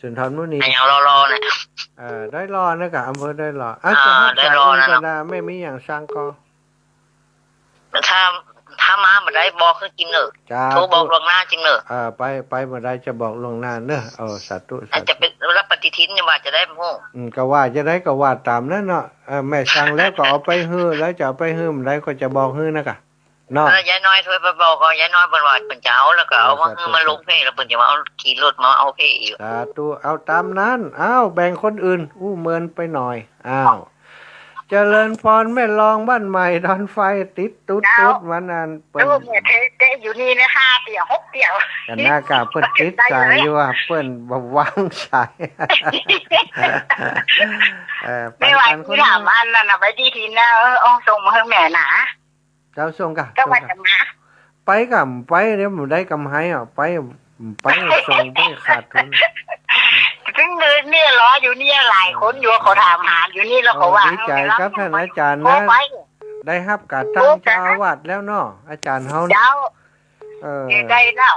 สุนทรมุนีอย่างรอเนี่ยได้รอนะกะอำเภอได้รอได้รอนะไม่มีอย่างสร้างก็ถ้ามาบ่ได้บอกคือกินเนอะโทรบอกล่วงหน้าจริงเนอะไปบ่ได้จะบอกล่วงหน้าเนอะสาธุจะเป็นรับปฏิทินเนี่ยว่าจะได้โหก็ว่าจะได้ก็ว่าตามนั้นเนาะแม่สั่งแล้วก็เอาไปฮื้อแล้วจะเอาไปฮื้อมันได้ก็จะบอกฮื้อนะกะเนาะยายน้อยโทรไปบอกก็ยายน้อยเพิ่นว่าเพิ่นจะเอาแล้วก็เอามาลงเพลแล้วเพิ่นจะมาเอาขี่รถมาเอาเพลอีกสาธุเอาตามนั้นแบ่งคนอื่นเมินไปหน่อยเจริญพรแม่รองบ้านใหม่ดอนไฟติดตุ๊ดวันนั้นเปิ้นเต้อยู่นี่นะ5 เตี่ยว6 เตี่ยวกันหน้ากาเปิ้นติดสายอยู่เปิ้นบ่วางสายไม่ไหวที่ถามอันนั้นไปที่ทีนะส่งมาให้แม่นะเจ้าส่งกะก็ว่าจะมาไปกับไปเดี๋ยวบ่ได้กำไรไปส่งไปขาดทุนซึ่งเนี่ยรออยู่เนี่ยหลายคนอยู่เขาถามหาอยู่นี่แล้วเขาว่าดีใจครับท่านอาจารย์นะได้รับการตั้งเจ้าอาวาสแล้วเนาะอาจารย์เฮาเจ้าได้แล้ว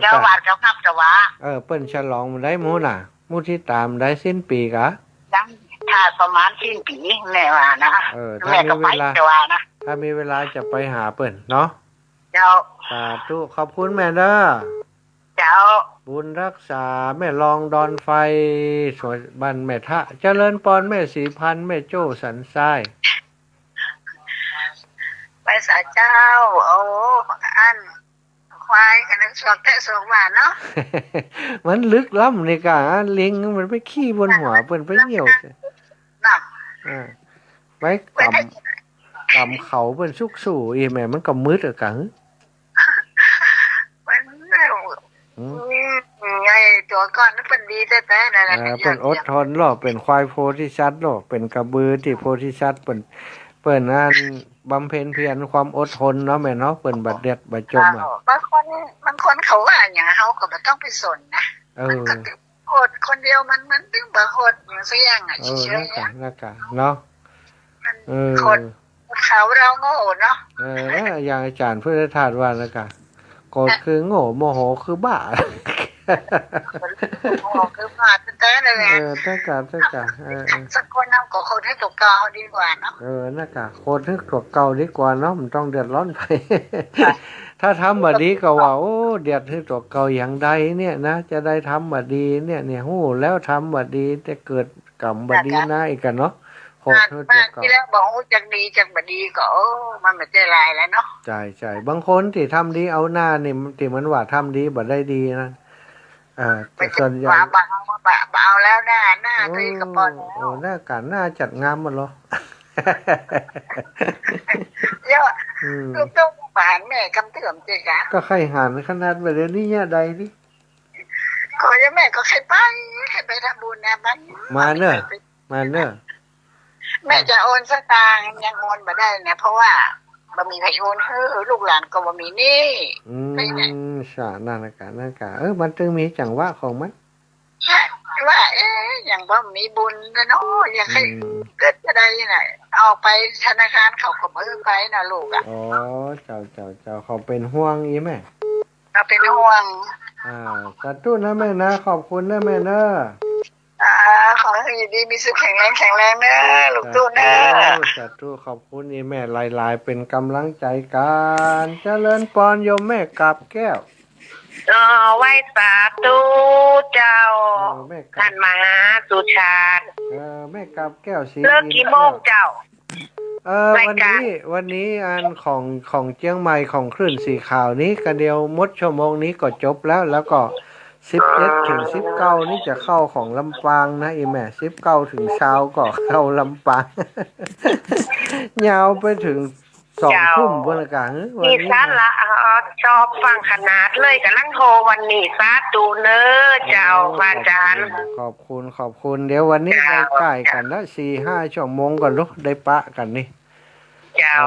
เจ้าอาวาสเขาครับจะว่าเปิ้นฉลองได้หมู่น่ะหมู่ที่ตามได้สิ้นปีกะถ้าประมาณสิ้นปีแม่ว่านะแม่ก็ไปจะว่านะถ้ามีเวลาจะไปหาเปิ้นเนาะเจ้าสาธุขอบคุณแม่เด้อเจ้าบุญรักษาแม่รองดอนไฟสวยบ้านแม่ทะเจริญปอนแม่สีพันแม่โจ้สันทรายไปสาเจ้าอันควายกันสวกแต่สวกหวานเนาะมันลึกล้ำนี่กะลิงมันไปขี้บนหัวเปิ้นไปเหี่ยวไปกำเขาเปิ้นสุกสู่อีแม่มันก็มืดอะกังไงตัวก่อนนั้นเป็นดีแต่นั่นแหละเป็นอดทนหรอเป็นควายโพธิสัตว์หรอเป็นกระบือที่โพธิสัตว์เปิ้นนั่นบำเพ็ญเพียรความอดทนเนาะแม่เนาะเปิ้นบัดเด็ดบัดจมบางคนเขาว่าอย่างเฮาก็บ่ต้องไปสนนะมันก็อดคนเดียวมันถึงบ่อดอย่างเสียงเฉยๆนะกะเนาะคนเขาเราโง่เนาะอย่างอาจารย์พุทธทาสว่านะกะโกรธคือโง่โมโหคือบ้า คือมาแท้ๆเลยแหละ ถ้ากะสักคนน้ำก็คนให้ตกกาเอาดีกว่าเนาะ น่ากะโคตรนึกตัวเก่าดีกว่าเนาะมันต้องเดือดร้อนไป ถ้าทำมาดีก็ว่าโอ้เดือดที่ตัวเก่าอย่างใดเนี่ยนะจะได้ทำมาดีเนี่ยหู้แล้วทำมาดีแต่เกิดกรรมมาดีนะอีกกันเนาะโคตรนึกตัวเก่า ที่แล้วบอกจังดีจังบดีก็มันไม่ใจลายแล้วเนาะ ใช่บางคนที่ทำดีเอาหน้านี่ที่มันว่าทำดีบ่ได้ดีนะแต่ส่วนใหญ่ บเอาแล้วหน้าที่กระป๋อง โอ้หน้าการหน้าจัดงามหมดเหรอ เยอะลูกต้องผ่านแม่คำเตือนสิกะ ก็ไข่หันขนาดแบบนี้เนี่ยใดนี่ ก็ยังแม่ก็ใครไปทำบุญนะมัน มาเนอะแม่จะโอนสตางค์ยังโอนมาได้เนี่ยเพราะว่าบ่มีใครโอนลูกหลานก็บ่มีนี่สานั่นกะมันจึงมีจังหวะของมัน ว่าอย่างบ่มีบุญนะเนาะอย่างใครเกิดจะได้ไหนเอาไปธนาคารเขาก็มือไปนะลูกอ่ะอ๋อเจ้าเขาเป็นห่วงอีแม่เราเป็นห่วงสาธุนะแม่นะขอบคุณนะแม่เนอะขอให้อยู่ดีมีสุขแข็งแรงเนอะลูกตู้เนอะสาธุขอบคุณอีแม่หลายๆเป็นกำลังใจกันเจริญพรโยมแม่กับแก้วไหว้สาธุเจ้าท่านมหาสุชาติแม่กับแก้วสีเลิกกี่โมงเจ้าวันนี้อันของเจียงใหม่ของคลื่นสีขาวนี้กันเดียวมดชั่วโมงนี้ก็จบแล้วก็11 ถึง 19นี่จะเข้าของลำปางนะอีแม่19 ถึงเช้าก็เข้าลำปาง ยาวไปถึง2 ทุ่มบนอากาศวันนี้สาระชอบฟังขนาดเลยกับลังโทวันนี้สาธุเนอเจ้าพระอาจารย์ขอบคุณเดี๋ยววันนี้ได้ใกล้กันแล้ว 4-5 ชั่วโมงก่อนลูกได้ปะกันนี่เจ้า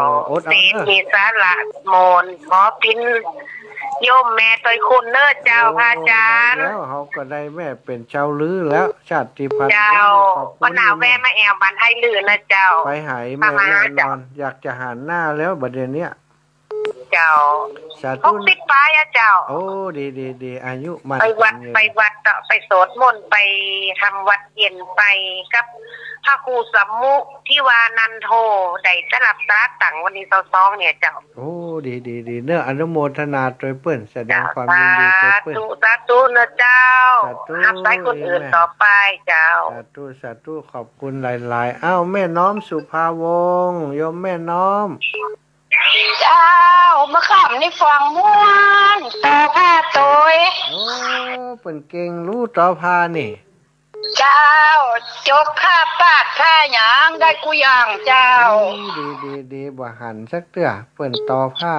ตีมีสาระโมนขอปินโยมแม่ตอยคุณเนอเจ้าพระอาจารย์แล้วเขาก็ได้แม่เป็นเจ้าลือแล้วชาติพันธุ์เจ้าวันหนาวแม่มาแอวบันให้ลือนะเจ้าไปหายแม่แน่นอนอยากจะหันหน้าแล้วบัดเดี๋ยวนี้เจ้า60 ปลายอะเจ้าโอ้ดีอายุมันไปวัดไปสวดมนต์ไปทำวัดเย็นไปกับพระครูสัมมุที่วานันโทได้สลับตาตั้งวันที่22เนี่ยเจ้าโอ้ดีเนอะอนุโมทนาโดยเปิ้นแสดงความยินดีโดยเปิ้นสาธุนะเจ้านับไปคนอื่นต่อไปเจ้าสาธุขอบคุณหลายๆอ้าวแม่น้อมสุภาวงศ์โยมแม่น้อมเจ้ามาขับในฟังม่วนต่อผ้าโตยโอ้เป็นเก่งรู้ต่อผ้านี่เจ้าจกผ้าปาดผ้าหยางได้กูอย่างเจ้าดีบ่หันสักเตื้อเปิ้นต่อผ้า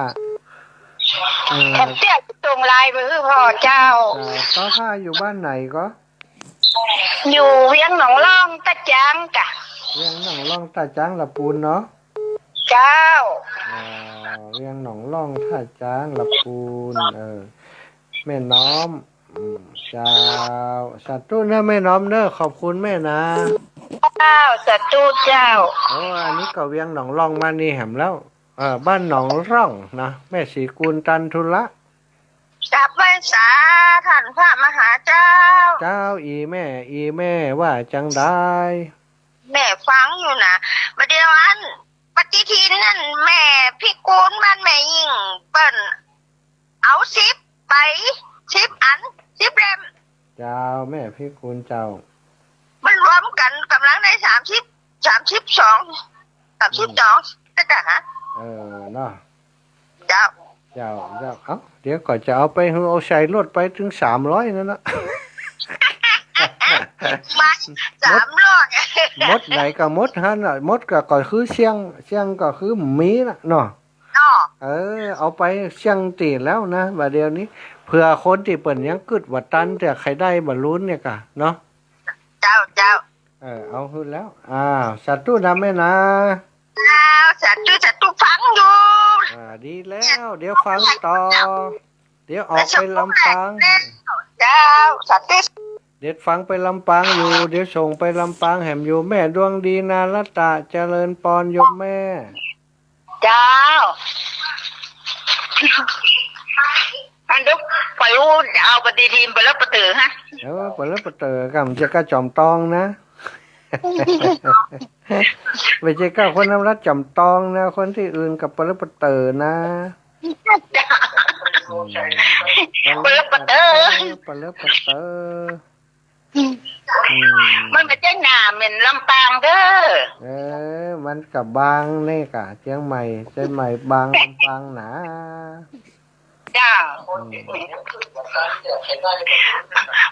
แถมเตี้ยตรงลายมือพ่อเจ้าต่อผ้าอยู่บ้านไหนก็อยู่เวียงหนองล่องตะจังกะเวียงหนองล่องตะจังละปูนเนาะเจ้าเวียงหนองล่องท่าจ้างละปูนแม่น้อมเจ้าสาธุนะแม่น้อมเนอะขอบคุณแม่นะเจ้าสาธุเจ้าอันนี้ก็เวียงหนองล่องมานี่แหมแล้วบ้านหนองร่องนะแม่ศรีกุลตันทุละจับไว้สาท่านพระมหาเจ้าอีแม่ว่าจังได้แม่ฟังอยู่นะประเดี๋ยวนั้นปฏิทินนั่นแม่พี่กูนบ้านแม่ยิ่งเปิ้นเอา10 ไป10 อัน10 เล่มเจ้าแม่พี่กูนเจ้ามันรวมกันกำลังได้32ก็จะฮะเนาะเจ้าเอ้าเดี๋ยวก่อนจะเอาไปเอาใส่รถไปถึง300นั่นนะมา300มดไหนก็มดฮั่นน่ะมดก็คือเสียงก็คือหมีน่ะเนาะเอาไปเสียงตีแล้วนะบัดเดี๋ยวนี้เผื่อคนที่เปิ้นยังกึดว่าตันแต่ใครได้บ่ลุ้นเนี่ยกะเนาะเจ้าเอาขึ้นแล้วสาธุนะแม่นะสาธุฟังอยู่ดีแล้วเดี๋ยวฟังต่อเดี๋ยวออกไปลำปางเจ้าสาธุเดี๋ยวฟังไปลำปางอยู่เดี๋ยวส่งไปลำปางแหมอยู่แม่ดวงดีนารัตตะเจริญปรโยมแม่เจ้าอันเดี๋ยวไป อู้จะเอาปฏิทีมไปแล้วประตือฮะ เดี๋ยวเปิดแล้วเปิดเตอกับเจ้าก็จอมตองนะ ไม่ใช่ก็คนน้ำรัดจอมตองนะคนที่อื่นกับเปิดแล้วเปิดเตอนะ เปิดประตือ เปิดแล้วเปิดเตอ มันไม่ใช่หนาเหม็นลำปางเด้อ มันกับบางนี่กะเชียงใหม่เชียงใหม่บางลำปางหนา จ้า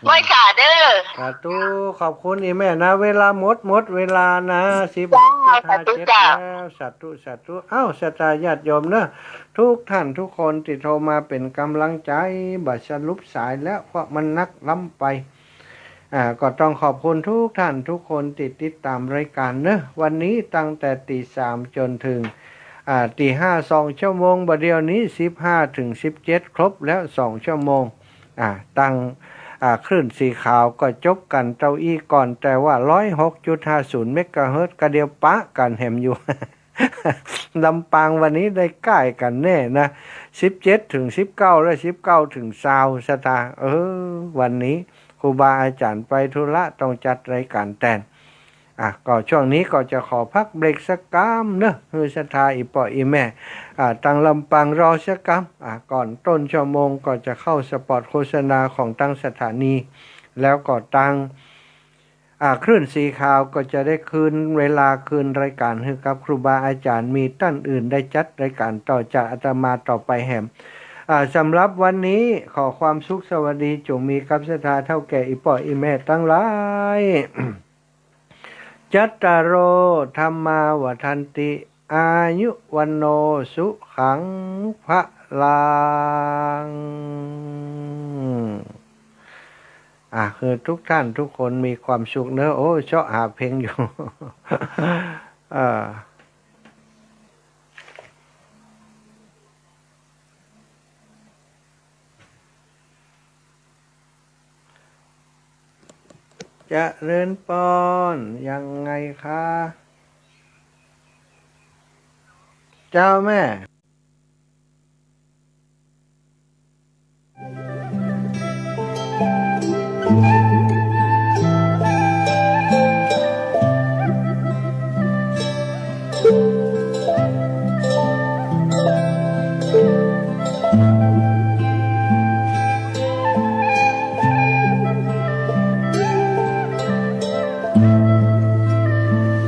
ไม่ขาดเด้อ สาธุขอบคุณอีแม่นะเวลาหมดเวลานะ10:57แล้วสาธุเอ้าศรัทธาญาติโยมเนอะทุกท่านทุกคนที่โทรมาเป็นกำลังใจบัดสรุปสายแล้วเพราะมันนักล้ำไปก็ต้องขอบคุณทุกท่านทุกคนติดตามรายการเนอะวันนี้ตั้งแต่ตี 3จนถึงตี 5 2 ชั่วโมงบัดเดียวนี้15 ถึง 17ครบแล้ว2ชั่วโมงตั้งคลื่นสีขาวก็จบกันเจ้าอี้ก่อนแต่ว่า 106.50 เมกะเฮิรตซ์กระเดียวปะกันแหมอยู่ ลำปางวันนี้ได้ใกล้กันแน่นะ17 ถึง 19และ19 ถึง20สตาวันนี้ครูบาอาจารย์ไปธุระต้องจัดรายการแต่นก็ช่วงนี้ก็จะขอพักเบรกสักกามเนอะคือศรัทธาอีปออีแม่ตั้งลำปางรอสักกามก่อนต้นชั่วโมงก็จะเข้าสปอตโฆษณาของตั้งสถานีแล้วก็ตั้งคลื่นสีขาวก็จะได้คืนเวลาคืนรายการให้กับครูบาอาจารย์มีท่านอื่นได้จัดรายการต่อจากอาตมาต่อไปแหมสำหรับวันนี้ขอความสุขสวัสดีจงมีกับศรัทธาเท่าแก่อีปออีแม่ทั้งหลาย จัตตารโอธัมมาวัฏันติอายุวันโนสุขังพะลังคือทุกท่านทุกคนมีความสุขเนอะโอ้ชอบหาเพลงอยู่ จะเริญปอนยังไงคะเจ้าแม่